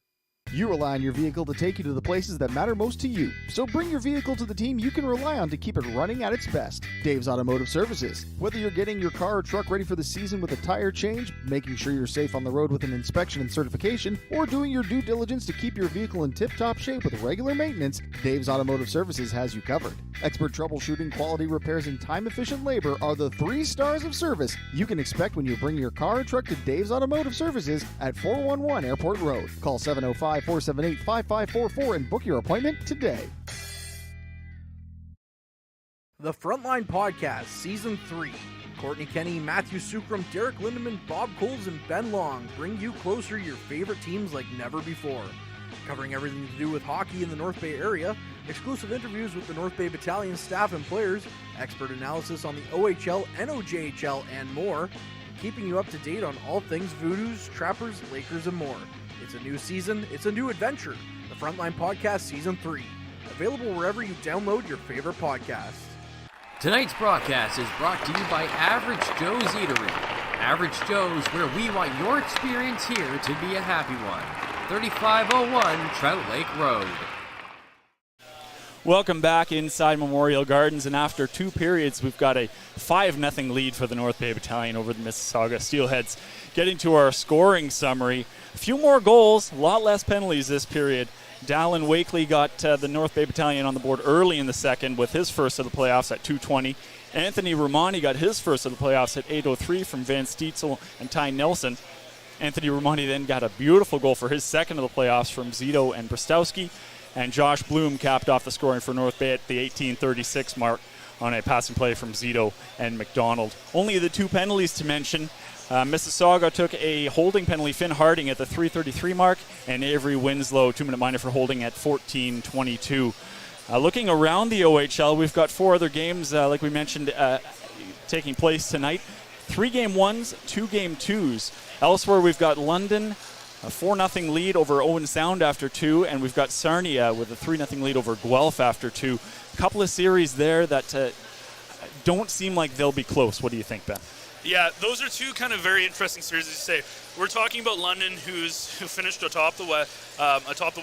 You rely on your vehicle to take you to the places that matter most to you. So bring your vehicle to the team you can rely on to keep it running at its best. Dave's Automotive Services. Whether you're getting your car or truck ready for the season with a tire change, making sure you're safe on the road with an inspection and certification, or doing your due diligence to keep your vehicle in tip-top shape with regular maintenance, Dave's Automotive Services has you covered. Expert troubleshooting, quality repairs, and time-efficient labor are the 3 stars of service you can expect when you bring your car or truck to Dave's Automotive Services at 411 Airport Road. Call 705-478-5544 and book your appointment today. The Frontline Podcast, Season 3. Courtney Kenny, Matthew Sukram, Derek Lindemann, Bob Coles, and Ben Long bring you closer your favorite teams like never before. Covering everything to do with hockey in the North Bay area, exclusive interviews with the North Bay Battalion staff and players, expert analysis on the OHL, NOJHL, and more, keeping you up to date on all things Voodoos, Trappers, Lakers, and more. It's a new season, it's a new adventure. The Frontline Podcast Season 3. Available wherever you download your favorite podcasts. Tonight's broadcast is brought to you by Average Joe's Eatery. Average Joe's, where we want your experience here to be a happy one. 3501 Trout Lake Road. Welcome back inside Memorial Gardens, and after 2 periods, we've got a 5-0 lead for the North Bay Battalion over the Mississauga Steelheads. Getting to our scoring summary, a few more goals, a lot less penalties this period. Dallin Wakely got the North Bay Battalion on the board early in the second with his first of the playoffs at 2:20. Anthony Romani got his first of the playoffs at 8:03 from Van Stietzel and Ty Nelson. Anthony Romani then got a beautiful goal for his second of the playoffs from Zito and Bristowski. And Josh Bloom capped off the scoring for North Bay at the 18:36 mark on a passing play from Zito and McDonald. Only the 2 penalties to mention. Mississauga took a holding penalty, Finn Harding, at the 3:33 mark, and Avery Winslow, 2-minute minor for holding at 14:22. Looking around the OHL, we've got 4 other games, like we mentioned, taking place tonight. 3 game 1s, 2 game 2s. Elsewhere, we've got London, a 4-0 lead over Owen Sound after 2, and we've got Sarnia with a 3-0 lead over Guelph after 2. A couple of series there that don't seem like they'll be close. What do you think, Ben? Yeah, those are 2 kind of very interesting series, as you say. We're talking about London, who finished atop the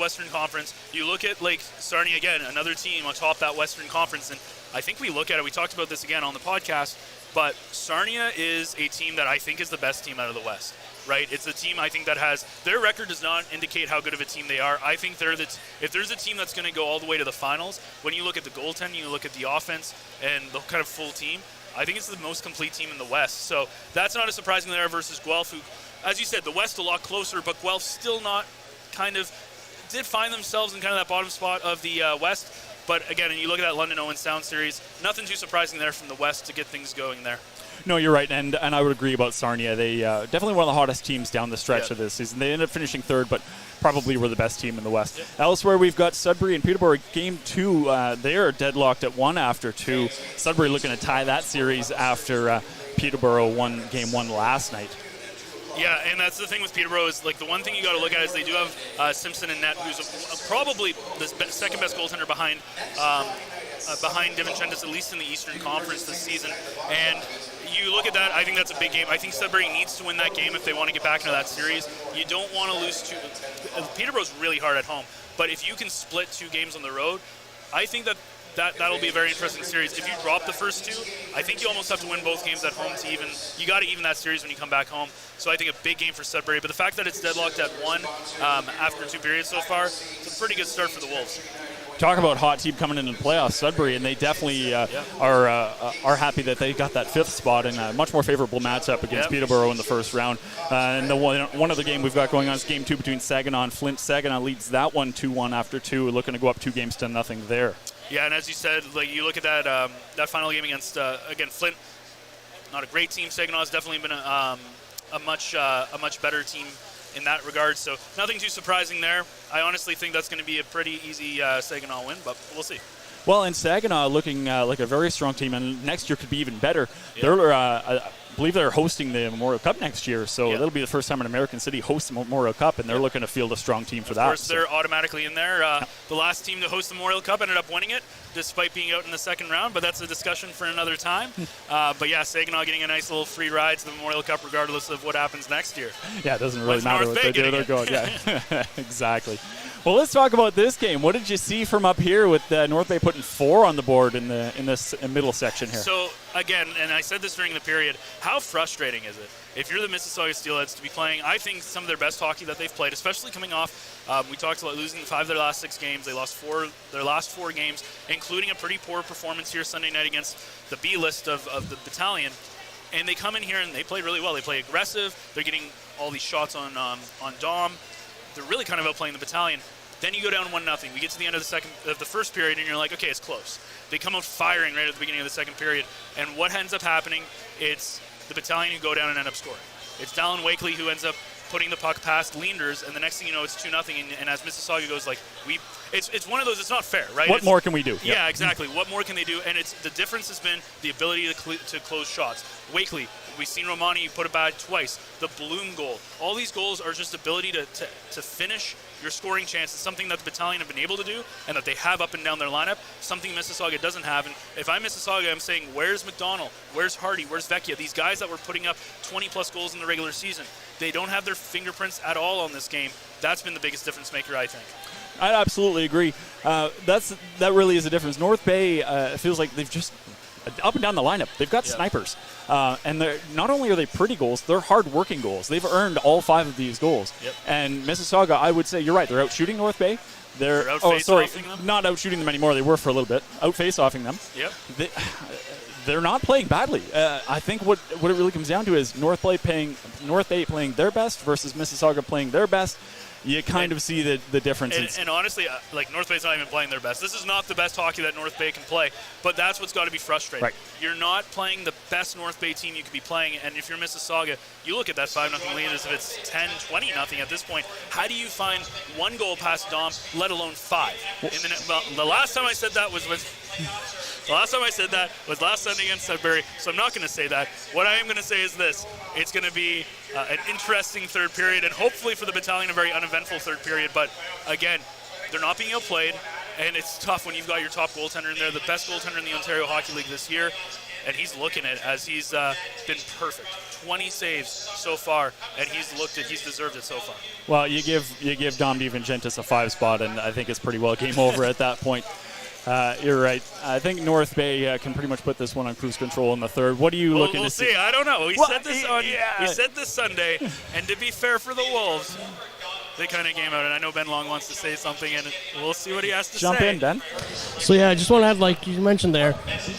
Western Conference. You look at Sarnia again, another team atop that Western Conference, and I think we look at it. We talked about this again on the podcast, but Sarnia is a team that I think is the best team out of the West. Right, it's a team I think that has their record does not indicate how good of a team they are. I think if there's a team that's going to go all the way to the finals, when you look at the goaltending, you look at the offense and the kind of full team, I think it's the most complete team in the West. So that's not a surprising there versus Guelph, who, as you said, the West a lot closer, but Guelph still not did find themselves in kind of that bottom spot of the West. But again, and you look at that London Owen Sound series, nothing too surprising there from the West to get things going there. No, you're right, and I would agree about Sarnia. They definitely one of the hottest teams down the stretch of this season. They ended up finishing 3rd, but probably were the best team in the West. Elsewhere, we've got Sudbury and Peterborough. Game 2, they are deadlocked at 1 after 2. Sudbury looking to tie that series after Peterborough won Game 1 last night. Yeah, and that's the thing with Peterborough is the one thing you got to look at is they do have Simpson in net, who's probably the second best goaltender behind DiVincentis, at least in the Eastern Conference this season. And you look at that, I think that's a big game. I think Sudbury needs to win that game if they want to get back into that series. You don't want to lose 2. Peterborough's really hard at home, but if you can split 2 games on the road, I think that'll be a very interesting series. If you drop the first 2, I think you almost have to win both games at home to even. You got to even that series when you come back home. So I think a big game for Sudbury. But the fact that it's deadlocked at 1 after 2 periods so far, it's a pretty good start for the Wolves. Talk about hot team coming into the playoffs, Sudbury, and they definitely are happy that they got that 5th spot in a much more favorable matchup against Peterborough in the first round. And the one other game we've got going on is Game 2 between Saginaw and Flint. Saginaw leads that one 2-1 after 2. We're looking to go up 2 games to nothing there. Yeah, and as you said, you look at that final game against again Flint, not a great team. Saginaw's definitely been a much better team in that regard, so nothing too surprising there. I honestly think that's going to be a pretty easy Saginaw win, but we'll see. Well, and Saginaw looking like a very strong team, and next year could be even better. They're, I believe they're hosting the Memorial Cup next year, so that'll be the first time an American city hosts the Memorial Cup, and they're looking to field a strong team for that. Of course, they're automatically in there. The last team to host the Memorial Cup ended up winning it, despite being out in the second round, but that's a discussion for another time. But yeah, Saginaw getting a nice little free ride to the Memorial Cup regardless of what happens next year. Yeah, it doesn't really matter what they do. They're going. Yeah, exactly. Well, let's talk about this game. What did you see from up here with North Bay putting 4 on the board in this middle section here? So, again, and I said this during the period, how frustrating is it if you're the Mississauga Steelheads to be playing, I think, some of their best hockey that they've played, especially coming off, we talked about losing 5 of their last 6 games. They lost their last 4 games, including a pretty poor performance here Sunday night against the B list of the Battalion. And they come in here and they play really well. They play aggressive. They're getting all these shots on Dom. They're really kind of outplaying the Battalion. Then you go down 1-0. We get to the end of the first period, and you're like, okay, it's close. They come out firing right at the beginning of the second period. And what ends up happening, it's the Battalion who go down and end up scoring. It's Dallin Wakely who ends up putting the puck past Leanders, and the next thing you know, it's 2-0. And as Mississauga goes, it's one of those. It's not fair, right? What more can we do? Yeah, exactly. What more can they do? And the difference has been the ability to close shots. Wakely, we've seen Romani put it back twice. The Bloom goal. All these goals are just ability to finish your scoring chances, something that the Battalion have been able to do and that they have up and down their lineup, something Mississauga doesn't have. And if I'm Mississauga, I'm saying, where's McDonald? Where's Hardy? Where's Vecchia? These guys that were putting up 20-plus goals in the regular season. They don't have their fingerprints at all on this game. That's been the biggest difference maker, I think. I absolutely agree. That really is a difference. North Bay feels like they've just up and down the lineup. They've got snipers, and not only are they pretty goals, they're hard-working goals. They've earned all 5 of these goals. Yep. And Mississauga, I would say, you're right. They're out shooting North Bay. They're out face-offing them? Not out shooting them anymore. They were for a little bit. Out face-offing them. Yep. They're not playing badly. I think what it really comes down to is North Bay playing their best versus Mississauga playing their best. You kind of see the difference. And honestly, North Bay's not even playing their best. This is not the best hockey that North Bay can play, but that's what's got to be frustrating. Right. You're not playing the best North Bay team you could be playing, and if you're Mississauga, you look at that 5-0 lead as if it's 10-20-0 at this point. How do you find one goal past Dom, let alone 5. The last time I said that was last Sunday against Sudbury, so I'm not going to say that. What I am going to say is this. It's going to be an interesting third period, and hopefully for the Battalion, a very uneventful third period. But again, they're not being outplayed, and it's tough when you've got your top goaltender in there, the best goaltender in the Ontario Hockey League this year, and he's looking it as he's been perfect. 20 saves so far, and he's deserved it so far. Well, you give Dom DiVincentis a 5 spot, and I think it's pretty well game over at that point. You're right. I think North Bay can pretty much put this one on cruise control in the third. What are you looking to We'll see. I don't know. We said this Sunday, and to be fair for the Wolves, they kind of came out, and I know Ben Long wants to say something, and we'll see what he has to say. Jump in, Ben. So, yeah, I just want to add, like you mentioned there,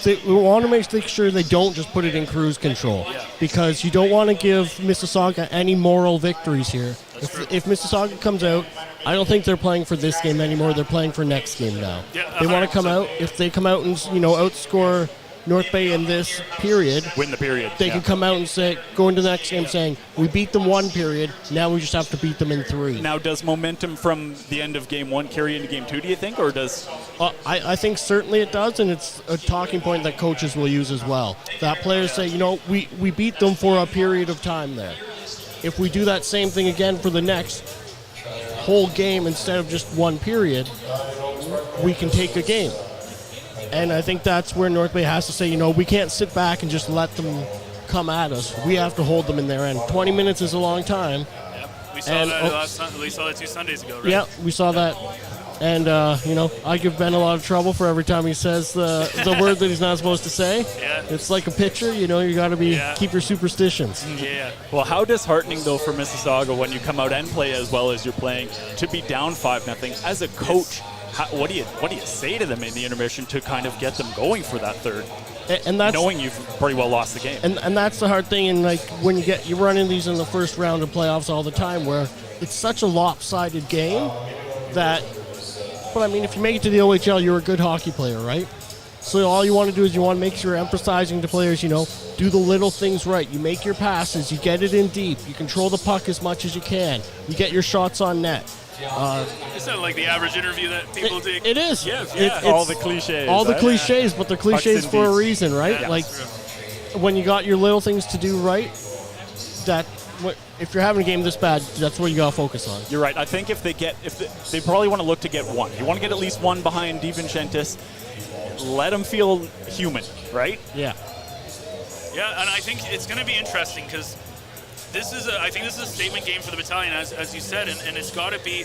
we want to make sure they don't just put it in cruise control, because you don't want to give Mississauga any moral victories here. If Mississauga comes out, I don't think they're playing for this game anymore. They're playing for next game now. Yeah, they want to come out. If they come out and outscore North Bay in this period, win the period. They can come out and go into the next game saying, we beat them 1 period, now we just have to beat them in 3. Now, does momentum from the end of game 1 carry into game 2, do you think, or does? I think certainly it does, and it's a talking point that coaches will use as well. That players say, we beat them for a period of time there. If we do that same thing again for the next whole game instead of just 1 period, we can take a game. And I think that's where North Bay has to say, we can't sit back and just let them come at us. We have to hold them in their end. 20 minutes is a long time. Yep. We saw that we saw that 2 Sundays ago, right? Yeah, we saw that. And, I give Ben a lot of trouble for every time he says the word that he's not supposed to say. Yeah. It's like a pitcher, you got to keep your superstitions. Yeah. Well, how disheartening, though, for Mississauga when you come out and play as well as you're playing to be down 5-0. As a coach, what do you say to them in the intermission to kind of get them going for that third? And that's knowing you've pretty well lost the game. And that's the hard thing. And when you run into these in the first round of playoffs all the time, where it's such a lopsided game that. But I mean, if you make it to the OHL, you're a good hockey player, right? So all you want to do is you want to make sure you're emphasizing to players, do the little things right. You make your passes, you get it in deep, you control the puck as much as you can, you get your shots on net. It's not like the average interview that people do. It is. Yes, It's all the cliches. All the cliches, but they're cliches for a reason, right? Yeah, when you got your little things to do right, if you're having a game this bad, that's what you got to focus on. You're right. I think they probably want to look to get 1. You want to get at least 1 behind DiVincentis. Let them feel human, right? Yeah. Yeah, and I think it's going to be interesting because I think this is a statement game for the Battalion, as you said, and it's got to be,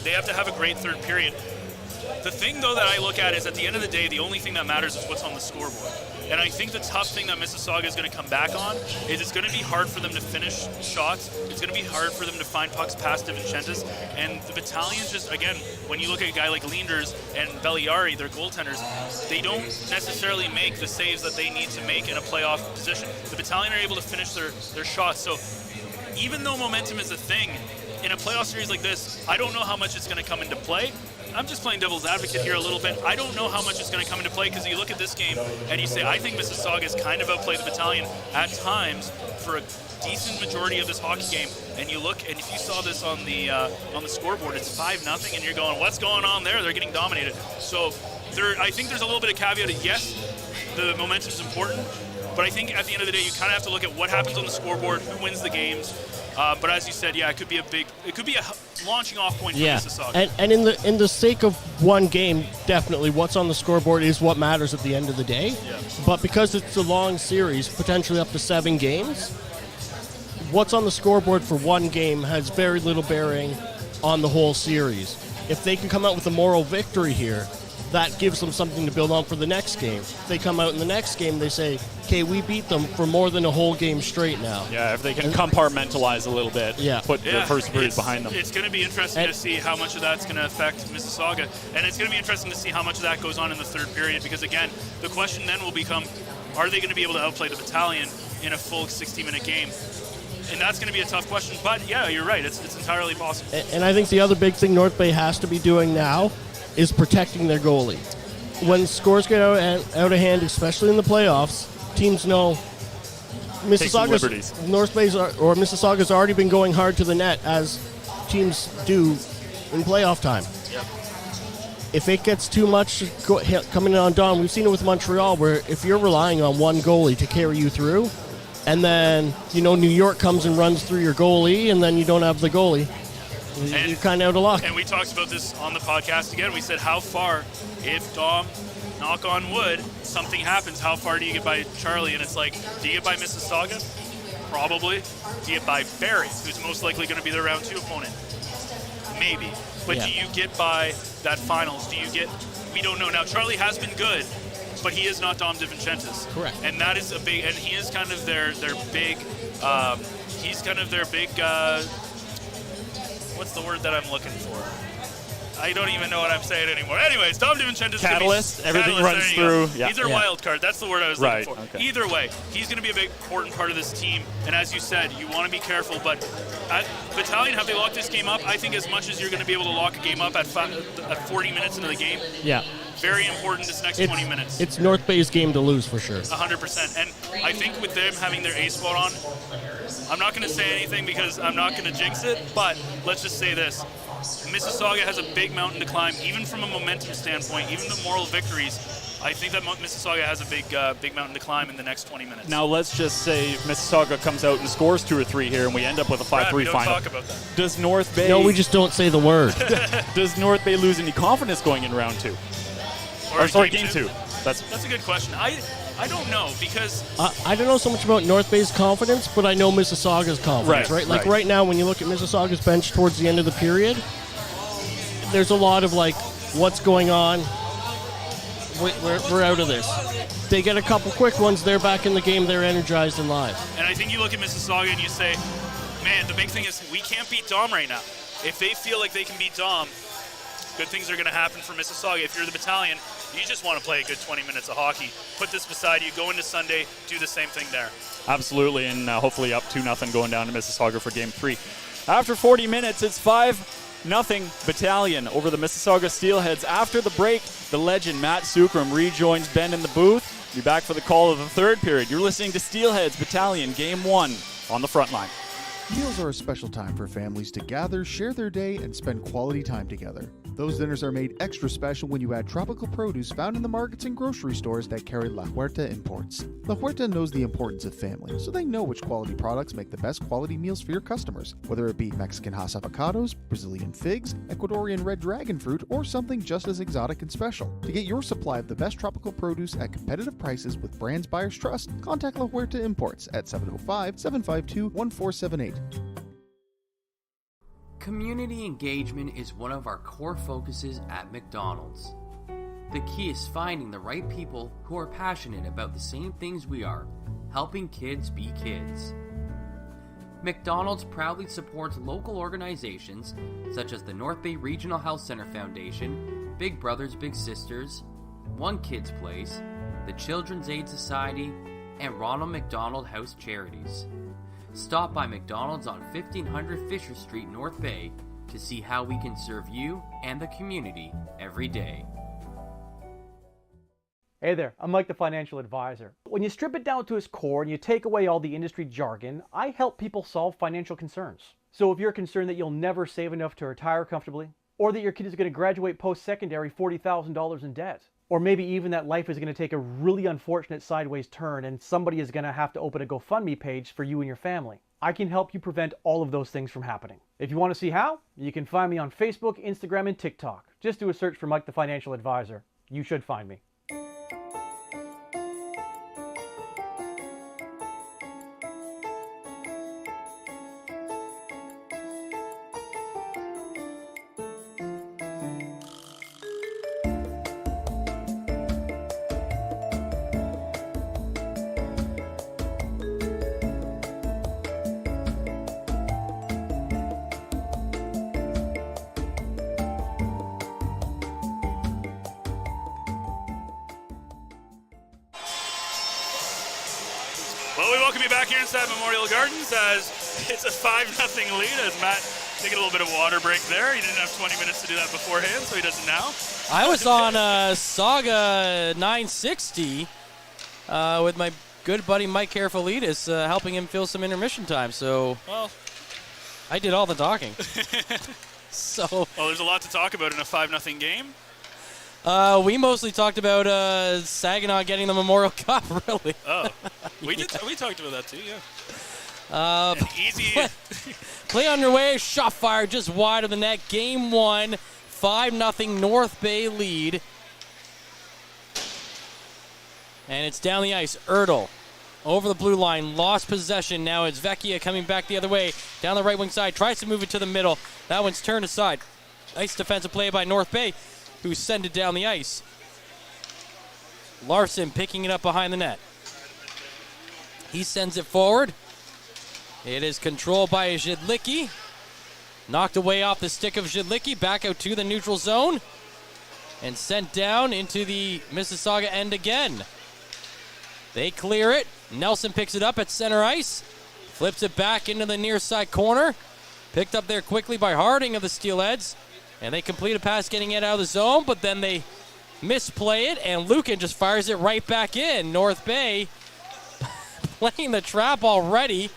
they have to have a great third period. The thing, though, that I look at is at the end of the day, the only thing that matters is what's on the scoreboard. And I think the tough thing that Mississauga is going to come back on is it's going to be hard for them to finish shots. It's going to be hard for them to find pucks past DiVincentis. And the Battalion just, again, when you look at a guy like Leanders and Belliari, their goaltenders, they don't necessarily make the saves that they need to make in a playoff position. The Battalion are able to finish their shots. So even though momentum is a thing, in a playoff series like this, I don't know how much it's going to come into play. I'm just playing devil's advocate here a little bit. I don't know how much it's going to come into play because you look at this game and you say, I think Mississauga has kind of outplayed the Battalion at times for a decent majority of this hockey game. And you look, and if you saw this on the scoreboard, it's 5-0, and you're going, what's going on there? They're getting dominated. So I think there's a little bit of caveat that yes, the momentum is important, but I think at the end of the day, you kind of have to look at what happens on the scoreboard, who wins the games. But as you said, it could be a launching off point for Mississauga. And in the sake of 1 game, definitely what's on the scoreboard is what matters at the end of the day. Yeah. But because it's a long series, potentially up to 7 games, what's on the scoreboard for 1 game has very little bearing on the whole series. If they can come out with a moral victory here, that gives them something to build on for the next game. If they come out in the next game, they say, okay, we beat them for more than a whole game straight now. Yeah, if they can compartmentalize a little bit, put the first period behind them. It's going to be interesting to see how much of that's going to affect Mississauga, and it's going to be interesting to see how much of that goes on in the third period, because again, the question then will become, are they going to be able to outplay the Battalion in a full 60-minute game? And that's going to be a tough question, but yeah, you're right, it's entirely possible. And I think the other big thing North Bay has to be doing now is protecting their goalie. When scores get out of hand, especially in the playoffs, teams know Mississauga's already been going hard to the net, as teams do in playoff time. Yep. if it gets too much coming in on Dom, we've seen it with Montreal, where if you're relying on one goalie to carry you through, and then, New York comes and runs through your goalie, and then you don't have the goalie, you're kind of out of luck. And we talked about this on the podcast again. We said, how far, if Dom, knock on wood, something happens, how far do you get by Charlie? And it's like, do you get by Mississauga? Probably. Do you get by Barrie, who's most likely going to be their round 2 opponent? Maybe. But do you get by that finals? We don't know. Now, Charlie has been good, but he is not Dom DiVincentis. Correct. And that is and he is kind of their big, what's the word that I'm looking for? I don't even know what I'm saying anymore. Anyways, Dom DiVincentis. Catalyst, everything runs through. Yeah. He's their wild card. That's the word I was looking for. Okay. Either way, he's going to be a big important part of this team. And as you said, you want to be careful. But at Battalion, have they locked this game up? I think as much as you're going to be able to lock a game up at 40 minutes into the game. Yeah. Very important this next 20 minutes. It's North Bay's game to lose for sure. 100%. And I think with them having their ace spot on, I'm not going to say anything because I'm not going to jinx it, but let's just say this. Mississauga has a big mountain to climb, even from a momentum standpoint, even the moral victories. I think that Mississauga has a big mountain to climb in the next 20 minutes. Now let's just say Mississauga comes out and scores 2 or 3 here, and we end up with a 5-3 we don't final. talk about that. Does North Bay? No, we just don't say the word. Does North Bay lose any confidence going in round 2? Game 2. That's a good question. I don't know because I don't know so much about North Bay's confidence, but I know Mississauga's confidence, right? Like right now, when you look at Mississauga's bench towards the end of the period, there's a lot of what's going on? We're out of this. They get a couple quick ones, they're back in the game, they're energized and live. And I think you look at Mississauga and you say, man, the big thing is we can't beat Dom right now. If they feel like they can beat Dom, good things are going to happen for Mississauga. If you're the Battalion, you just want to play a good 20 minutes of hockey. Put this beside you, go into Sunday, do the same thing there. Absolutely, and hopefully up 2-0 going down to Mississauga for Game 3. After 40 minutes, it's 5-0 Battalion over the Mississauga Steelheads. After the break, the legend Matt Sukram rejoins Ben in the booth. Be back for the call of the third period. You're listening to Steelheads Battalion Game 1 on the front line. Meals are a special time for families to gather, share their day, and spend quality time together. Those dinners are made extra special when you add tropical produce found in the markets and grocery stores that carry La Huerta imports. La Huerta knows the importance of family, so they know which quality products make the best quality meals for your customers, whether it be Mexican Hass avocados, Brazilian figs, Ecuadorian red dragon fruit, or something just as exotic and special. To get your supply of the best tropical produce at competitive prices with brands buyers trust, contact La Huerta Imports at 705-752-1478. Community engagement is one of our core focuses at McDonald's. The key is finding the right people who are passionate about the same things we are, helping kids be kids. McDonald's proudly supports local organizations such as the North Bay Regional Health Center Foundation, Big Brothers Big Sisters, One Kids Place, the Children's Aid Society, and Ronald McDonald House Charities. Stop by McDonald's on 1500 Fisher Street, North Bay, to see how we can serve you and the community every day. Hey there, I'm Mike the Financial Advisor. When you strip it down to its core and you take away all the industry jargon, I help people solve financial concerns. So if you're concerned that you'll never save enough to retire comfortably, or that your kid is going to graduate post-secondary $40,000 in debt, or maybe even that life is going to take a really unfortunate sideways turn and somebody is going to have to open a GoFundMe page for you and your family, I can help you prevent all of those things from happening. If you want to see how, you can find me on Facebook, Instagram, and TikTok. Just do a search for Mike the Financial Advisor. You should find me. Well, we welcome you back here inside Memorial Gardens as it's a 5-0 lead as Matt taking a little bit of water break there. He didn't have 20 minutes to do that beforehand, so he does it now. I was on Saga 960 with my good buddy Mike Carafalidis helping him fill some intermission time. So well, I did all the talking. So well, there's a lot to talk about in a 5-0 game. We mostly talked about Saginaw getting the Memorial Cup, really. Oh, we talked about that too, yeah. Easy. Play underway, shot fired just wide of the net. Game 1, 5-0 North Bay lead. And it's down the ice. Ertl over the blue line, lost possession. Now it's Vecchia coming back the other way. Down the right wing side, tries to move it to the middle. That one's turned aside. Nice defensive play by North Bay, who send it down the ice. Larson picking it up behind the net. He sends it forward. It is controlled by Zhidlicki. Knocked away off the stick of Zhidlicki, back out to the neutral zone. And sent down into the Mississauga end again. They clear it. Nelson picks it up at center ice. Flips it back into the near side corner. Picked up there quickly by Harding of the Steelheads. And they complete a pass getting it out of the zone, but then they misplay it, and Lucan just fires it right back in. North Bay playing the trap already.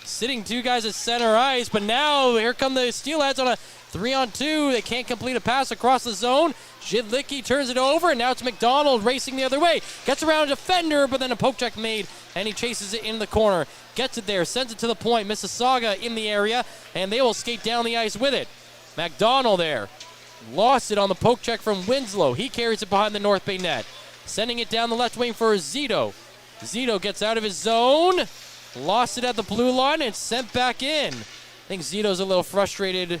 Sitting 2 guys at center ice, but now here come the Steelheads on a 3-on-2. They can't complete a pass across the zone. Zhidlicki turns it over, and now it's McDonald racing the other way. Gets around a defender, but then a poke check made, and he chases it in the corner. Gets it there, sends it to the point. Mississauga in the area, and they will skate down the ice with it. McDonald there. Lost it on the poke check from Winslow. He carries it behind the North Bay net. Sending it down the left wing for Zito. Zito gets out of his zone. Lost it at the blue line and sent back in. I think Zito's a little frustrated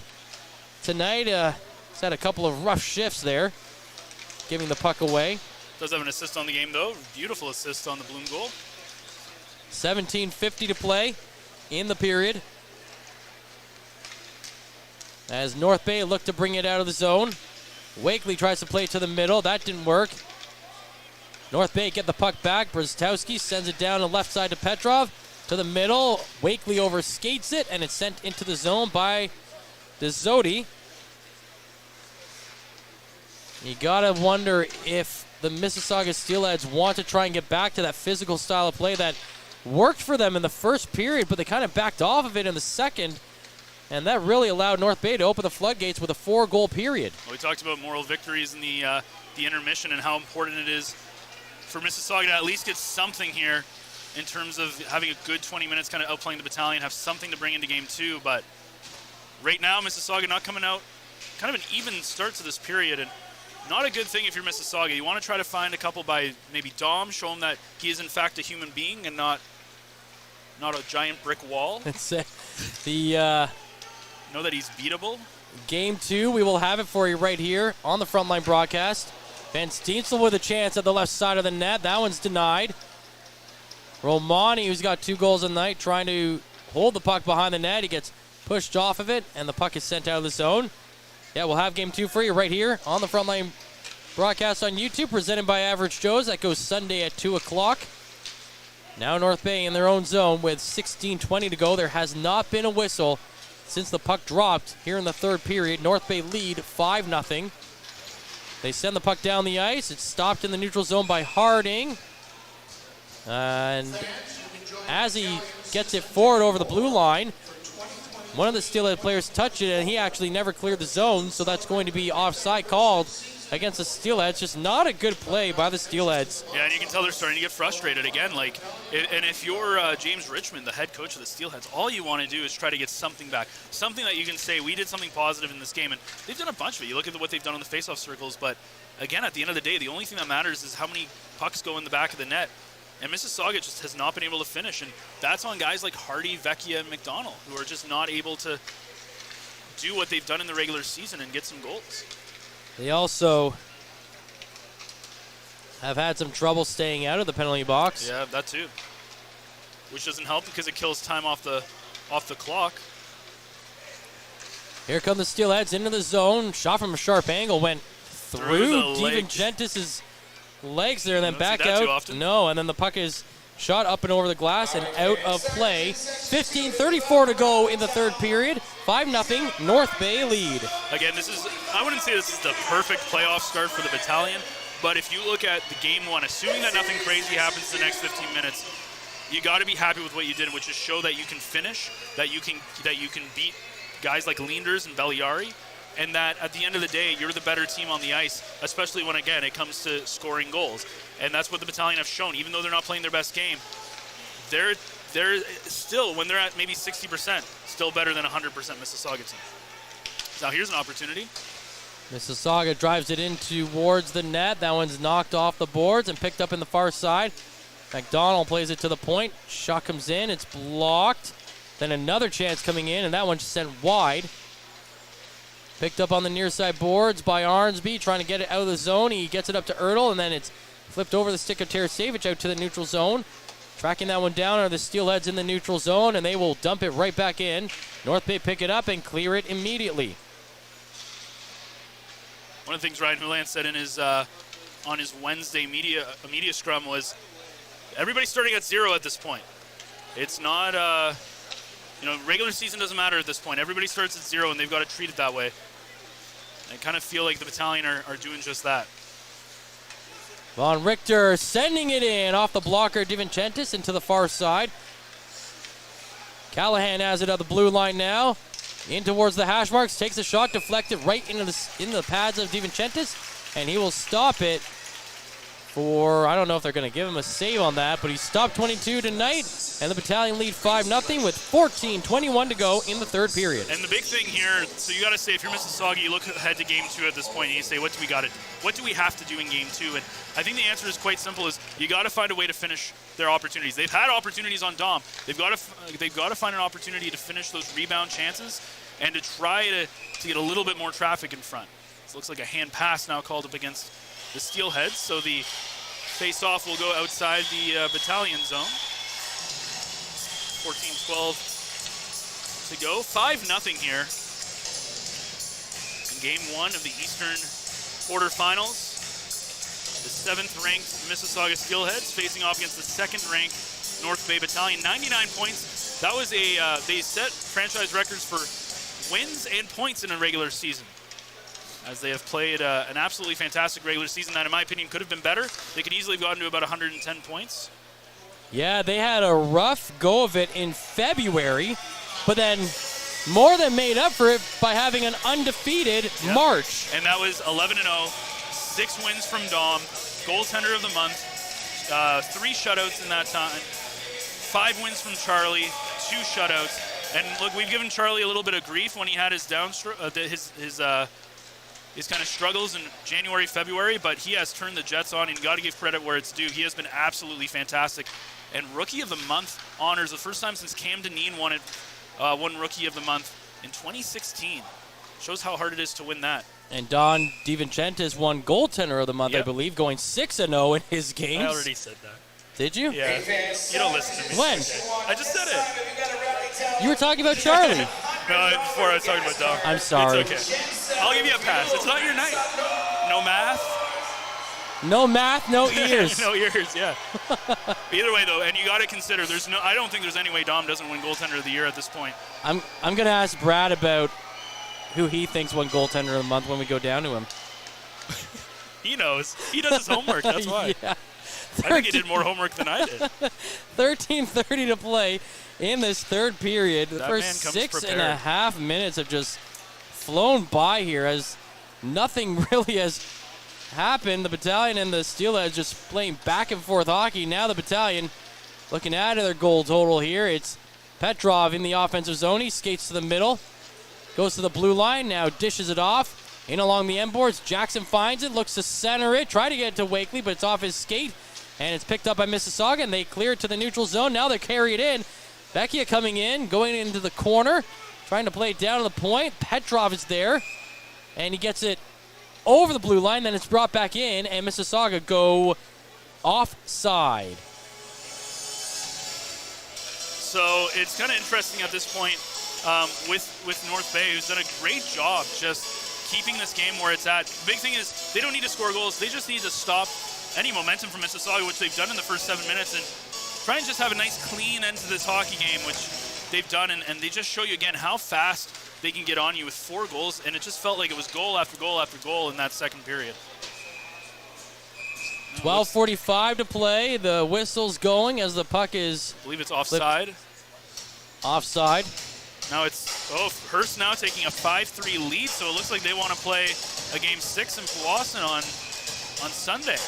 tonight. He's had a couple of rough shifts there, giving the puck away. Does have an assist on the game, though. Beautiful assist on the Bloom goal. 17:50 to play in the period. As North Bay look to bring it out of the zone. Wakely tries to play it to the middle. That didn't work. North Bay get the puck back. Brzezowski sends it down the left side to Petrov. To the middle. Wakely overskates it, and it's sent into the zone by Dezoti. You gotta wonder if the Mississauga Steelheads want to try and get back to that physical style of play that worked for them in the first period, but they kind of backed off of it in the second. And that really allowed North Bay to open the floodgates with a 4-goal period. Well, we talked about moral victories in the intermission and how important it is for Mississauga to at least get something here in terms of having a good 20 minutes kind of outplaying the Battalion, have something to bring into game 2. But right now, Mississauga not coming out, kind of an even start to this period. And not a good thing if you're Mississauga. You want to try to find a couple by maybe Dom, show him that he is in fact a human being and not a giant brick wall. It's know that he's beatable. Game 2, we will have it for you right here on the Frontline broadcast. Van Steensel with a chance at the left side of the net. That one's denied. Romani, who's got 2 goals a night, trying to hold the puck behind the net. He gets pushed off of it, and the puck is sent out of the zone. Yeah, we'll have Game 2 for you right here on the Frontline broadcast on YouTube, presented by Average Joe's. That goes Sunday at 2 o'clock. Now North Bay in their own zone with 16:20 to go. There has not been a whistle since the puck dropped here in the third period. North Bay lead 5-0. They send the puck down the ice. It's stopped in the neutral zone by Harding. And as he gets it forward over the blue line, one of the Steelhead players touched it, and he actually never cleared the zone, so that's going to be offside called against the Steelheads. Just not a good play by the Steelheads. Yeah, and you can tell they're starting to get frustrated again. And if you're James Richmond, the head coach of the Steelheads, all you want to do is try to get something back. Something that you can say, we did something positive in this game. And they've done a bunch of it. You look at what they've done on the faceoff circles, but again, at the end of the day, the only thing that matters is how many pucks go in the back of the net. And Mississauga just has not been able to finish. And that's on guys like Hardy, Vecchia, and McDonald, who are just not able to do what they've done in the regular season and get some goals. They also have had some trouble staying out of the penalty box. Yeah, that too. Which doesn't help because it kills time off the clock. Here come the Steelheads into the zone. Shot from a sharp angle went through DiVincentis' legs there and then back out. No, and then the puck is shot up and over the glass and out of play. 15:34 to go in the third period. 5-0 North Bay lead. Again, I wouldn't say this is the perfect playoff start for the Battalion, but if you look at the game 1, assuming that nothing crazy happens in the next 15 minutes, you got to be happy with what you did, which is show that you can finish, that you can beat guys like Leanders and Belliari, and that at the end of the day, you're the better team on the ice, especially when, again, it comes to scoring goals. And that's what the Battalion have shown. Even though they're not playing their best game, they're still, when they're at maybe 60%, still better than 100% Mississauga team. So now here's an opportunity. Mississauga drives it in towards the net. That one's knocked off the boards and picked up in the far side. McDonald plays it to the point. Shot comes in. It's blocked. Then another chance coming in, and that one's sent wide. Picked up on the near side boards by Arnsby, trying to get it out of the zone. He gets it up to Ertl, and then it's flipped over the stick of Tarasevich out to the neutral zone. Tracking that one down are the Steelheads in the neutral zone, and they will dump it right back in. North Bay pick it up and clear it immediately. One of the things Ryan Houlihan said in his on his Wednesday media scrum was, everybody's starting at 0 at this point. It's not, regular season doesn't matter at this point. Everybody starts at 0, and they've got to treat it that way. I kind of feel like the Battalion are doing just that. Von Richter sending it in off the blocker, DiVincentis into the far side. Callahan has it at the blue line now. In towards the hash marks, takes a shot, deflected right into the pads of DiVincentis, and he will stop it for, I don't know if they're going to give him a save on that, but he stopped 22 tonight, and the Battalion lead 5-0 with 14:21 to go in the third period. And the big thing here, so you got to say, if you're Mississauga, you look ahead to Game 2 at this point, and you say, what do we got to do? What do we have to do in Game 2? And I think the answer is quite simple: is you got to find a way to finish their opportunities. They've had opportunities on Dom. They've got to find an opportunity to finish those rebound chances and to try to get a little bit more traffic in front. This looks like a hand pass now called up against the Steelheads, so the face-off will go outside the Battalion zone. 14-12 to go. 5-0 here in Game 1 of the Eastern quarterfinals. The 7th-ranked Mississauga Steelheads facing off against the 2nd-ranked North Bay Battalion. 99 points. That was they set franchise records for wins and points in a regular season, as they have played an absolutely fantastic regular season that, in my opinion, could have been better. They could easily have gotten to about 110 points. Yeah, they had a rough go of it in February, but then more than made up for it by having an undefeated March. And that was 11-0, 6 wins from Dom, goaltender of the month, 3 shutouts in that time, 5 wins from Charlie, 2 shutouts. And look, we've given Charlie a little bit of grief when he had his his kind of struggles in January, February, but he has turned the Jets on, and you got to give credit where it's due. He has been absolutely fantastic. And Rookie of the Month honors, the first time since Cam Dineen won Rookie of the Month in 2016. Shows how hard it is to win that. And Don DiVincentis won Goaltender of the Month, I believe, going 6-0 in his games. I already said that. Did you? Yeah. You don't listen to me. When? I just said it. You were talking about Charlie. No, before I was talking about Dom. I'm sorry. It's okay. I'll give you a pass. It's not your night. No math. No math, no ears. No ears, yeah. Either way, though, and you got to consider, I don't think there's any way Dom doesn't win Goaltender of the Year at this point. I'm going to ask Brad about who he thinks won Goaltender of the Month when we go down to him. He knows. He does his homework, that's why. Yeah. I think he did more homework than I did. 13:30 to play in this third period. The That first man comes 6.5 minutes have just flown by here as nothing really has happened. The Battalion and the Steelheads just playing back and forth hockey. Now the Battalion looking at their goal total here. It's Petrov in the offensive zone. He skates to the middle, goes to the blue line, now dishes it off. In along the end boards, Jackson finds it, looks to center it, try to get it to Wakely, but it's off his skate. And it's picked up by Mississauga, and they clear it to the neutral zone. Now they carry it in. Vecchia coming in, going into the corner, trying to play it down to the point. Petrov is there, and he gets it over the blue line. Then it's brought back in, and Mississauga go offside. So it's kind of interesting at this point with North Bay, who's done a great job just keeping this game where it's at. The big thing is they don't need to score goals. They just need to stop any momentum from Mississauga, which they've done in the first 7 minutes, and try and just have a nice clean end to this hockey game, which they've done, and they just show you again how fast they can get on you with 4 goals, and it just felt like it was goal after goal after goal in that second period. 12:45 to play. The whistle's going as the puck is, I believe it's offside. Offside. Now it's, Hearst now taking a 5-3 lead, so it looks like they want to play a game 6 in Powassan on Sunday,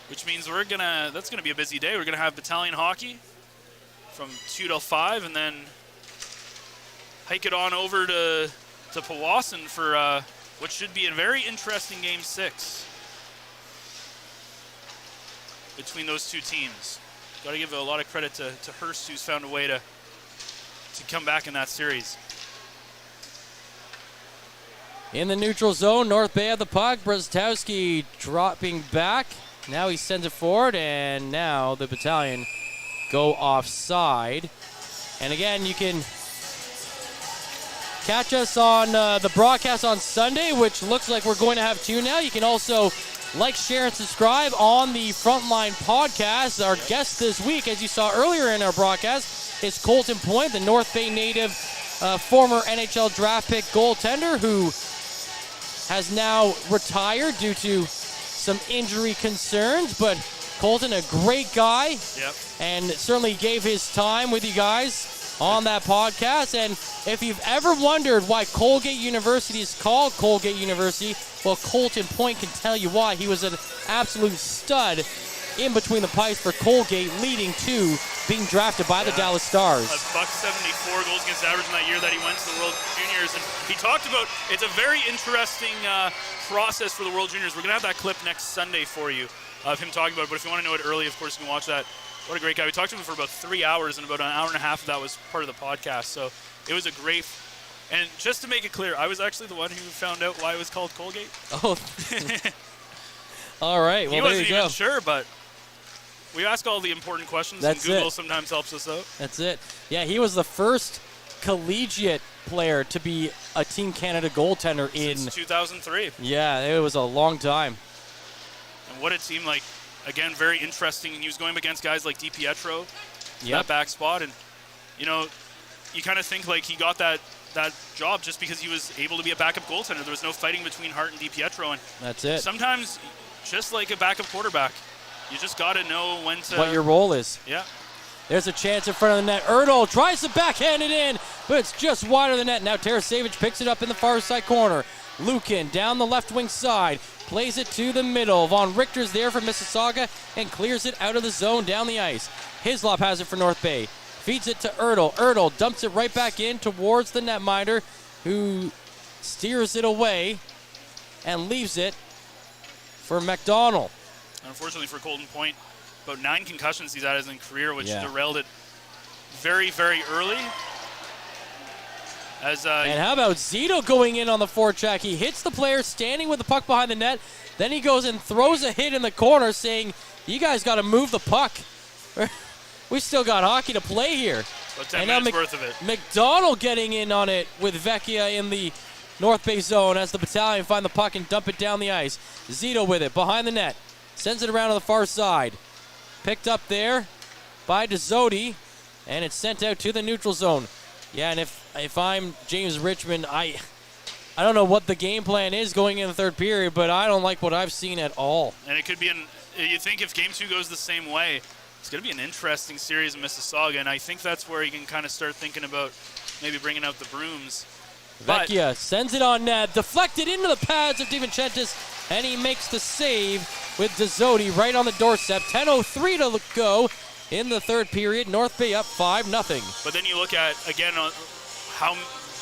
which means that's gonna be a busy day. We're gonna have Battalion hockey from 2 till 5, and then hike it on over to Powassan for what should be a very interesting game 6 between those two teams. Got to give a lot of credit to Hearst, who's found a way to come back in that series. In the neutral zone, North Bay have the puck. Brzezowski dropping back. Now he sends it forward, and now the Battalion go offside. And again, you can catch us on the broadcast on Sunday, which looks like we're going to have 2 now. You can also like, share, and subscribe on the Frontline podcast. Our guest this week, as you saw earlier in our broadcast, is Colton Point, the North Bay native, former NHL draft pick goaltender who has now retired due to some injury concerns. But Colton, a great guy, and certainly gave his time with you guys on that podcast. And if you've ever wondered why Colgate University is called Colgate University, well, Colton Point can tell you why. He was an absolute stud in between the pipes for Colgate, leading to being drafted by the Dallas Stars. A .174 goals against average in that year that he went to the World Juniors. And he talked about, it's a very interesting process for the World Juniors. We're going to have that clip next Sunday for you of him talking about it. But if you want to know it early, of course, you can watch that. What a great guy. We talked to him for about 3 hours, and about an hour and a half of that was part of the podcast. So it was a great... And just to make it clear, I was actually the one who found out why it was called Colgate. Oh. All right. Well, he there wasn't you even go. Sure, but we ask all the important questions, That's and Google it. sometimes helps us out. That's it. Yeah, he was the first collegiate player to be a Team Canada goaltender Since 2003. Yeah, it was a long time. And what it seemed like, again, very interesting. And he was going against guys like DiPietro, Yep. that back spot. And, you know, you kind of think like he got that job just because he was able to be a backup goaltender. There was no fighting between Hart and DiPietro. And That's it. sometimes, just like a backup quarterback, you just got to know when to... What your role is. Yeah. There's a chance in front of the net. Erdl tries to backhand it in, but it's just wide of the net. Now Tarasevich picks it up in the far side corner. Lukin down the left wing side, plays it to the middle. Von Richter's there for Mississauga and clears it out of the zone down the ice. Hislop has it for North Bay. Feeds it to Erdl. Erdl dumps it right back in towards the netminder, who steers it away and leaves it for McDonald. Unfortunately for Colton Point, about 9 concussions he's had in his career, which Yeah. derailed it very, very early. And how about Zito going in on the forecheck? He hits the player standing with the puck behind the net. Then he goes and throws a hit in the corner saying, you guys got to move the puck. We still got hockey to play here. About 10 minutes worth of it. McDonald getting in on it with Vecchia in the North Bay zone as the Battalion find the puck and dump it down the ice. Zito with it behind the net. Sends it around to the far side. Picked up there by DeZodi, and it's sent out to the neutral zone. Yeah, and if I'm James Richmond, I don't know what the game plan is going in the third period, but I don't like what I've seen at all. And it could be you think if game 2 goes the same way, it's going to be an interesting series in Mississauga, and I think that's where you can kind of start thinking about maybe bringing out the brooms. Vecchia sends it on net, deflected into the pads of DiVincentis, and he makes the save with DeZodi right on the doorstep. 10:03 to go in the third period. North Bay up 5-0. But then you look at, again, how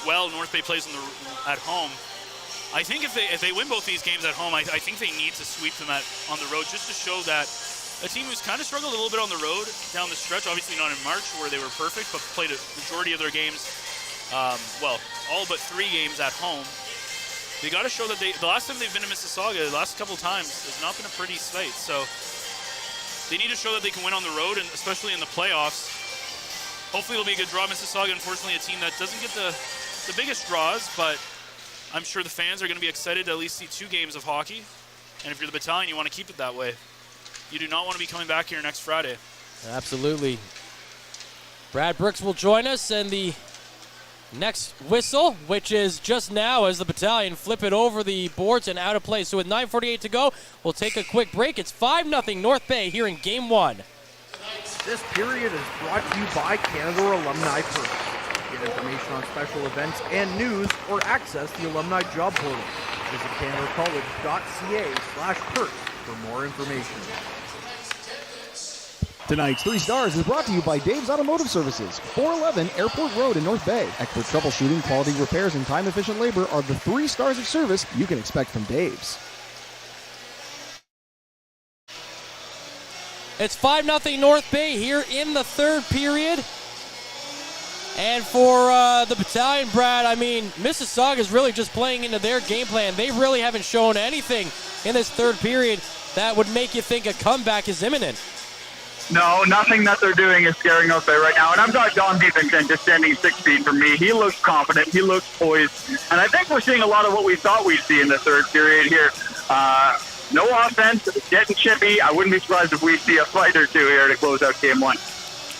well North Bay plays at home. I think if they win both these games at home, I think they need to sweep them on the road just to show that a team who's kind of struggled a little bit on the road down the stretch, obviously not in March where they were perfect, but played a majority of their games, all but 3 games at home. They got to show that the last time they've been to Mississauga, the last couple times, has not been a pretty sight. So they need to show that they can win on the road, and especially in the playoffs. Hopefully it'll be a good draw. Mississauga, unfortunately, a team that doesn't get the biggest draws, but I'm sure the fans are going to be excited to at least see 2 games of hockey. And if you're the Battalion, you want to keep it that way. You do not want to be coming back here next Friday. Absolutely. Brad Brooks will join us, and the next whistle, which is just now as the Battalion flip it over the boards and out of play. So with 9:48 to go, we'll take a quick break. It's 5-0 North Bay here in Game 1. This period is brought to you by Canada Alumni First. Get information on special events and news or access the alumni job portal. Visit canberracollege.ca/perks for more information. Tonight's 3 Stars is brought to you by Dave's Automotive Services, 411 Airport Road in North Bay. Expert troubleshooting, quality repairs, and time-efficient labor are the 3 stars of service you can expect from Dave's. It's 5-0 North Bay here in the third period. And for the Battalion, Brad, I mean, Mississauga is really just playing into their game plan. They really haven't shown anything in this third period that would make you think a comeback is imminent. No, nothing that they're doing is scaring North Bay right now. And I've got Don Beepington just standing 6 feet from me. He looks confident. He looks poised. And I think we're seeing a lot of what we thought we'd see in the third period here. No offense, getting chippy. I wouldn't be surprised if we see a fight or two here to close out game 1.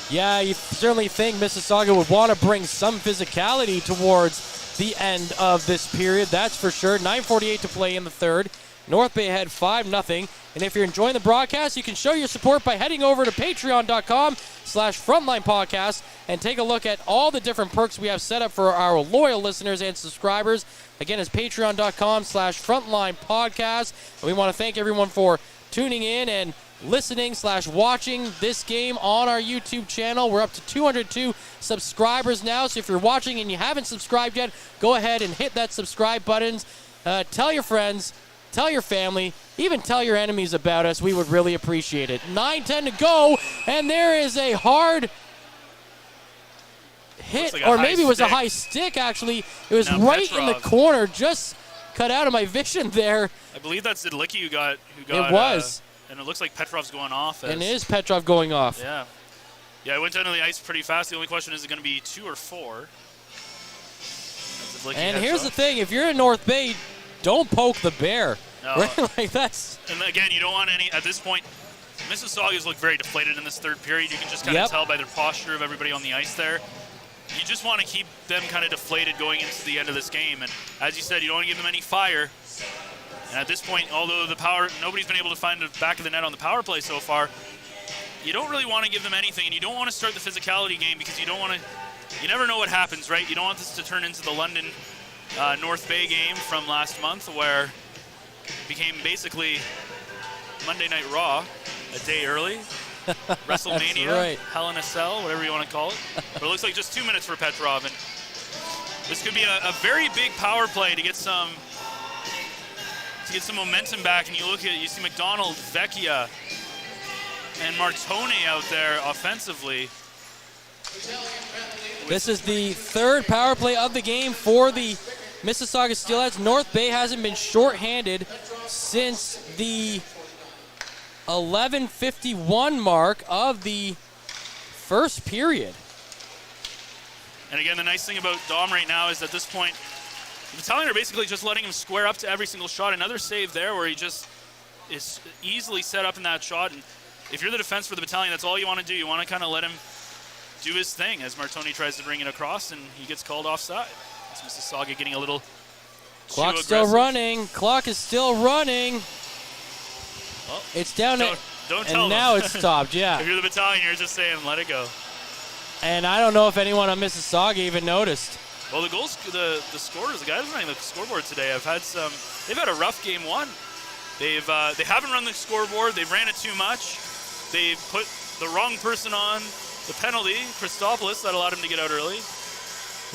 Yeah, you certainly think Mississauga would want to bring some physicality towards the end of this period. That's for sure. 9:48 to play in the third. North Bay ahead 5-0. And if you're enjoying the broadcast, you can show your support by heading over to patreon.com/frontlinepodcast and take a look at all the different perks we have set up for our loyal listeners and subscribers. Again, it's patreon.com/frontlinepodcast. And we want to thank everyone for tuning in and listening/watching this game on our YouTube channel. We're up to 202 subscribers now. So if you're watching and you haven't subscribed yet, go ahead and hit that subscribe button. Tell your friends. Tell your family, even tell your enemies about us. We would really appreciate it. 9:10 to go, and there is a hard hit, like or maybe it was a high stick, actually. It was right in the corner, just cut out of my vision there. I believe that's Zidlicki who got it was. And it looks like Petrov's going off. And it is Petrov going off. Yeah. Yeah, it went down to the ice pretty fast. The only question is it going to be 2 or 4? And here's the thing. If you're in North Bay, don't poke the bear. No. Right? Like that's. And again, you don't want any, at this point, Mississauga's look very deflated in this third period. You can just kind of tell by their posture of everybody on the ice there. You just want to keep them kind of deflated going into the end of this game. And as you said, you don't want to give them any fire. And at this point, although nobody's been able to find the back of the net on the power play so far, you don't really want to give them anything, and you don't want to start the physicality game because you never know what happens, right? You don't want this to turn into the London North Bay game from last month where it became basically Monday Night Raw a day early. WrestleMania, right. Hell in a Cell, whatever you want to call it. But it looks like just 2 minutes for Petrov, and this could be a very big power play to get some momentum back. And you see McDonald, Vecchia, and Martone out there offensively. This is the third power play of the game for the Mississauga Steelheads. North Bay hasn't been shorthanded since the 11:51 mark of the first period. And again, the nice thing about Dom right now is at this point, the Battalion are basically just letting him square up to every single shot. Another save there where he just is easily set up in that shot. And if you're the defense for the Battalion, that's all you want to do. You want to kind of let him do his thing as Martone tries to bring it across, and he gets called offside. It's Mississauga getting a little Clock's still running. Clock is still running. Well, it's down don't tell and them. now it's stopped, yeah. If you're the Battalion, you're just saying, let it go. And I don't know if anyone on Mississauga even noticed. Well, the scorers, the guys running the scoreboard today, they've had a rough game 1. They haven't run the scoreboard. They ran it too much. They put the wrong person on the penalty, Christopoulos, that allowed him to get out early.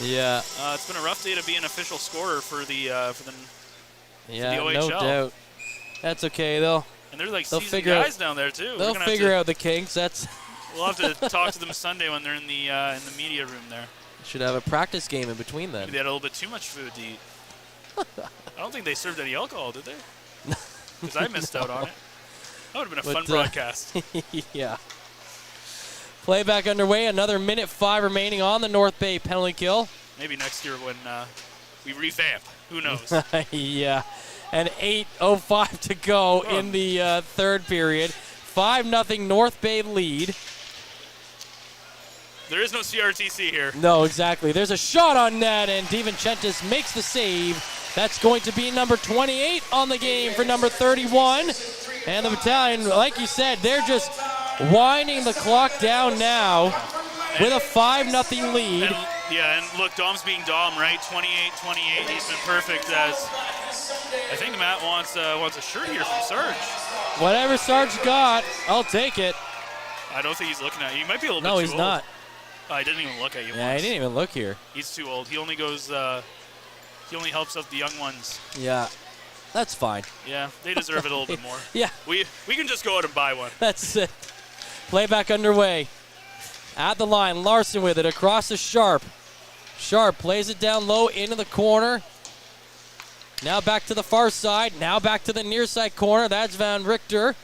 Yeah. It's been a rough day to be an official scorer for the OHL. No doubt. That's okay. They'll seasoned guys down there too. They'll figure out the kinks. We'll have to talk to them Sunday when they're in the media room there. Should have a practice game in between them. Maybe they had a little bit too much food to eat. I don't think they served any alcohol, did they? Because I missed out on it. That would have been a fun broadcast. Yeah. Playback underway. Another minute 5 remaining on the North Bay penalty kill. Maybe next year when we revamp. Who knows? Yeah. And 8:05 to go in the third period. 5-0 North Bay lead. There is no CRTC here. No, exactly. There's a shot on net, and DiVincentis makes the save. That's going to be number 28 on the game for number 31. And the Battalion, like you said, they're just winding the clock down now. with a 5-0 lead. And look, Dom's being Dom, right? 28-28. He's been perfect as I think Matt wants a shirt here from Sarge. Whatever Sarge got, I'll take it. I don't think he's looking at you. He might be a little bit too No, old. he's not. I didn't even look at you Yeah, once. he didn't even look here. He's too old. He only goes, he only helps out the young ones. Yeah, that's fine. Yeah, they deserve it a little bit more. Yeah. We can just go out and buy one. That's it. Playback underway. At the line, Larson with it across to Sharp. Sharp plays it down low into the corner. Now back to the far side. Now back to the near side corner. That's Van Richter.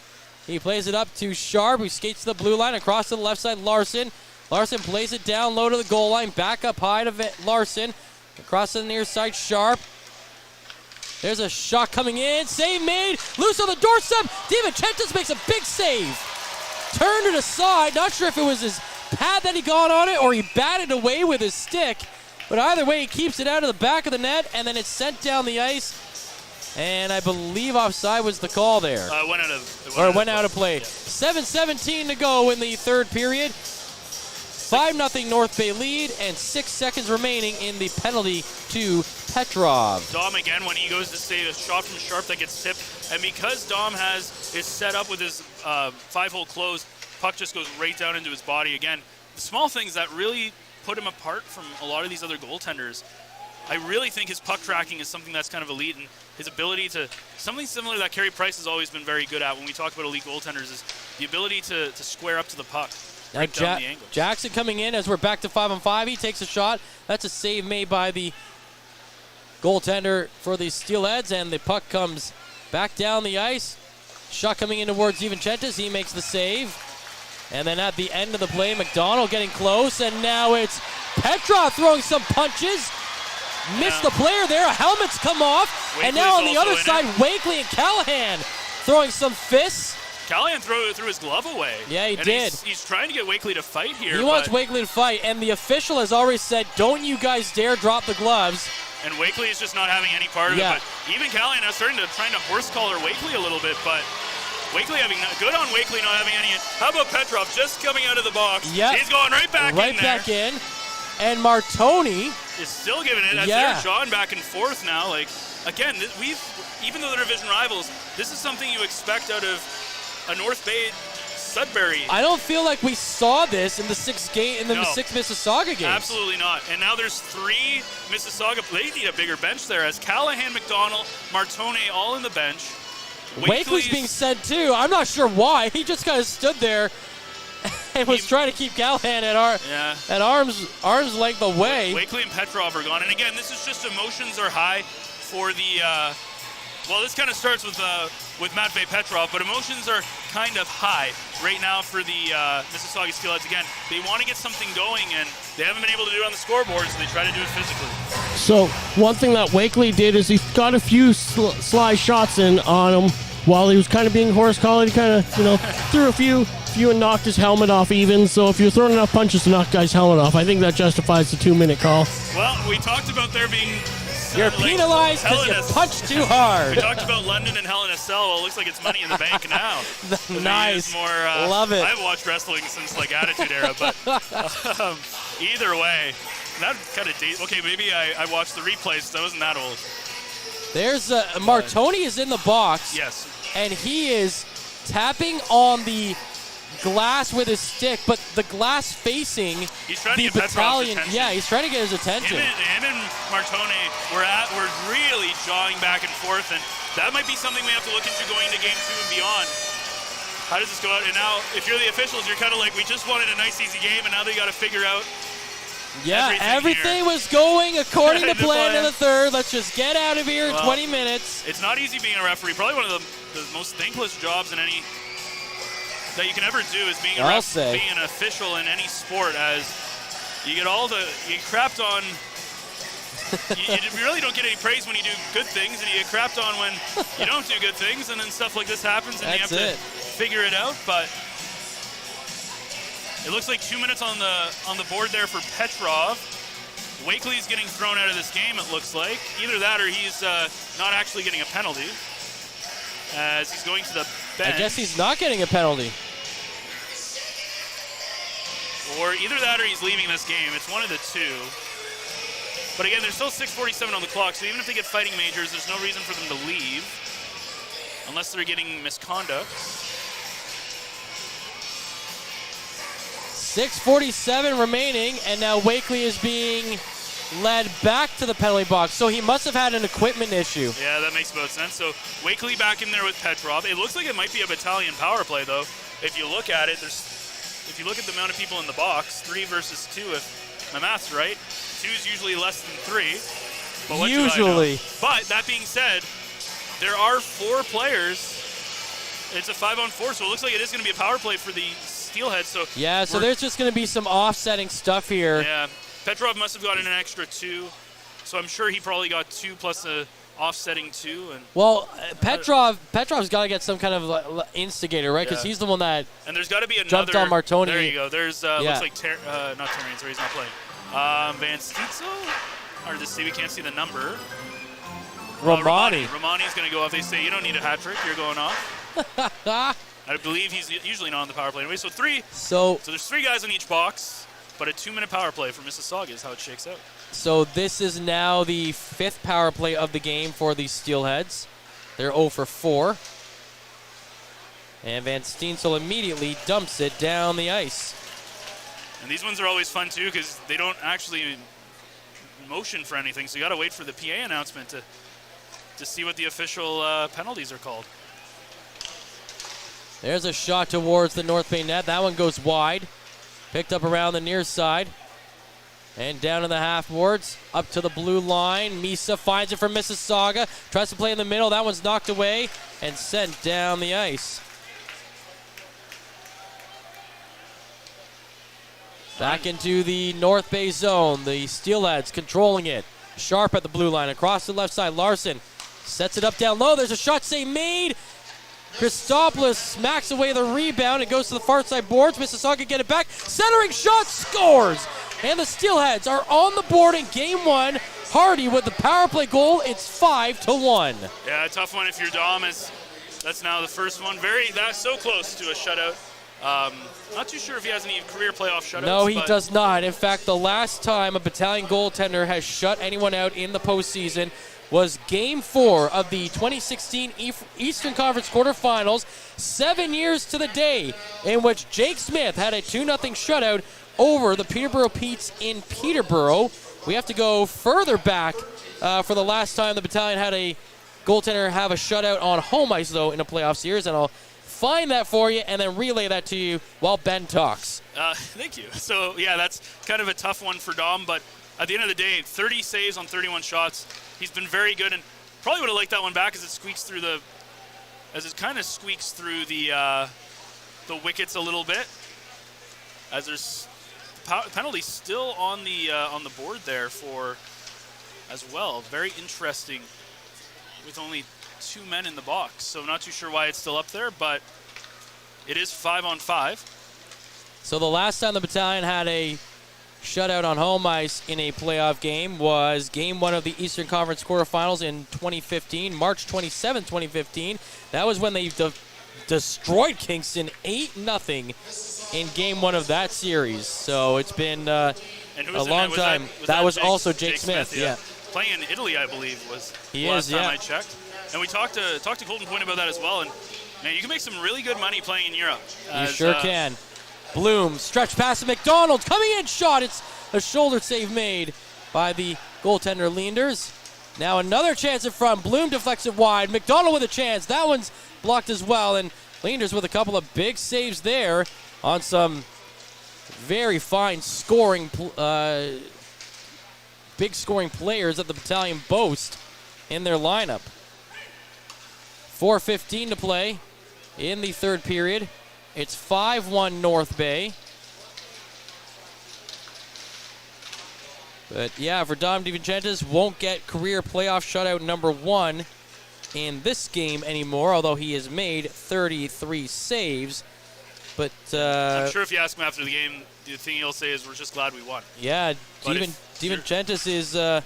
He plays it up to Sharp, who skates to the blue line. Across to the left side, Larson. Larson plays it down low to the goal line. Back up high to Larson. Across to the near side, Sharp. There's a shot coming in. Save made. Loose on the doorstep. DiVincentis makes a big save. Turned it aside. Not sure if it was his pad that he got on it or he batted away with his stick. But either way, he keeps it out of the back of the net, and then it's sent down the ice. And I believe offside was the call there. Went out of play. 7:17 to go in the third period. 5-0 North Bay lead, and 6 seconds remaining in the penalty to Petrov. Dom again when he goes to save a shot from Sharp that gets tipped, and because Dom is set up with his 5-hole close, puck just goes right down into his body again. The small things that really put him apart from a lot of these other goaltenders. I really think his puck tracking is something that's kind of elite, and his ability to, something similar that Carey Price has always been very good at when we talk about elite goaltenders, is the ability to square up to the puck. Now Right down the angles. Jackson coming in as we're back to 5-on-5. He takes a shot. That's a save made by the goaltender for the Steelheads, and the puck comes back down the ice. Shot coming in towards DiVincentis. He makes the save. And then at the end of the play, McDonald getting close, and now it's Petrov throwing some punches. Missed the player there. Helmets come off. Wakely's and now on the also other in side, it. Wakely and Callahan throwing some fists. Callahan threw his glove away. Yeah, he and did. He's trying to get Wakely to fight here. He wants Wakely to fight, and the official has already said, don't you guys dare drop the gloves. And Wakely is just not having any part of it. But even Callahan is trying to horse collar Wakely a little bit, but Wakely good on Wakely not having any. How about Petrov just coming out of the box? Yep. He's going right back in there. Right back in. And Martoni is still giving it. They're jawing back and forth now. Like, again, even though they're division rivals, this is something you expect out of a North Bay Sudbury. I don't feel like we saw this in the sixth Mississauga games. Absolutely not. And now there's 3 Mississauga. They need a bigger bench there, as Callahan, McDonald, Martoni all in the bench. Wakely's being sent too. I'm not sure why. He just kind of stood there and was trying to keep Callahan at arm's length away. Wakely and Petrov are gone. And again, this is just emotions are high for the. Well, this kind of starts with Matvei Petrov, but emotions are kind of high right now for the Mississauga Steelheads. Again, they want to get something going, and they haven't been able to do it on the scoreboard, so they try to do it physically. So one thing that Wakely did is he got a few sly shots in on him while he was kind of being horse collared. He kind of, threw a few and knocked his helmet off even. So if you're throwing enough punches to knock a guy's helmet off, I think that justifies the 2-minute call. Well, we talked about there being... You're penalized because you punched too hard. We talked about London and Hell in a Cell. Well, it looks like it's Money in the Bank now. Nice. Love it. I've watched wrestling since Attitude Era, but either way, that kind of date. Okay, maybe I watched the replays. So I wasn't that old. There's Martoni is in the box. Yes. And he is tapping on the glass with his stick, but the glass facing the Battalion. Yeah, he's trying to get his attention. Him and Martoni were really jawing back and forth, and that might be something we have to look into going into Game 2 and beyond. How does this go out? And now, if you're the officials, you're kind of like, we just wanted a nice, easy game, and now they got to figure out. Yeah, everything was going according to plan in the third. Let's just get out of here in 20 minutes. It's not easy being a referee. Probably one of the most thankless jobs in any that you can ever do is being being an official in any sport, as you get you crapped on. you really don't get any praise when you do good things, and you get crapped on when you don't do good things, and then stuff like this happens, and you have to figure it out. But it looks like 2 minutes on the board there for Petrov. Wakely's getting thrown out of this game, it looks like. Either that or he's not actually getting a penalty, as he's going to the bench. I guess he's not getting a penalty. Or either that or he's leaving this game. It's one of the two. But again, there's still 6:47 on the clock, so even if they get fighting majors, there's no reason for them to leave. Unless they're getting misconduct. 6:47 remaining, and now Wakely is being led back to the penalty box. So he must have had an equipment issue. Yeah, that makes about sense. So Wakely back in there with Petrov. It looks like it might be a Battalion power play, though. If you look at it, if you look at the amount of people in the box, 3 versus 2, if my math's right. 2 is usually less than 3. But what Usually. do I know? But that being said, there are 4 players. It's a 5-on-4, so it looks like it is going to be a power play for the Steelheads. So yeah, so there's just going to be some offsetting stuff here. Yeah, Petrov must have gotten an extra 2, so I'm sure he probably got 2 plus a offsetting 2. And well, Petrov's got to get some kind of instigator, right? Because he's the one that and there's got to be another jumped on Martoni. There you go. There's looks like not Terrian, sorry, he's not playing. Van Steitzel? Hard to see. We can't see the number. Romani. Romani's going to go off. They say you don't need a hat trick. You're going off. I believe he's usually not on the power play anyway. So there's 3 guys on each box, but a 2-minute power play for Mississauga is how it shakes out. So this is now the 5th power play of the game for the Steelheads. They're 0 for 4. And Van Steensel immediately dumps it down the ice. And these ones are always fun too because they don't actually motion for anything. So you got to wait for the PA announcement to see what the official penalties are called. There's a shot towards the North Bay net. That one goes wide. Picked up around the near side. And down in the half boards. Up to the blue line. Misa finds it for Mississauga. Tries to play in the middle. That one's knocked away and sent down the ice. Back into the North Bay zone. The Steelheads controlling it. Sharp at the blue line. Across the left side. Larson sets it up down low. There's a shot save made. Christopoulos smacks away the rebound and goes to the far side boards. Mississauga get it back. Centering shot, scores! And the Steelheads are on the board in game 1. Hardy with the power play goal. It's 5-1. Yeah, a tough one if you're Dom. That's now the first one. That's so close to a shutout. Not too sure if he has any career playoff shutouts. No, he does not. In fact, the last time a Battalion goaltender has shut anyone out in the postseason was Game 4 of the 2016 Eastern Conference quarterfinals, 7 years to the day, in which Jake Smith had a 2-0 shutout over the Peterborough Petes in Peterborough. We have to go further back for the last time the Battalion had a goaltender have a shutout on home ice, though, in a playoff series, and I'll find that for you and then relay that to you while Ben talks. Thank you. So, yeah, that's kind of a tough one for Dom, but at the end of the day, 30 saves on 31 shots. He's been very good, and probably would have liked that one back as it kind of squeaks through the wickets a little bit. As there's penalty still on the board there for as well. Very interesting with only 2 men in the box. So not too sure why it's still up there, but it is 5-on-5. So the last time the Battalion had a shutout on home ice in a playoff game was Game 1 of the Eastern Conference quarterfinals in 2015, March 27, 2015. That was when they destroyed Kingston 8-0 in Game 1 of that series. So it's been a long time. That was also Jake Smith. Yeah. Playing in Italy, I believe, was the last time I checked. And we talked to Colton Point about that as well. And man, you can make some really good money playing in Europe. You sure can. Bloom, stretch pass to McDonald, coming in, shot. It's a shoulder save made by the goaltender Leanders. Now another chance in front. Bloom deflects it wide. McDonald with a chance. That one's blocked as well. And Leanders with a couple of big saves there on some very fine scoring, big scoring players that the Battalion boast in their lineup. 4:15 to play in the third period. It's 5-1 North Bay. But yeah, for Dom DiVincentis, won't get career playoff shutout number 1 in this game anymore, although he has made 33 saves. But I'm sure if you ask him after the game, the thing he'll say is, "We're just glad we won." Yeah, DiVincentis is. If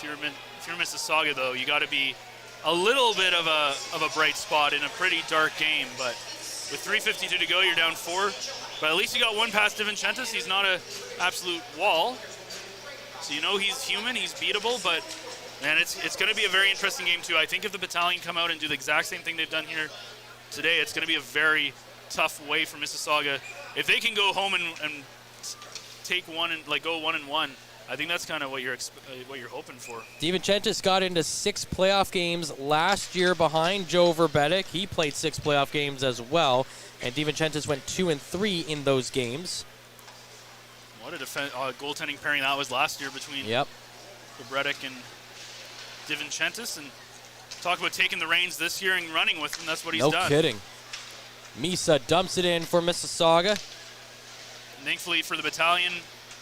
you're Mississauga, though, you got to be a little bit of a bright spot in a pretty dark game. But with 3:52 to go, you're down 4. But at least you got one past DiVincentis. He's not an absolute wall. So you know he's human, he's beatable, but man, it's going to be a very interesting game too. I think if the Battalion come out and do the exact same thing they've done here today, it's going to be a very tough way for Mississauga. If they can go home and take one and go 1-1, I think that's kind of what you're hoping for. DiVincentis got into 6 playoff games last year behind Joe Verbetic. He played 6 playoff games as well, and DiVincentis went 2-3 in those games. What a goaltending pairing that was last year between Verbetic and DiVincentis. And talk about taking the reins this year and running with him. That's what he's done. No kidding. Misa dumps it in for Mississauga. And thankfully for the Battalion,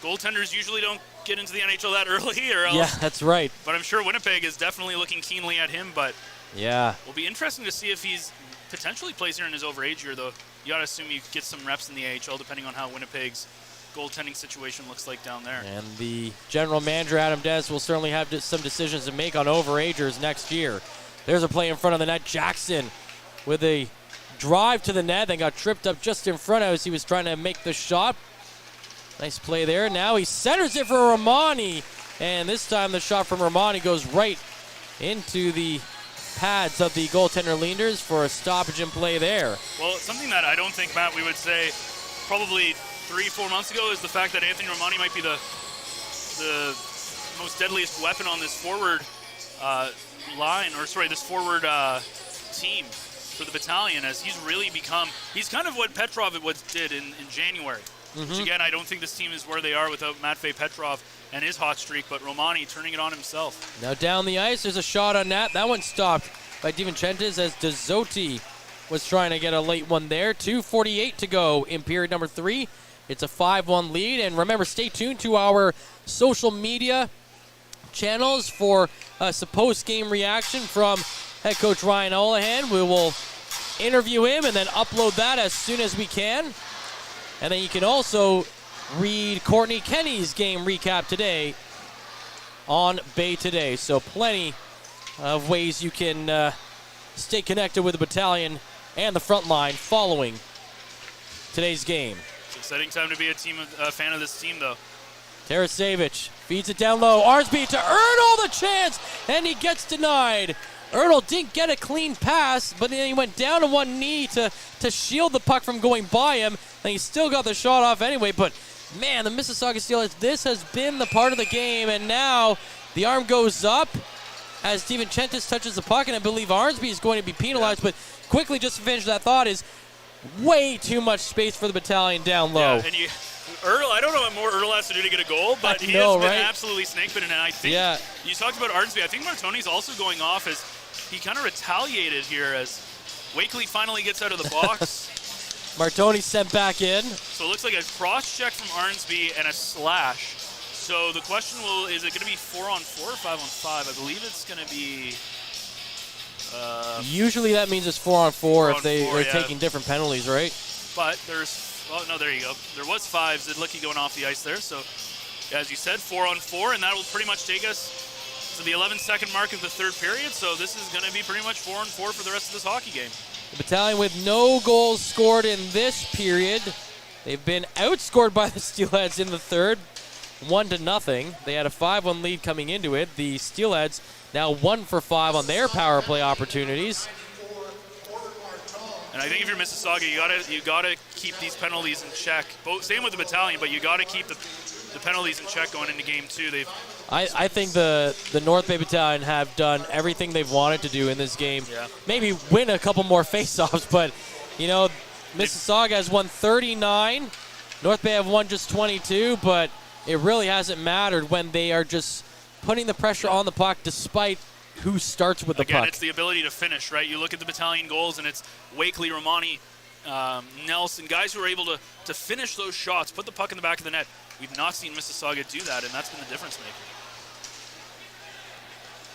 goaltenders usually don't get into the NHL that early, or else. Yeah, that's right. But I'm sure Winnipeg is definitely looking keenly at him. But yeah, it'll be interesting to see if he's potentially plays here in his overage year, though. You got to assume you get some reps in the AHL, depending on how Winnipeg's goaltending situation looks like down there. And the general manager, Adam Des, will certainly have some decisions to make on overagers next year. There's a play in front of the net. Jackson with a drive to the net, then got tripped up just in front as he was trying to make the shot. Nice play there. Now he centers it for Romani, and this time the shot from Romani goes right into the pads of the goaltender Leanders for a stoppage in play there. Well, something that I don't think, Matt, we would say probably 3-4 months ago is the fact that Anthony Romani might be the most deadliest weapon on this forward this forward team for the Battalion, as he's really become, he's kind of what Petrov did in January. Which again, I don't think this team is where they are without Matvei Petrov and his hot streak, but Romani turning it on himself. Now down the ice, there's a shot on net. That one stopped by DiVincentis as Dezzotti was trying to get a late one there. 2:48 to go in period number 3. It's a 5-1 lead, and remember, stay tuned to our social media channels for a post-game reaction from head coach Ryan Olahan. We will interview him and then upload that as soon as we can. And then you can also read Courtney Kenny's game recap today on Bay Today. So plenty of ways you can stay connected with the Battalion and the front line following today's game. It's an exciting time to be a fan of this team, though. Tarasevic feeds it down low. Arsby to Erdl, the chance, and he gets denied. Erdl didn't get a clean pass, but then he went down to one knee to shield the puck from going by him, and he still got the shot off anyway. But, man, the Mississauga Steelheads, this has been the part of the game, and now the arm goes up as DiVincentis touches the puck, and I believe Arnsby is going to be penalized. But quickly, just to finish that thought, is way too much space for the Battalion down low. Yeah, and Erdl, I don't know what more Erdl has to do to get a goal, but he has been absolutely snake-bitten. And I think you talked about Arnsby. I think Martoni's also going off as he kind of retaliated here as Wakely finally gets out of the box. Martoni sent back in. So it looks like a cross-check from Arnsby and a slash. So the question is it going to be 4-on-4 or 5-on-5? I believe it's going to be... usually that means it's 4-on-4 if they're taking different penalties, right? But there you go. There was 5. Zidlicki going off the ice there. So as you said, 4-on-4, and that will pretty much take us to the 11-second mark of the third period. So this is going to be pretty much 4-on-4 for the rest of this hockey game. The Battalion with no goals scored in this period. They've been outscored by the Steelheads in the third, 1-0. They had a 5-1 lead coming into it. The Steelheads now 1 for 5 on their power play opportunities. And I think if you're Mississauga, you gotta keep these penalties in check. Same with the Battalion, but you gotta keep the penalties in check going into game 2. I think the North Bay Battalion have done everything they've wanted to do in this game. Yeah. Maybe win a couple more faceoffs, but Mississauga has won 39. North Bay have won just 22, but it really hasn't mattered when they are just putting the pressure on the puck despite who starts with the puck. Again, it's the ability to finish, right? You look at the Battalion goals, and it's Wakely, Romani, Nelson, guys who are able to finish those shots, put the puck in the back of the net. We've not seen Mississauga do that, and that's been the difference maker.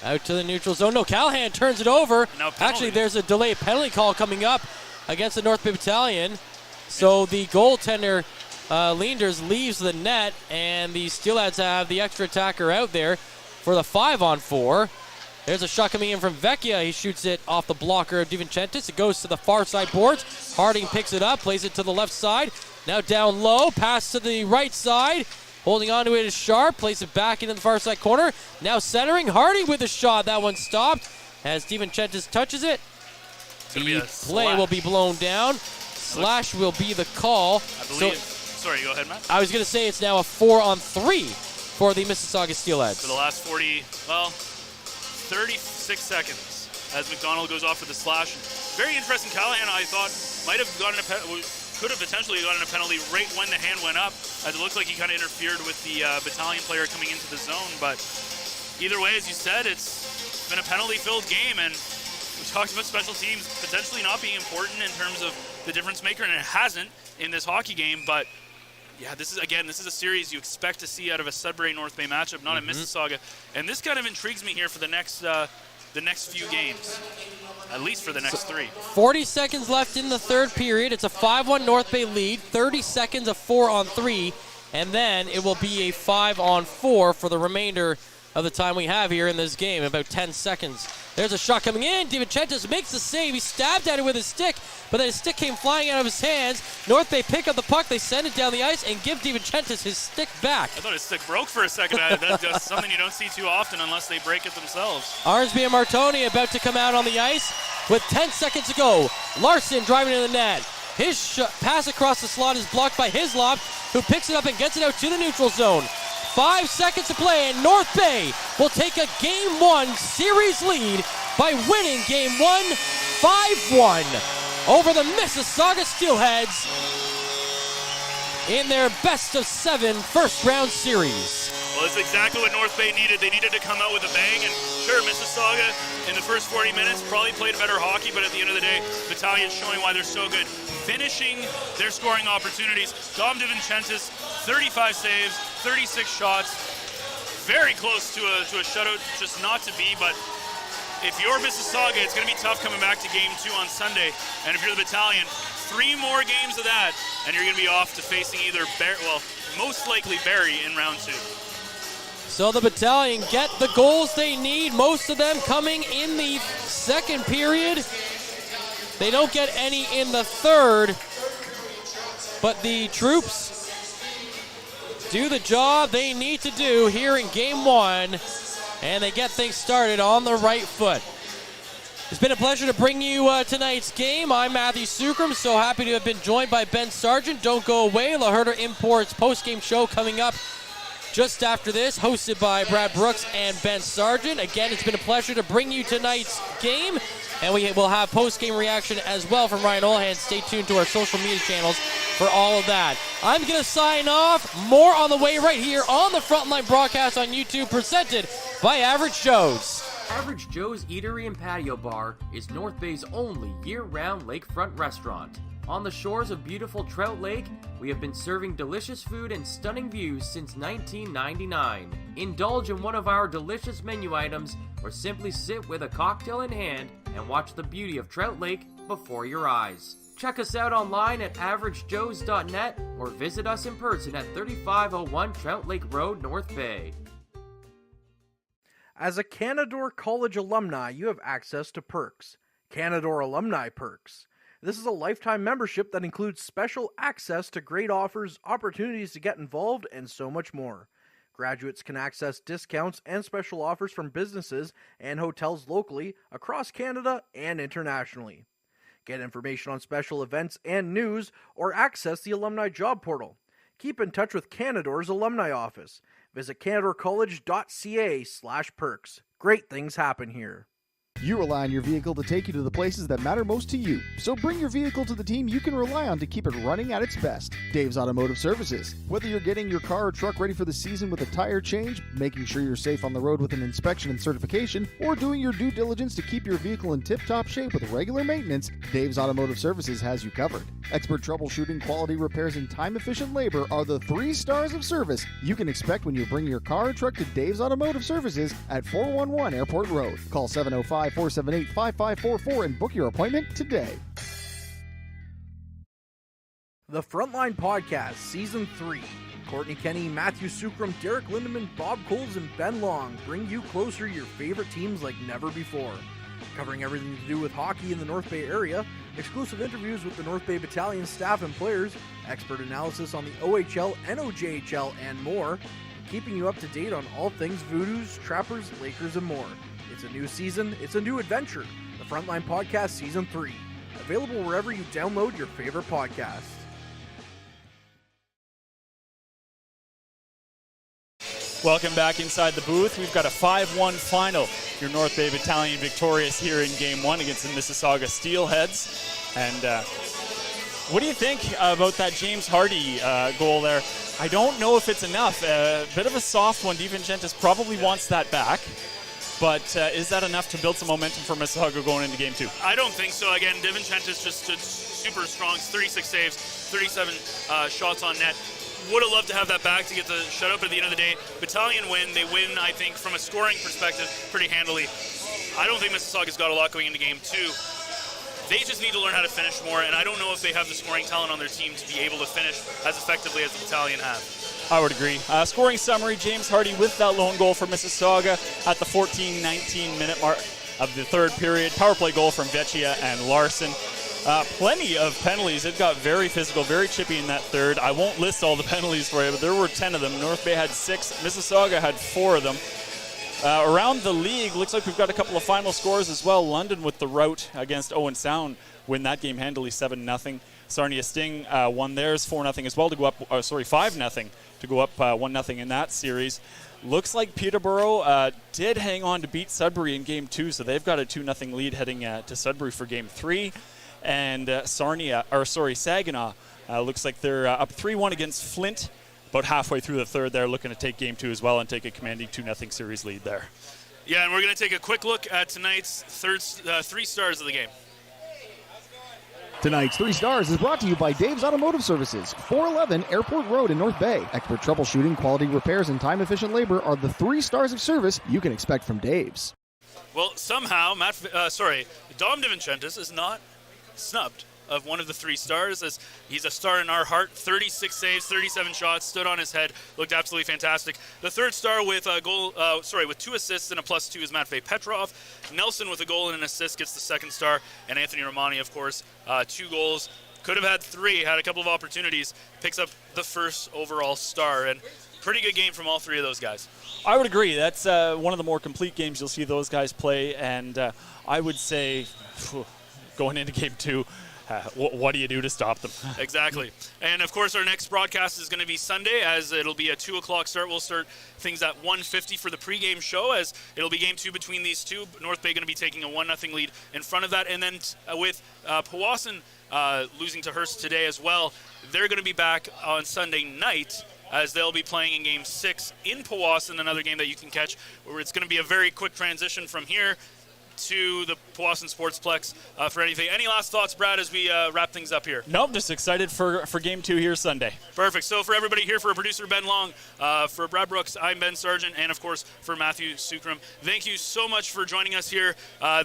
Out to the neutral zone. No, Callahan turns it over. Actually, there's a delayed penalty call coming up against the North Bay Battalion. So the goaltender, Leanders, leaves the net, and the Steelheads have the extra attacker out there for the 5-on-4. There's a shot coming in from Vecchia. He shoots it off the blocker of DiVincentis. It goes to the far side boards. Harding picks it up, plays it to the left side. Now down low, pass to the right side. Holding on to it is Sharp, place it back into the far side corner. Now centering, Hardy with a shot. That one stopped as DiVincentis touches it. The play will be blown down. Slash will be the call. I believe. Sorry, go ahead, Matt. I was going to say it's now a 4-on-3 for the Mississauga Steelheads. For the last 36 seconds as McDonald goes off for the slash. Very interesting. Callahan, I thought, might have could have potentially gotten a penalty right when the hand went up, as it looked like he kind of interfered with the Battalion player coming into the zone. But either way, as you said, it's been a penalty-filled game, and we talked about special teams potentially not being important in terms of the difference maker, and it hasn't in this hockey game. But yeah, this is a series you expect to see out of a Sudbury North Bay matchup, not a Mississauga, and this kind of intrigues me here for the next few games, at least for the next 3. 40 seconds left in the third period. It's a 5-1 North Bay lead. 30 seconds of 4-on-3, and then it will be a 5-on-4 for the remainder of the time we have here in this game, about 10 seconds. There's a shot coming in. DiVincentis makes the save. He stabbed at it with his stick, but then his stick came flying out of his hands. North Bay pick up the puck. They send it down the ice and give DiVincentis his stick back. I thought his stick broke for a second. That's something you don't see too often unless they break it themselves. Arnsby and Martoni about to come out on the ice with 10 seconds to go. Larson driving to the net. His pass across the slot is blocked by Hislop, who picks it up and gets it out to the neutral zone. 5 seconds to play, and North Bay will take a Game 1 series lead by winning Game 1 5-1 over the Mississauga Steelheads in their best-of-7 first-round series. Well, that's exactly what North Bay needed. They needed to come out with a bang, and sure, Mississauga in the first 40 minutes probably played better hockey, but at the end of the day, Battalion's showing why they're so good, finishing their scoring opportunities. Dom DiVincentis, 35 saves, 36 shots, very close to a shutout, just not to be. But if you're Mississauga, it's going to be tough coming back to Game 2 on Sunday, and if you're the Battalion, 3 more games of that, and you're going to be off to facing either most likely Barrie in round 2. So the Battalion get the goals they need, most of them coming in the second period. They don't get any in the third, but the troops do the job they need to do here in Game 1, and they get things started on the right foot. It's been a pleasure to bring you tonight's game. I'm Matthew Sucrum, so happy to have been joined by Ben Sargent. Don't go away. La Herder Imports post-game show coming up just after this, hosted by Brad Brooks and Ben Sargent. Again, it's been a pleasure to bring you tonight's game, and we will have post-game reaction as well from Ryan Olhan. Stay tuned to our social media channels for all of that. I'm going to sign off. More on the way right here on the Frontline broadcast on YouTube, presented by Average Joe's. Average Joe's Eatery and Patio Bar is North Bay's only year-round lakefront restaurant. On the shores of beautiful Trout Lake, we have been serving delicious food and stunning views since 1999. Indulge in one of our delicious menu items, or simply sit with a cocktail in hand and watch the beauty of Trout Lake before your eyes. Check us out online at averagejoes.net or visit us in person at 3501 Trout Lake Road, North Bay. As a Canadore College alumni, you have access to perks. Canadore Alumni Perks. This is a lifetime membership that includes special access to great offers, opportunities to get involved, and so much more. Graduates can access discounts and special offers from businesses and hotels locally, across Canada, and internationally. Get information on special events and news, or access the alumni job portal. Keep in touch with Canadore's alumni office. Visit canadorecollege.ca/perks. Great things happen here. You rely on your vehicle to take you to the places that matter most to you. So bring your vehicle to the team you can rely on to keep it running at its best. Dave's Automotive Services. Whether you're getting your car or truck ready for the season with a tire change, making sure you're safe on the road with an inspection and certification, or doing your due diligence to keep your vehicle in tip-top shape with regular maintenance, Dave's Automotive Services has you covered. Expert troubleshooting, quality repairs, and time-efficient labor are the 3 stars of service you can expect when you bring your car or truck to Dave's Automotive Services at 411 Airport Road. Call 705-478-5544 and book your appointment today. The Frontline Podcast, Season 3. Courtney Kenny, Matthew Sucrum, Derek Lindemann, Bob Coles, and Ben Long bring you closer to your favorite teams like never before. Covering everything to do with hockey in the North Bay area, exclusive interviews with the North Bay Battalion staff and players, expert analysis on the OHL, NOJHL, and more, keeping you up to date on all things Voodoos, Trappers, Lakers, and more. It's a new season, it's a new adventure. The Frontline Podcast Season 3. Available wherever you download your favorite podcasts. Welcome back inside the booth. We've got a 5-1 final. Your North Bay Battalion victorious here in Game 1 against the Mississauga Steelheads. And what do you think about that James Hardy goal there? I don't know if it's enough. A bit of a soft one. DiVincentis probably wants that back. But is that enough to build some momentum for Mississauga going into Game 2? I don't think so. Again, DiVincentis just stood super strong. 36 saves, 37 shots on net. Would have loved to have that back to get the shutout, but at the end of the day, Battalion win. They win, I think, from a scoring perspective, pretty handily. I don't think Mississauga's got a lot going into Game 2. They just need to learn how to finish more, and I don't know if they have the scoring talent on their team to be able to finish as effectively as the Battalion have. I would agree. Scoring summary, James Hardy with that lone goal for Mississauga at the 14-19 minute mark of the third period. Power play goal from Vecchia and Larson. Plenty of penalties. It got very physical, very chippy in that third. I won't list all the penalties for you, but there were 10 of them. North Bay had 6. Mississauga had 4 of them. Around the league, looks like we've got a couple of final scores as well. London with the rout against Owen Sound, win that game handily 7-0. Sarnia Sting won theirs 4-0 as well to go up, 5-0 to go up 1-0 in that series. Looks like Peterborough did hang on to beat Sudbury in Game 2, so they've got a 2-0 lead heading to Sudbury for Game 3. And Saginaw looks like they're up 3-1 against Flint. About halfway through the third, they're looking to take Game 2 as well and take a commanding 2-0 series lead there. Yeah, and we're going to take a quick look at tonight's 3 stars of the game. Tonight's 3 stars is brought to you by Dave's Automotive Services, 411 Airport Road in North Bay. Expert troubleshooting, quality repairs, and time-efficient labor are the 3 stars of service you can expect from Dave's. Well, somehow, Dom DiVincentis is not snubbed of one of the 3 stars, as he's a star in our heart. 36 saves, 37 shots, stood on his head, looked absolutely fantastic. The 3rd star with with 2 assists and a +2 is Matvey Petrov. Nelson with a goal and an assist gets the 2nd star, and Anthony Romani, of course, 2 goals. Could have had 3, had a couple of opportunities, picks up the 1st overall star, and pretty good game from all 3 of those guys. I would agree. That's one of the more complete games you'll see those guys play, and I would say going into Game 2, what do you do to stop them? Exactly. And, of course, our next broadcast is going to be Sunday, as it'll be a 2 o'clock start. We'll start things at 1:50 for the pregame show, as it'll be Game 2 between these two. North Bay going to be taking a 1-0 lead in front of that. And then with Powassan losing to Hearst today as well, they're going to be back on Sunday night, as they'll be playing in Game 6 in Powassan, another game that you can catch, where it's going to be a very quick transition from here to the Powassan Sportsplex for anything. Any last thoughts, Brad, as we wrap things up here? Nope, just excited for Game 2 here Sunday. Perfect. So for everybody here, for producer Ben Long, for Brad Brooks, I'm Ben Sargent, and of course for Matthew Sukram, thank you so much for joining us here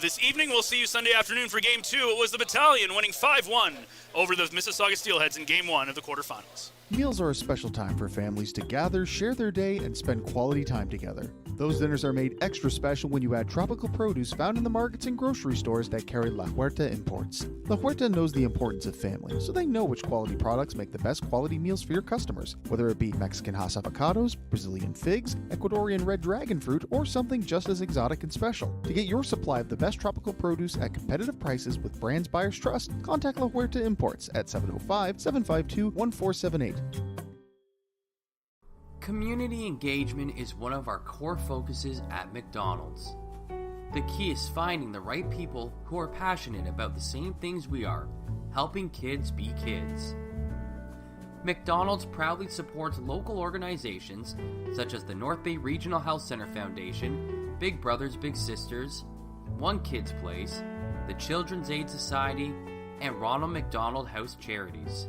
this evening. We'll see you Sunday afternoon for Game 2. It was the Battalion winning 5-1 over the Mississauga Steelheads in Game 1 of the quarterfinals. Meals are a special time for families to gather, share their day, and spend quality time together. Those dinners are made extra special when you add tropical produce found in the markets and grocery stores that carry La Huerta imports. La Huerta knows the importance of family, so they know which quality products make the best quality meals for your customers, whether it be Mexican Hass avocados, Brazilian figs, Ecuadorian red dragon fruit, or something just as exotic and special. To get your supply of the best tropical produce at competitive prices with brands buyers trust, contact La Huerta Imports at 705-752-1478. Community engagement is one of our core focuses at McDonald's. The key is finding the right people who are passionate about the same things we are, helping kids be kids. McDonald's proudly supports local organizations such as the North Bay Regional Health Center Foundation, Big Brothers Big Sisters, One Kids Place, the Children's Aid Society, and Ronald McDonald House Charities.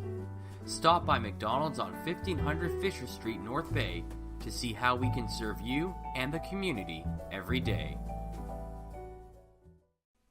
Stop by McDonald's on 1500 Fisher Street, North Bay, to see how we can serve you and the community every day.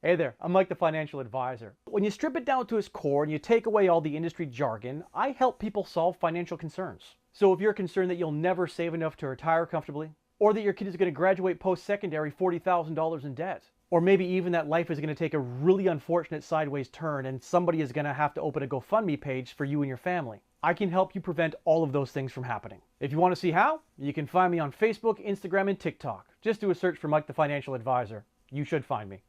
Hey there, I'm Mike the Financial Advisor. When you strip it down to its core and you take away all the industry jargon, I help people solve financial concerns. So if you're concerned that you'll never save enough to retire comfortably, or that your kid is going to graduate post-secondary $40,000 in debt, Or maybe even that life is going to take a really unfortunate sideways turn and somebody is going to have to open a GoFundMe page for you and your family. I can help you prevent all of those things from happening. If you want to see how, you can find me on Facebook, Instagram, and TikTok. Just do a search for Mike the Financial Advisor. You should find me.